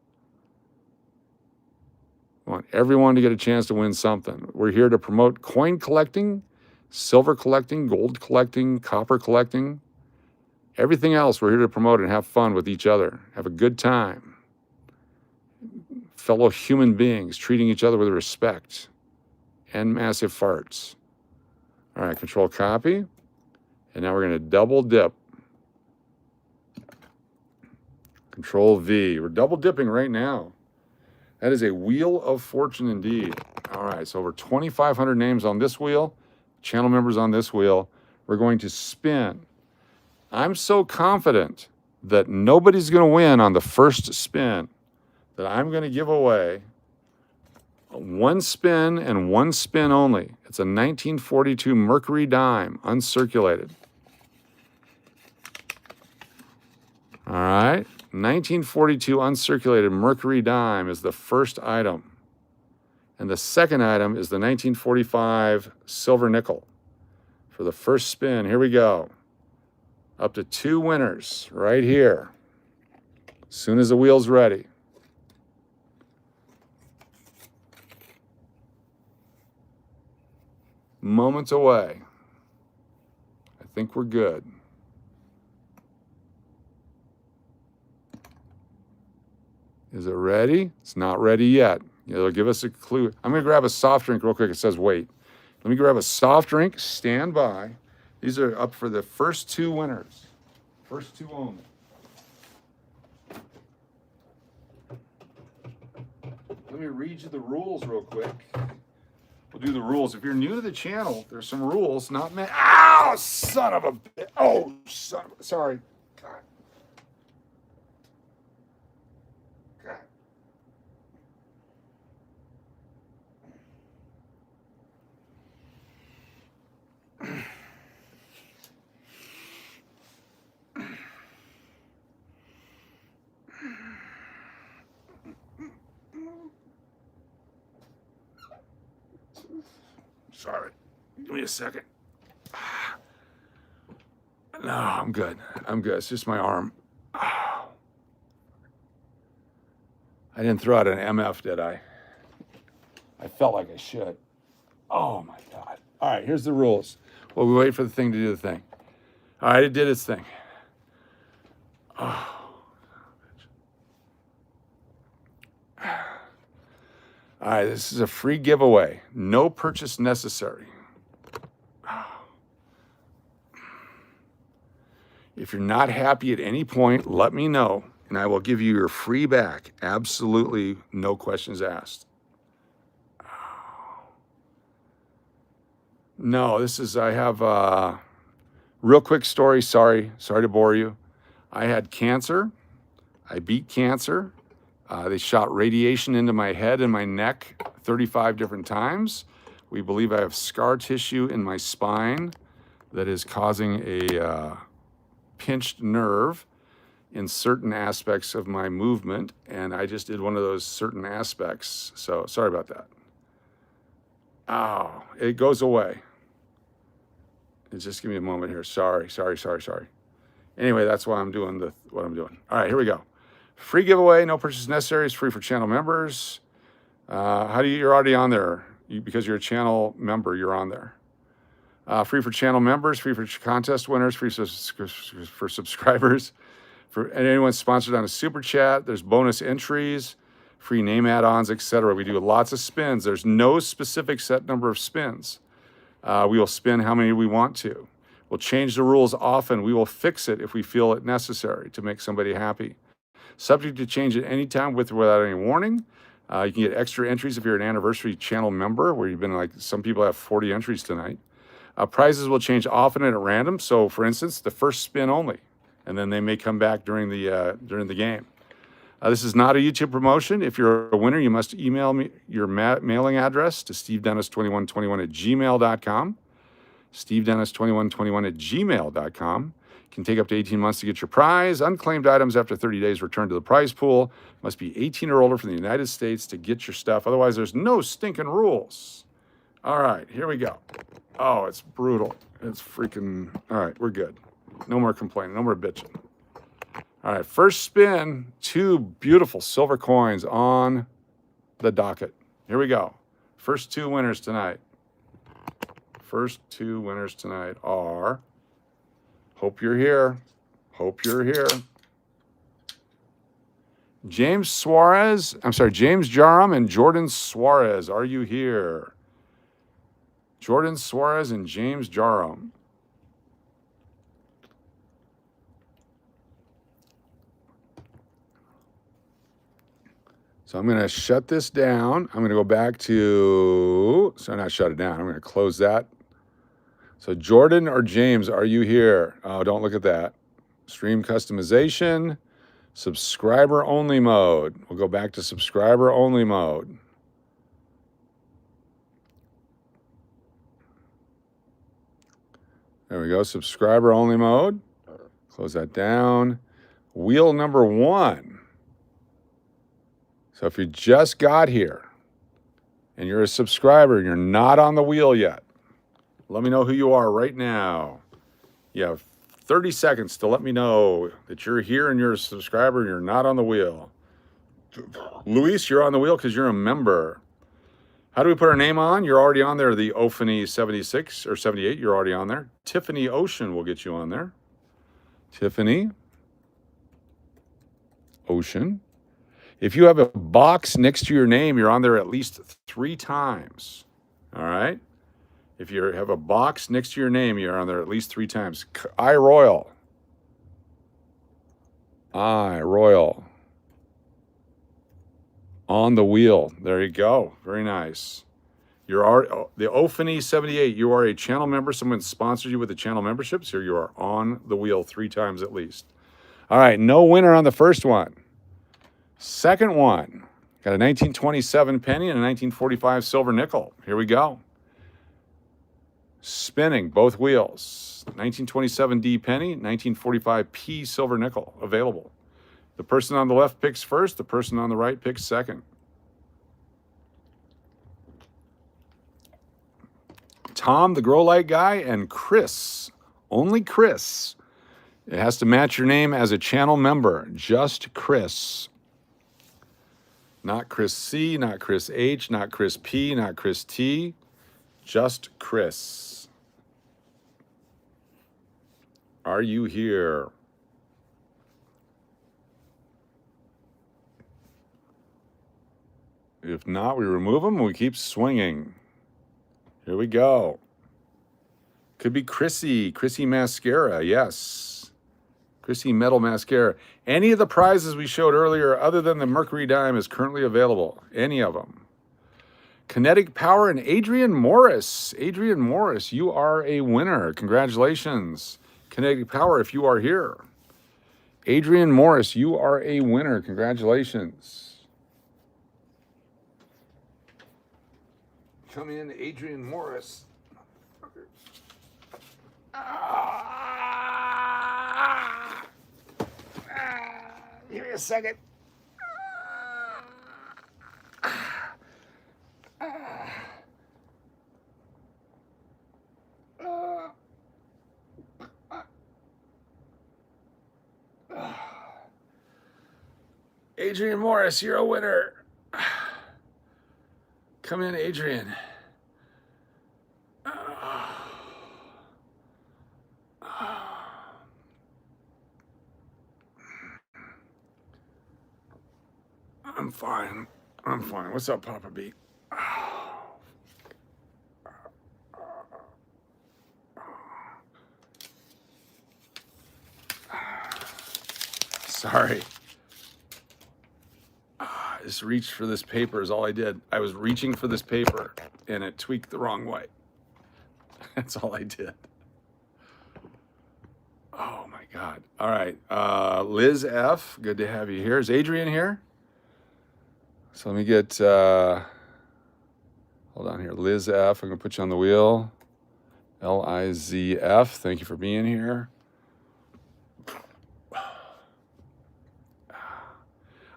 I want everyone to get a chance to win something. We're here to promote coin collecting, silver collecting, gold collecting, copper collecting. Everything else we're here to promote and have fun with each other. Have a good time. Fellow human beings treating each other with respect and massive farts. All right, control copy. And now we're going to double dip. Control V. We're double dipping right now. That is a wheel of fortune indeed. All right, so over 2,500 names on this wheel, channel members on this wheel. We're going to spin. I'm so confident that nobody's going to win on the first spin. that I'm going to give away. One spin and one spin only. It's a 1942 Mercury dime, uncirculated. All right, 1942 uncirculated Mercury dime is the first item. And the second item is the 1945 silver nickel. For the first spin, here we go. Up to 2 winners right here. As soon as the wheel's ready. Moments away. I think we're good. Is it ready? It's not ready yet. It'll give us a clue. I'm going to grab a soft drink real quick. It says wait. Let me grab a soft drink. Stand by. These are up for the first 2 winners. First 2 only. Let me read you the rules real quick. We'll do the rules. If you're new to the channel, there's some rules. Not many. Ow, son of a bitch. Oh, son of a, sorry. God. God. Sorry. Give me a second. No, I'm good. I'm good. It's just my arm. I didn't throw out an MF, did I? I felt like I should. Oh my God. All right, here's the rules. Well, we wait for the thing to do the thing. All right, it did its thing. Oh. All right, this is a free giveaway. No purchase necessary. If you're not happy at any point, let me know, and I will give you your free back. Absolutely no questions asked. No, this is, I have a real quick story. Sorry to bore you. I had cancer. I beat cancer. They shot radiation into my head and my neck 35 different times. We believe I have scar tissue in my spine that is causing a pinched nerve in certain aspects of my movement, and I just did one of those certain aspects. So sorry about that. Oh, it goes away. Just give me a moment here. Sorry. Anyway, that's why I'm doing what I'm doing. All right, here we go. Free giveaway, no purchase necessary. It's free for channel members. You're already on there. Because you're a channel member, you're on there. Free for channel members, free for contest winners, free for subscribers. For anyone sponsored on a super chat, there's bonus entries, free name add-ons, etc. We do lots of spins. There's no specific set number of spins. We will spin how many we want to. We'll change the rules often. We will fix it if we feel it necessary to make somebody happy. Subject to change at any time with or without any warning. You can get extra entries if you're an anniversary channel member, where you've been like, some people have 40 entries tonight. Prizes will change often and at random. So for instance, the first spin only, and then they may come back during the game. This is not a YouTube promotion. If you're a winner, you must email me your mailing address to stevedennis2121@gmail.com. stevedennis2121@gmail.com. Can take up to 18 months to get your prize. Unclaimed items after 30 days return to the prize pool. Must be 18 or older from the United States to get your stuff. Otherwise, there's no stinking rules. All right, here we go. Oh, it's brutal. It's freaking, all right, we're good. No more complaining, no more bitching. All right, first spin, 2 beautiful silver coins on the docket. Here we go. First 2 winners tonight. First 2 winners tonight are, hope you're here. James Jaram and Jordan Suarez. Are you here? Jordan Suarez and James Jaram. So I'm going to shut this down. I'm going to go back to, so not shut it down. I'm going to close that. So Jordan or James, are you here? Oh, don't look at that. Stream customization. Subscriber only mode. We'll go back to subscriber only mode. There we go, subscriber only mode. Close that down. Wheel number 1. So if you just got here and you're a subscriber and you're not on the wheel yet, let me know who you are right now. You have 30 seconds to let me know that you're here and you're a subscriber and you're not on the wheel. Luis, you're on the wheel because you're a member. How do we put our name on? You're already on there. The Ophany 76 or 78, you're already on there. Tiffany Ocean will get you on there. Tiffany Ocean. If you have a box next to your name, you're on there at least 3 times. All right? If you have a box next to your name, you're on there at least 3 times. iRoyal. iRoyal. On the wheel. There you go. Very nice. You're the Ophany 78. You are a channel member. Someone sponsored you with a channel membership. So you are on the wheel 3 times at least. All right. No winner on the first one. Second one. Got a 1927 penny and a 1945 silver nickel. Here we go. Spinning both wheels. 1927D penny, 1945P silver nickel available. The person on the left picks first. The person on the right picks second. Tom, the Grow Light guy, and Chris. Only Chris. It has to match your name as a channel member. Just Chris. Not Chris C, not Chris H, not Chris P, not Chris T. Just Chris. Are you here? If not, we remove them and we keep swinging. Here we go. Could be Chrissy Mascara, yes. Chrissy Metal Mascara. Any of the prizes we showed earlier other than the Mercury Dime is currently available. Any of them. Kinetic Power and Adrian Morris. Adrian Morris, you are a winner. Congratulations. Kinetic Power, if you are here. Adrian Morris, you are a winner. Congratulations. Come in, Adrian Morris. Give me a second. Adrian Morris, you're a winner. Come in, Adrian. I'm fine. I'm fine. What's up, Papa B? Sorry. I just reached for this paper is all I did. I was reaching for this paper and it tweaked the wrong way. That's all I did. Oh my God. All right. Liz F, good to have you here. Is Adrian here? So let me get, hold on here. Liz F, I'm going to put you on the wheel. L-I-Z-F, thank you for being here.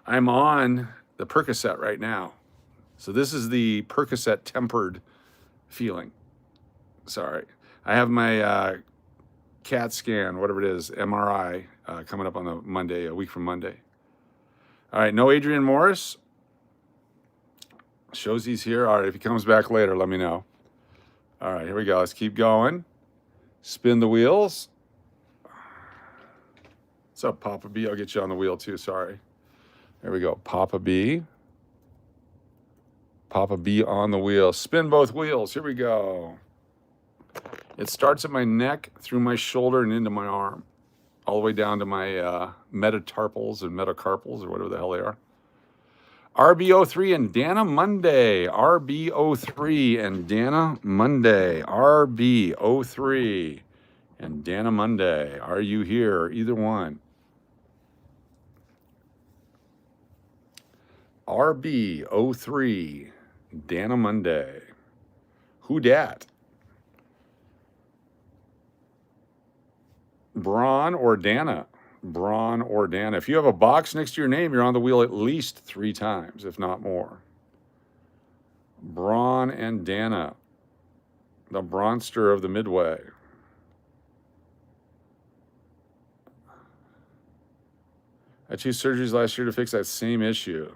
I'm on the Percocet right now. So this is the Percocet tempered feeling. Sorry. I have my CAT scan, whatever it is, MRI, coming up on the Monday, a week from Monday. All right, no Adrian Morris. Shows he's here. All right, if he comes back later, let me know. All right, here we go. Let's keep going. Spin the wheels. What's up, Papa B? I'll get you on the wheel too, sorry. There we go, Papa B. Papa B on the wheel. Spin both wheels. Here we go. It starts at my neck, through my shoulder, and into my arm. All the way down to my metatarpals and metacarpals, or whatever the hell they are. RB03 and Dana Monday. RB03 and Dana Monday. RB03 and Dana Monday. Are you here? Either one. RB03, Dana Monday. Who dat? Braun or Dana? Braun or Dana. If you have a box next to your name, you're on the wheel at least 3 times, if not more. Braun and Dana, the Bronster of the Midway. I had 2 surgeries last year to fix that same issue.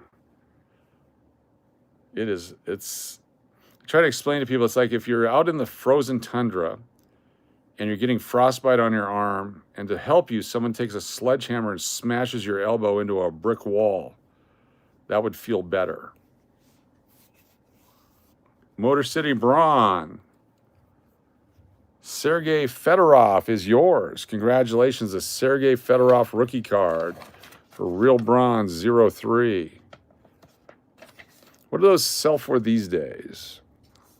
It's, I try to explain to people, it's like if you're out in the frozen tundra and you're getting frostbite on your arm, and to help you, someone takes a sledgehammer and smashes your elbow into a brick wall. That would feel better. Motor City Braun. Sergei Fedorov is yours. Congratulations, a Sergei Fedorov rookie card for Real Bronze 03. What do those sell for these days?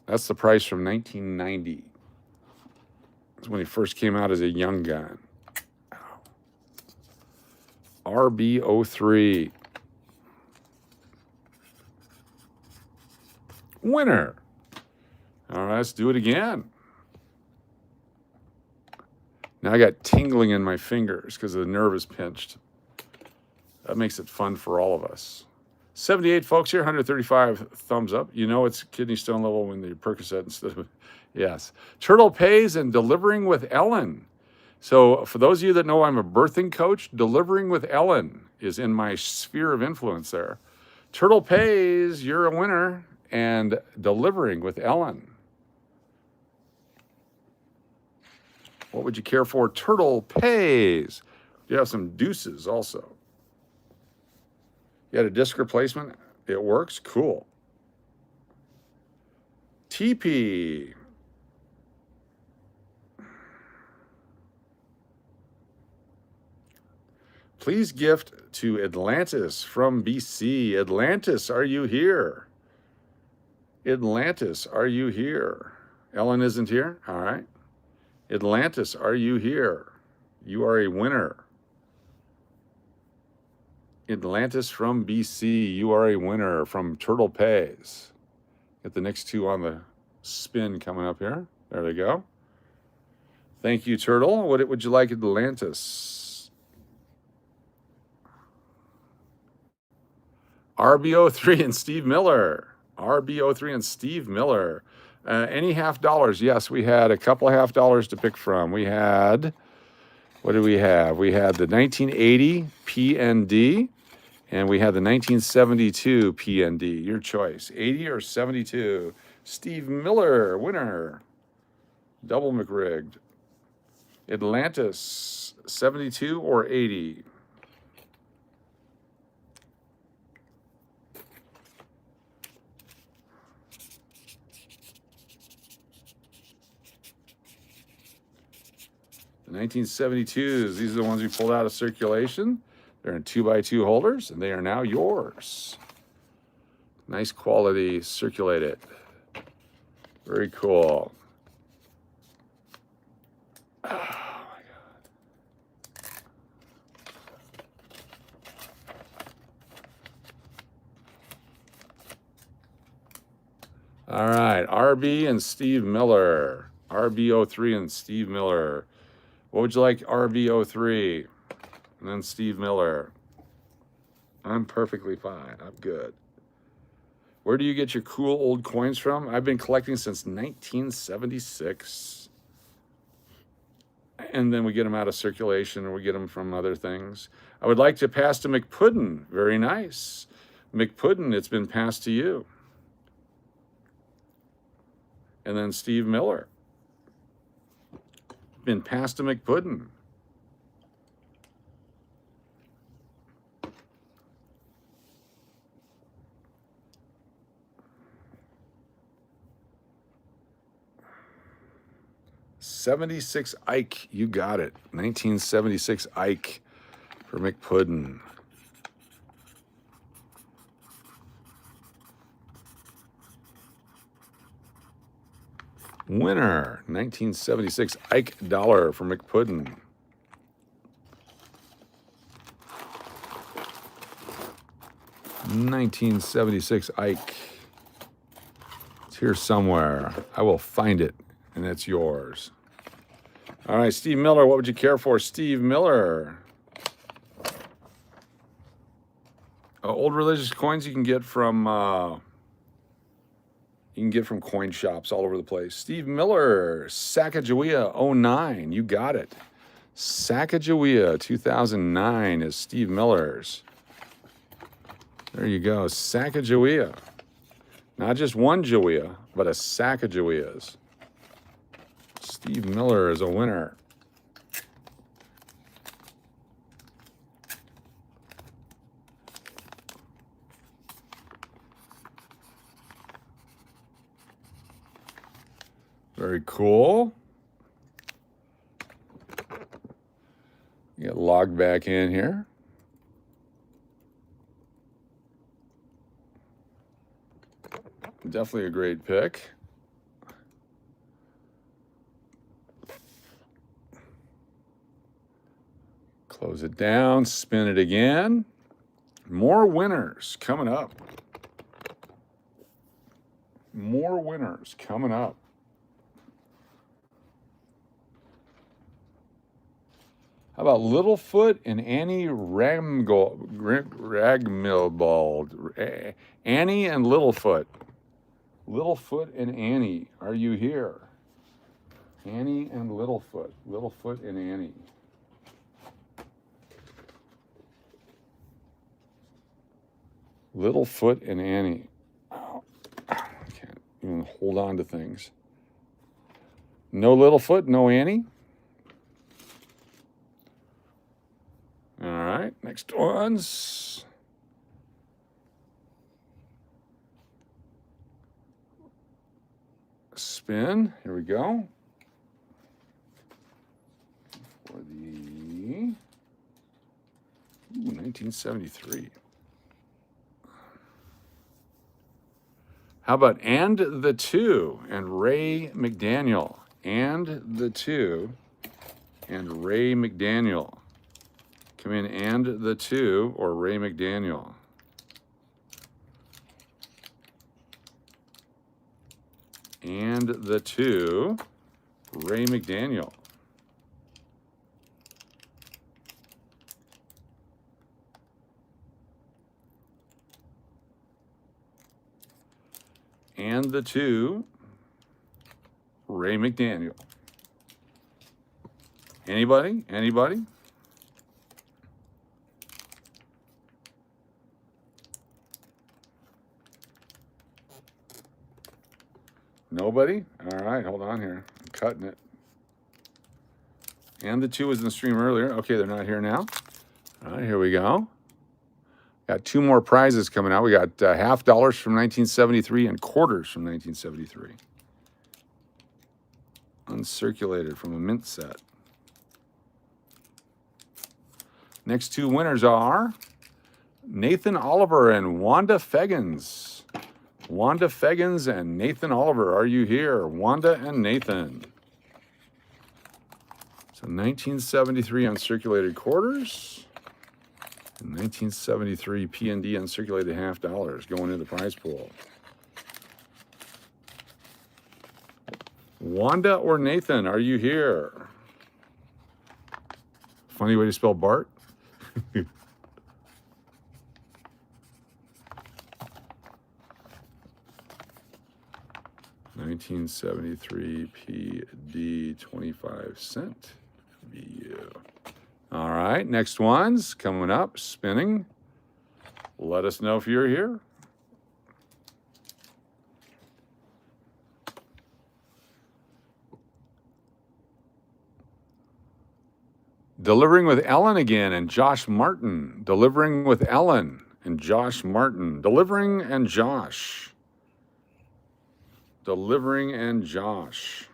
That's the price from 1990. That's when he first came out as a young gun. RB03. Winner. All right, let's do it again. Now I got tingling in my fingers because the nerve is pinched. That makes it fun for all of us. 78 folks here, 135 thumbs up. You know it's kidney stone level when the Percocet instead of, yes. Turtle Pays and Delivering with Ellen. So for those of you that know I'm a birthing coach, Delivering with Ellen is in my sphere of influence there. Turtle Pays, you're a winner, and Delivering with Ellen. What would you care for? Turtle Pays. You have some deuces also. You had a disc replacement. It works. Cool. TP. Please gift to Atlantis from BC. Atlantis, are you here? Atlantis, are you here? Ellen isn't here? All right. Atlantis, are you here? You are a winner. Atlantis from BC, you are a winner from Turtle Pays. Get the next 2 on the spin coming up here. There they go. Thank you, Turtle. What would you like, Atlantis? RB03 and Steve Miller. RB03 and Steve Miller. Any half dollars? Yes, we had a couple of half dollars to pick from. We had, what did we have? We had the 1980 PND, and we had the 1972 PND. Your choice, 80 or 72. Steve Miller, winner. Double McRigged. Atlantis, 72 or 80. The 1972s, these are the ones we pulled out of circulation. They're in 2x2 holders, and they are now yours. Nice quality, circulated. Very cool. Oh, my God. All right, RB and Steve Miller. RB03 and Steve Miller. What would you like, RB03? And then Steve Miller. I'm perfectly fine. I'm good. Where do you get your cool old coins from? I've been collecting since 1976. And then we get them out of circulation, or we get them from other things. I would like to pass to McPuddin. Very nice. McPuddin, it's been passed to you. And then Steve Miller. Been passed to McPuddin. '76 Ike, you got it. 1976 Ike for McPuddin. Winner, 1976 Ike Dollar for McPuddin. 1976 Ike. It's here somewhere. I will find it, and it's yours. All right, Steve Miller, what would you care for? Steve Miller. Old religious coins you can get from coin shops all over the place. Steve Miller, Sacagawea 09. You got it. Sacagawea 2009 is Steve Miller's. There you go. Sacagawea. Not just one Jawea, but a Sacagaweas. Steve Miller is a winner. Very cool. Get logged back in here. Definitely a great pick. Close it down, spin it again. More winners coming up. More winners coming up. How about Littlefoot and Annie Ragmilbald? Annie and Littlefoot. Littlefoot and Annie, are you here? Annie and Littlefoot. Littlefoot and Annie. Littlefoot and Annie. Oh, I can't even hold on to things. No Littlefoot, no Annie. All right, next ones. Spin, here we go. For the 1973. How about And the Two and Ray McDaniel? And the Two and Ray McDaniel. Come in And the Two or Ray McDaniel. And the Two, Ray McDaniel. And the Two, Ray McDaniel. Anybody? Anybody? Nobody? All right, hold on here. I'm cutting it. And the Two was in the stream earlier. Okay, they're not here now. All right, here we go. Got two more prizes coming out. We got $50 from 1973 and quarters from 1973. Uncirculated from a mint set. Next two winners are Nathan Oliver and Wanda Feggins. Wanda Feggins and Nathan Oliver, are you here? Wanda and Nathan. So 1973 uncirculated quarters. And 1973 P&D uncirculated $50 going into the prize pool. Wanda or Nathan, are you here? Funny way to spell Bart. 1973 PD 25-cent VU. All right, next one's coming up, spinning. Let us know if you're here. Delivering with Ellen again and Josh Martin. Delivering with Ellen and Josh Martin. Delivering and Josh. Delivering and Josh.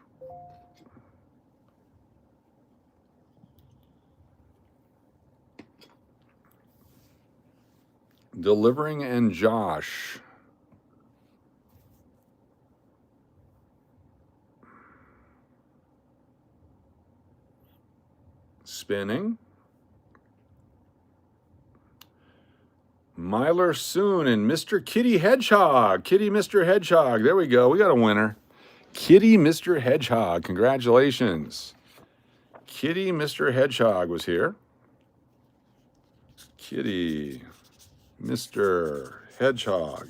Delivering and Josh. Spinning. Myler Soon and Mr. Kitty Hedgehog. Kitty Mr. Hedgehog. There we go. We got a winner. Kitty Mr. Hedgehog. Congratulations. Kitty Mr. Hedgehog was here. Kitty Mr. Hedgehog.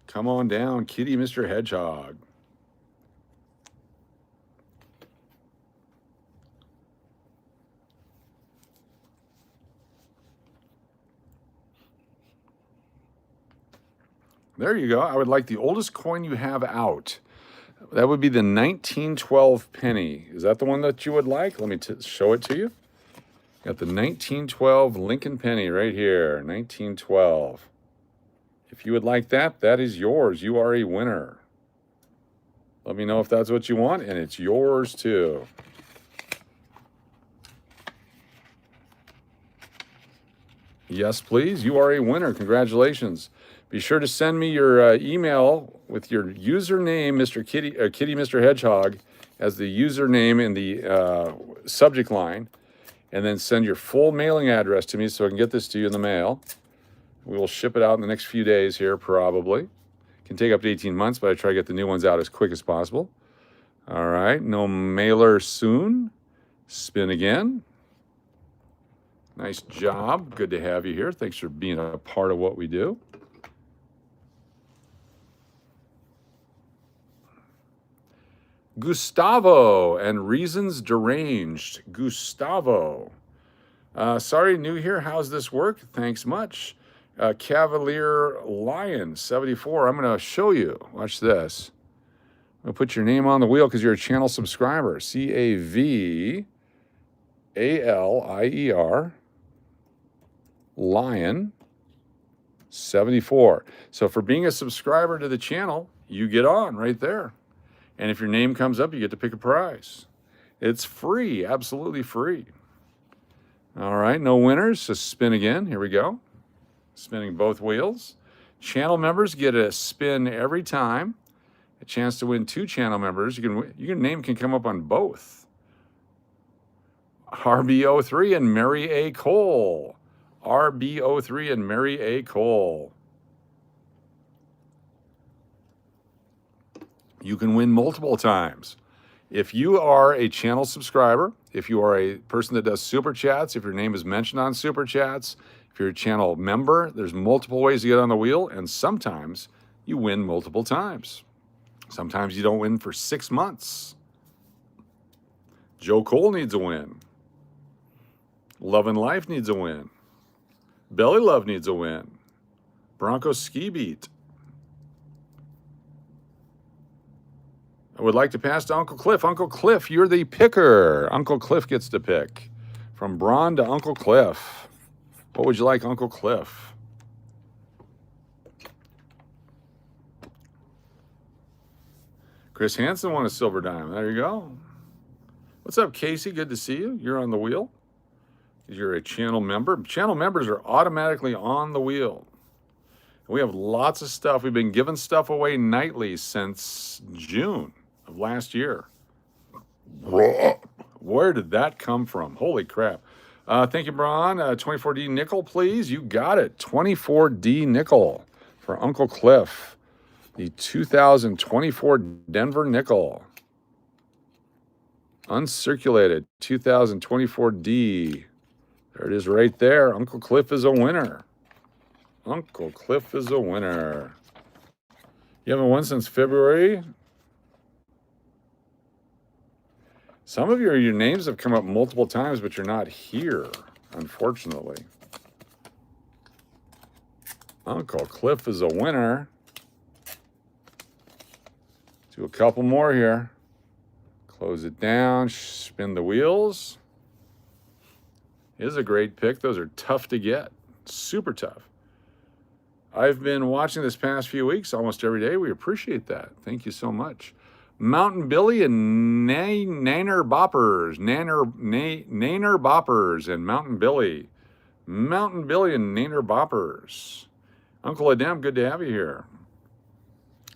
Come on down, Kitty Mr. Hedgehog. There you go. I would like the oldest coin you have out. That would be the 1912 penny. Is that the one that you would like? Let me show it to you. Got the 1912 Lincoln penny right here. 1912. If you would like that, that is yours. You are a winner. Let me know if that's what you want, and it's yours too. Yes, please. You are a winner. Congratulations. Be sure to send me your email with your username, Kitty Mr. Hedgehog, as the username in the subject line, and then send your full mailing address to me so I can get this to you in the mail. We will ship it out in the next few days here, probably. It can take up to 18 months, but I try to get the new ones out as quick as possible. All right, no mailer soon. Spin again. Nice job. Good to have you here. Thanks for being a part of what we do. Gustavo and Reasons Deranged. Gustavo. Sorry, new here. How's this work? Thanks much. Cavalier Lion 74. I'm going to show you. Watch this. I'm going to put your name on the wheel because you're a channel subscriber. Cavalier Lion 74. So for being a subscriber to the channel, you get on right there. And if your name comes up, you get to pick a prize. It's free, absolutely free. All right, no winners, so spin again. Here we go. Spinning both wheels. Channel members get a spin every time. A chance to win 2 channel members. Your name can come up on both. RB03 and Mary A. Cole. RB03 and Mary A. Cole. You can win multiple times. If you are a channel subscriber, if you are a person that does super chats, if your name is mentioned on super chats, if you're a channel member, there's multiple ways to get on the wheel, and sometimes you win multiple times. Sometimes you don't win for 6 months. Joe Cole needs a win. Love and Life needs a win. Belly Love needs a win. Bronco Ski Beat. I would like to pass to Uncle Cliff. Uncle Cliff, you're the picker. Uncle Cliff gets to pick. From Braun to Uncle Cliff. What would you like, Uncle Cliff? Chris Hansen won a silver diamond. There you go. What's up, Casey? Good to see you. You're on the wheel. You're a channel member. Channel members are automatically on the wheel. We have lots of stuff. We've been giving stuff away nightly since June of last year. Where did that come from? Holy crap. Thank you, Braun. 24D nickel, please. You got it. 24D nickel for Uncle Cliff. The 2024 Denver nickel. Uncirculated 2024D. There it is right there. Uncle Cliff is a winner. Uncle Cliff is a winner. You haven't won since February? Some of your names have come up multiple times, but you're not here, unfortunately. Uncle Cliff is a winner. Do a couple more here. Close it down, spin the wheels. It is a great pick. Those are tough to get. Super tough. I've been watching this past few weeks almost every day. We appreciate that. Thank you so much. Mountain Billy and Nanner Boppers. Nanner Boppers and Mountain Billy. Mountain Billy and Nanner Boppers. Uncle Adem, good to have you here.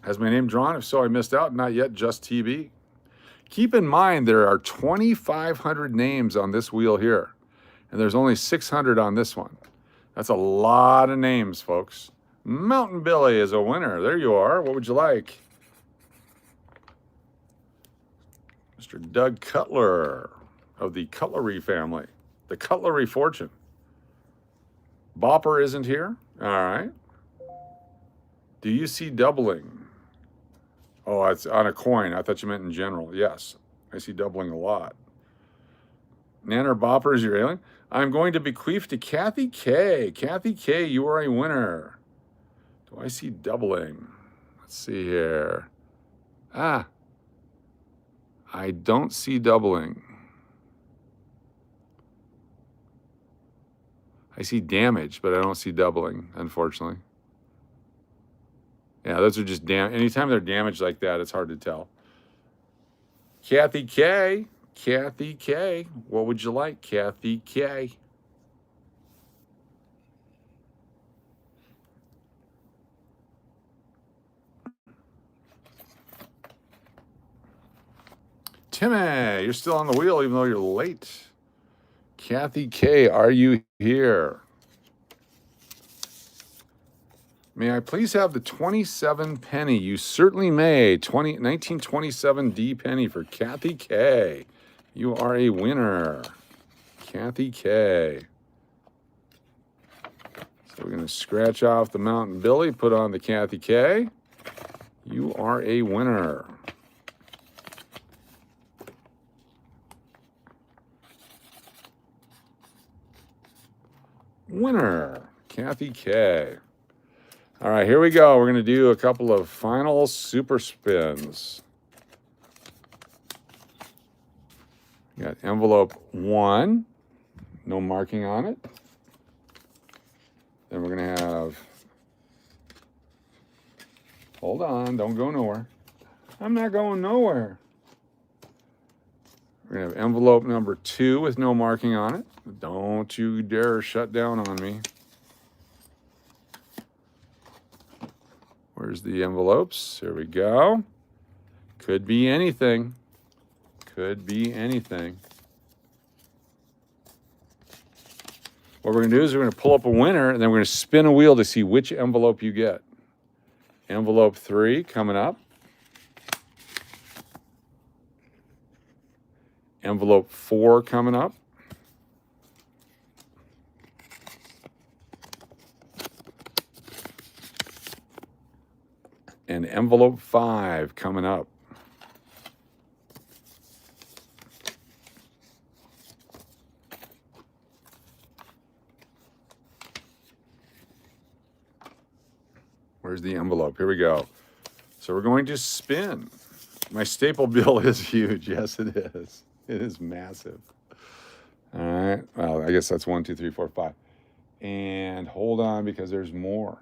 Has my name drawn? If so, I missed out. Not yet, just TB. Keep in mind there are 2,500 names on this wheel here, and there's only 600 on this one. That's a lot of names, folks. Mountain Billy is a winner. There you are. What would you like? Mr. Doug Cutler of the Cutlery family, the Cutlery Fortune. Bopper isn't here. All right. Do you see doubling? Oh, it's on a coin. I thought you meant in general. Yes, I see doubling a lot. Nanner Bopper is your alien. I'm going to bequeath to Kathy K. Kathy K, you are a winner. Do I see doubling? Let's see here. Ah, I don't see doubling. I see damage, but I don't see doubling, unfortunately. Yeah, those are just anytime they're damaged like that, it's hard to tell. Kathy K. Kathy K. What would you like, Kathy K? Timmy, you're still on the wheel even though you're late. Kathy K, are you here? May I please have the 27 penny? You certainly may. 1927 D penny for Kathy K. You are a winner. Kathy K. So we're going to scratch off the Mountain Billy, put on the Kathy K. You are a winner. Winner, Kathy K. All right, here we go. We're going to do a couple of final super spins. We got envelope 1, no marking on it. Then we're going to have, hold on, don't go nowhere. I'm not going nowhere. We're going to have envelope number 2 with no marking on it. Don't you dare shut down on me. Where's the envelopes? Here we go. Could be anything. Could be anything. What we're going to do is we're going to pull up a winner, and then we're going to spin a wheel to see which envelope you get. Envelope 3 coming up. Envelope 4 coming up. And envelope 5 coming up. Where's the envelope? Here we go. So we're going to spin. My staple bill is huge. Yes, it is. It is massive. All right. Well, I guess that's 1, 2, 3, 4, 5. And hold on because there's more.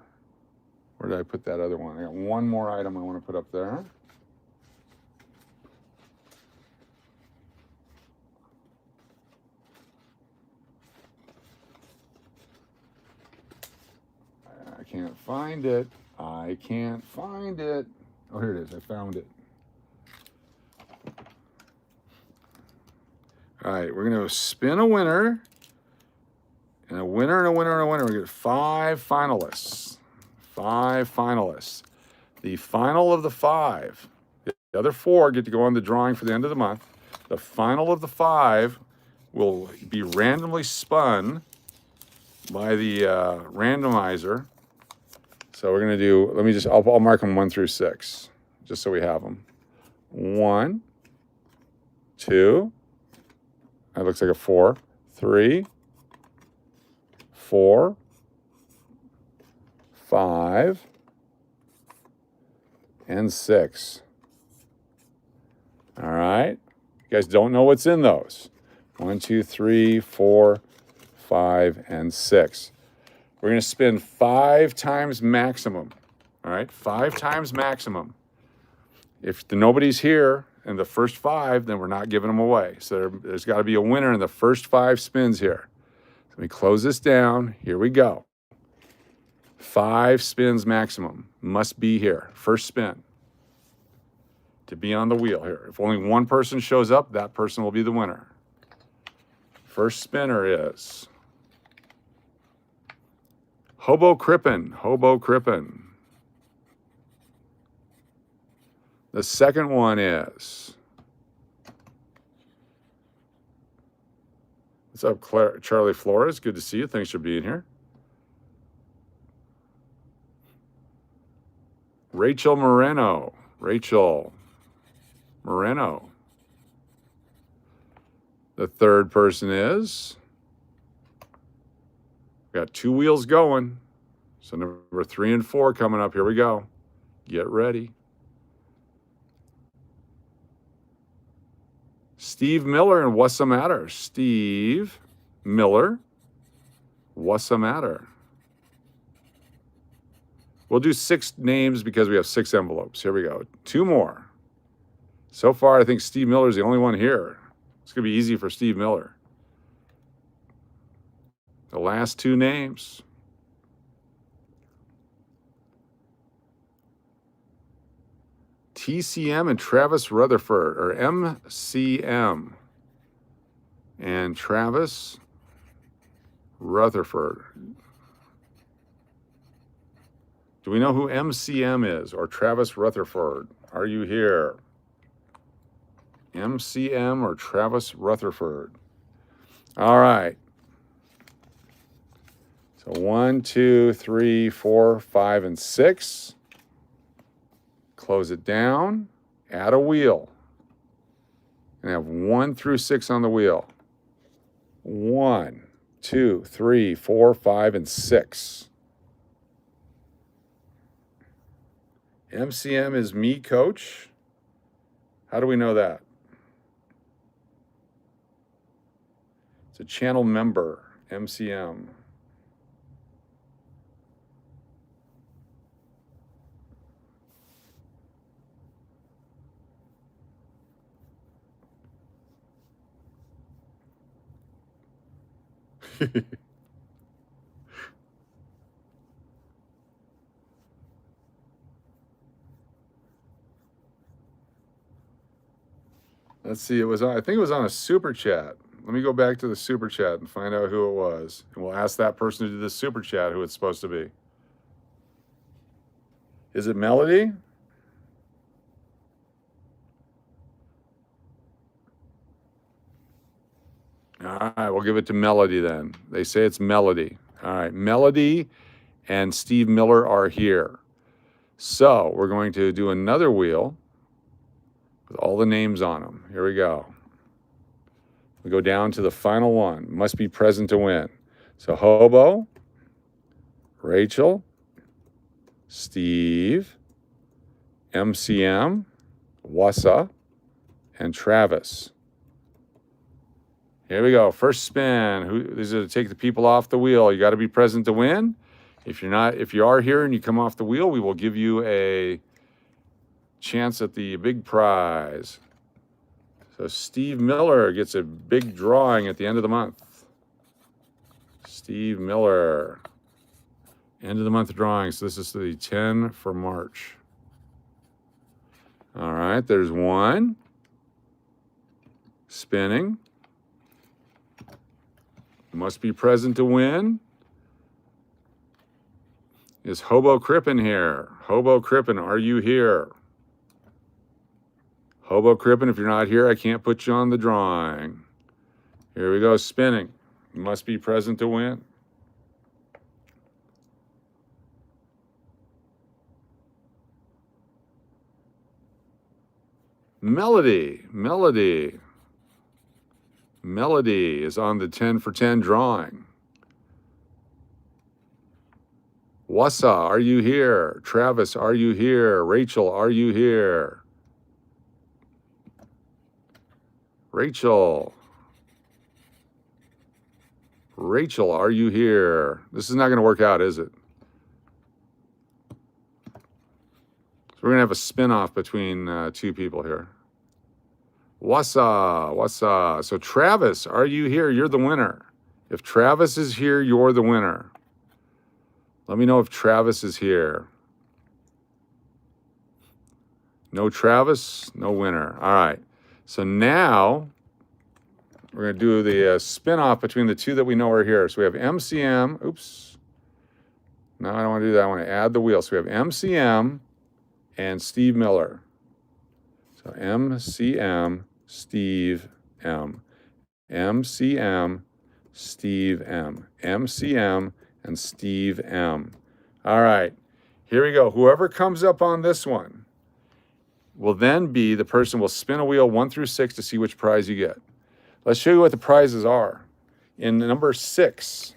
Where did I put that other one? I got one more item I want to put up there. I can't find it. I can't find it. Oh, here it is. I found it. All right, we're going to spin a winner. And a winner and a winner and a winner. We get 5 finalists. 5 finalists. The final of the 5. The other 4 get to go on the drawing for the end of the month. The final of the 5 will be randomly spun by the randomizer. So we're going to do, I'll mark them 1 through 6, just so we have them. 1, 2, that looks like a 4, 3, 4, 5, and 6. All right. You guys don't know what's in those. 1, 2, 3, 4, 5, and 6. We're going to spin 5 times maximum. All right, 5 times maximum. If nobody's here in the first 5, then we're not giving them away. So there's got to be a winner in the first 5 spins here. Let me close this down. Here we go. 5 spins maximum. Must be here. First spin. To be on the wheel here. If only one person shows up, that person will be the winner. First spinner is Hobo Crippen. Hobo Crippen. The second one is... What's up, Charlie Flores? Good to see you. Thanks for being here. Rachel Moreno. Rachel Moreno. The third person is... Got 2 wheels going. So number 3 and 4 coming up. Here we go. Get ready. Steve Miller and What's the Matter? Steve Miller. What's the Matter? We'll do 6 names because we have 6 envelopes. Here we go. 2 more. So far, I think Steve Miller is the only one here. It's going to be easy for Steve Miller. The last 2 names. TCM and Travis Rutherford, or MCM and Travis Rutherford. Do we know who MCM is, or Travis Rutherford? Are you here? MCM or Travis Rutherford? All right. So 1, 2, 3, 4, 5, and 6. Close it down. Add a wheel. And have 1 through 6 on the wheel. 1, 2, 3, 4, 5, and 6. MCM is me, coach. How do we know that? It's a channel member, MCM. Let's see, I think it was on a super chat. Let me go back to the super chat and find out who it was. And we'll ask that person to do the super chat who it's supposed to be. Is it Melody? All right, we'll give it to Melody then. They say it's Melody. All right, Melody and Steve Miller are here. So we're going to do another wheel with all the names on them. Here we go. We go down to the final one. Must be present to win. So Hobo, Rachel, Steve, MCM, Wassa, and Travis. Here we go. First spin. These are to take the people off the wheel. You got to be present to win. If you are here and you come off the wheel, we will give you a chance at the big prize. So Steve Miller gets a big drawing at the end of the month. Steve Miller. End of the month drawing. So this is the 10 for March. All right, there's one. Spinning. Must be present to win. Is Hobo Crippen here? Hobo Crippen, are you here? Hobo Crippen, if you're not here, I can't put you on the drawing. Here we go, spinning. Must be present to win. Melody is on the 10 for 10 drawing. Wassa, are you here? Travis, are you here? Rachel, are you here? Rachel, are you here? This is not going to work out, is it? So we're going to have a spin-off between 2 people here. Wassa. So Travis, are you here? You're the winner. If Travis is here, you're the winner. Let me know if Travis is here. No Travis, no winner. All right. So now we're going to do the spin-off between the 2 that we know are here. So we have MCM. Oops. No, I don't want to do that. I want to add the wheel. So we have MCM and Steve Miller. So MCM, Steve M. MCM, Steve M. MCM and Steve M. All right, here we go. Whoever comes up on this one will then be the person will spin a wheel 1 through 6 to see which prize you get. Let's show you what the prizes are. In number 6,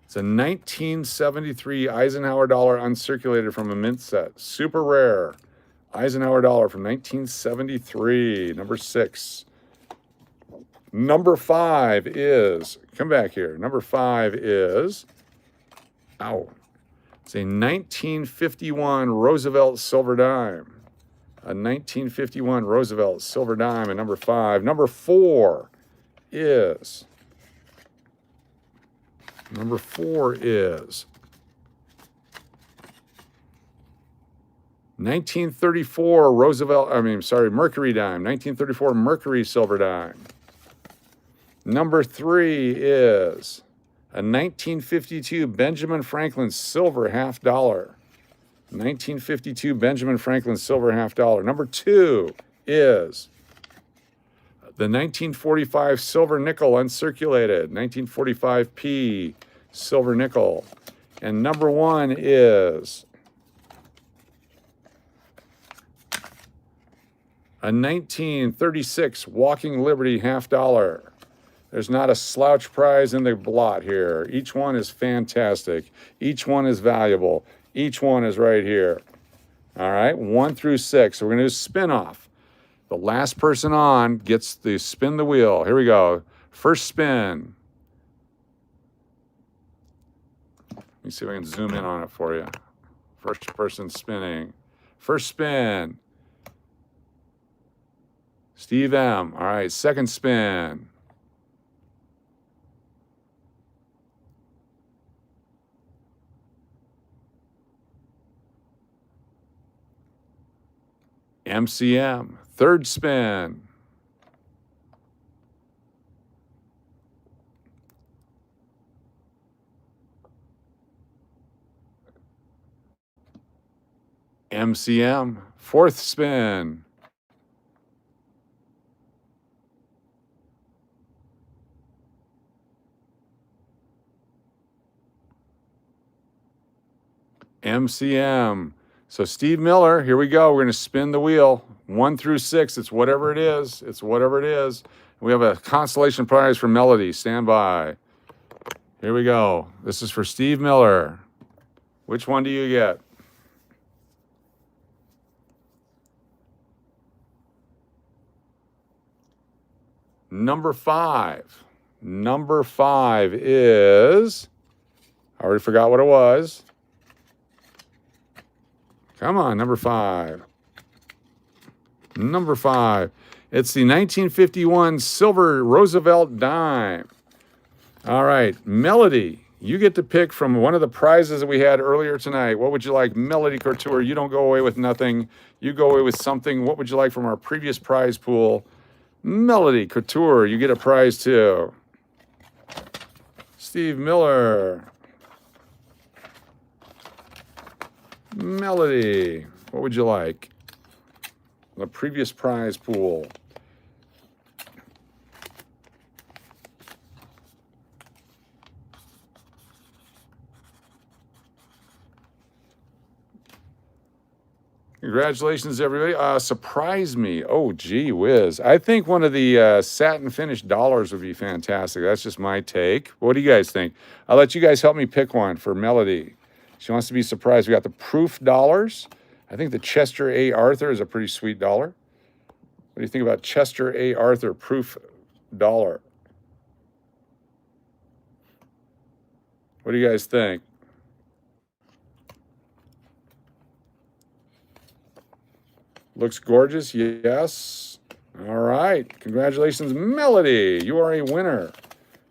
it's a 1973 Eisenhower dollar uncirculated from a mint set. Super rare. Eisenhower dollar from 1973, number 6. Number 5 is, come back here. Number 5 is, it's a 1951 Roosevelt silver dime. A 1951 Roosevelt silver dime at number 5. Number 4 is, 1934 Mercury dime. 1934 Mercury silver dime. Number 3 is a 1952 Benjamin Franklin silver half dollar. 1952 Benjamin Franklin silver half dollar. Number 2 is the 1945 silver nickel uncirculated. 1945p silver nickel. And number 1 is a 1936 Walking Liberty half dollar. There's not a slouch prize in the blot here. Each one is fantastic. Each one is valuable. Each one is right here. All right, 1 through 6. So we're going to do spin off. The last person on gets to spin the wheel. Here we go. First spin. Let me see if I can zoom in on it for you. First person spinning. First spin. Steve M. All right, second spin. MCM. Third spin. MCM. Fourth spin. MCM. So Steve Miller, here we go. We're going to spin the wheel. 1 through 6. It's whatever it is. It's whatever it is. We have a consolation prize for Melody. Stand by. Here we go. This is for Steve Miller. Which one do you get? Number 5. Number 5 is, I already forgot what it was. Come on, number 5. Number 5. It's the 1951 silver Roosevelt dime. All right, Melody, you get to pick from one of the prizes that we had earlier tonight. What would you like? Melody Couture, you don't go away with nothing. You go away with something. What would you like from our previous prize pool? Melody Couture, you get a prize too. Steve Miller. Melody, what would you like? The previous prize pool. Congratulations, everybody. Surprise me. Oh, gee whiz. I think one of the satin finished dollars would be fantastic. That's just my take. What do you guys think? I'll let you guys help me pick one for Melody. She wants to be surprised. We got the proof dollars. I think the Chester A. Arthur is a pretty sweet dollar. What do you think about Chester A. Arthur proof dollar? What do you guys think? Looks gorgeous, yes. All right, congratulations, Melody. You are a winner.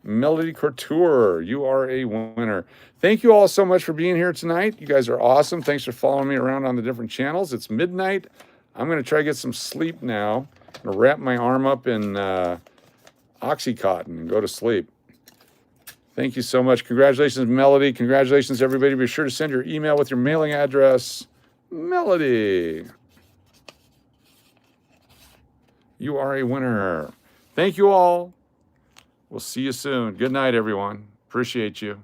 Melody Couture, you are a winner. Thank you all so much for being here tonight. You guys are awesome. Thanks for following me around on the different channels. It's midnight. I'm going to try to get some sleep now. I'm going to wrap my arm up in Oxycontin and go to sleep. Thank you so much. Congratulations, Melody. Congratulations, everybody. Be sure to send your email with your mailing address. Melody, you are a winner. Thank you all. We'll see you soon. Good night, everyone. Appreciate you.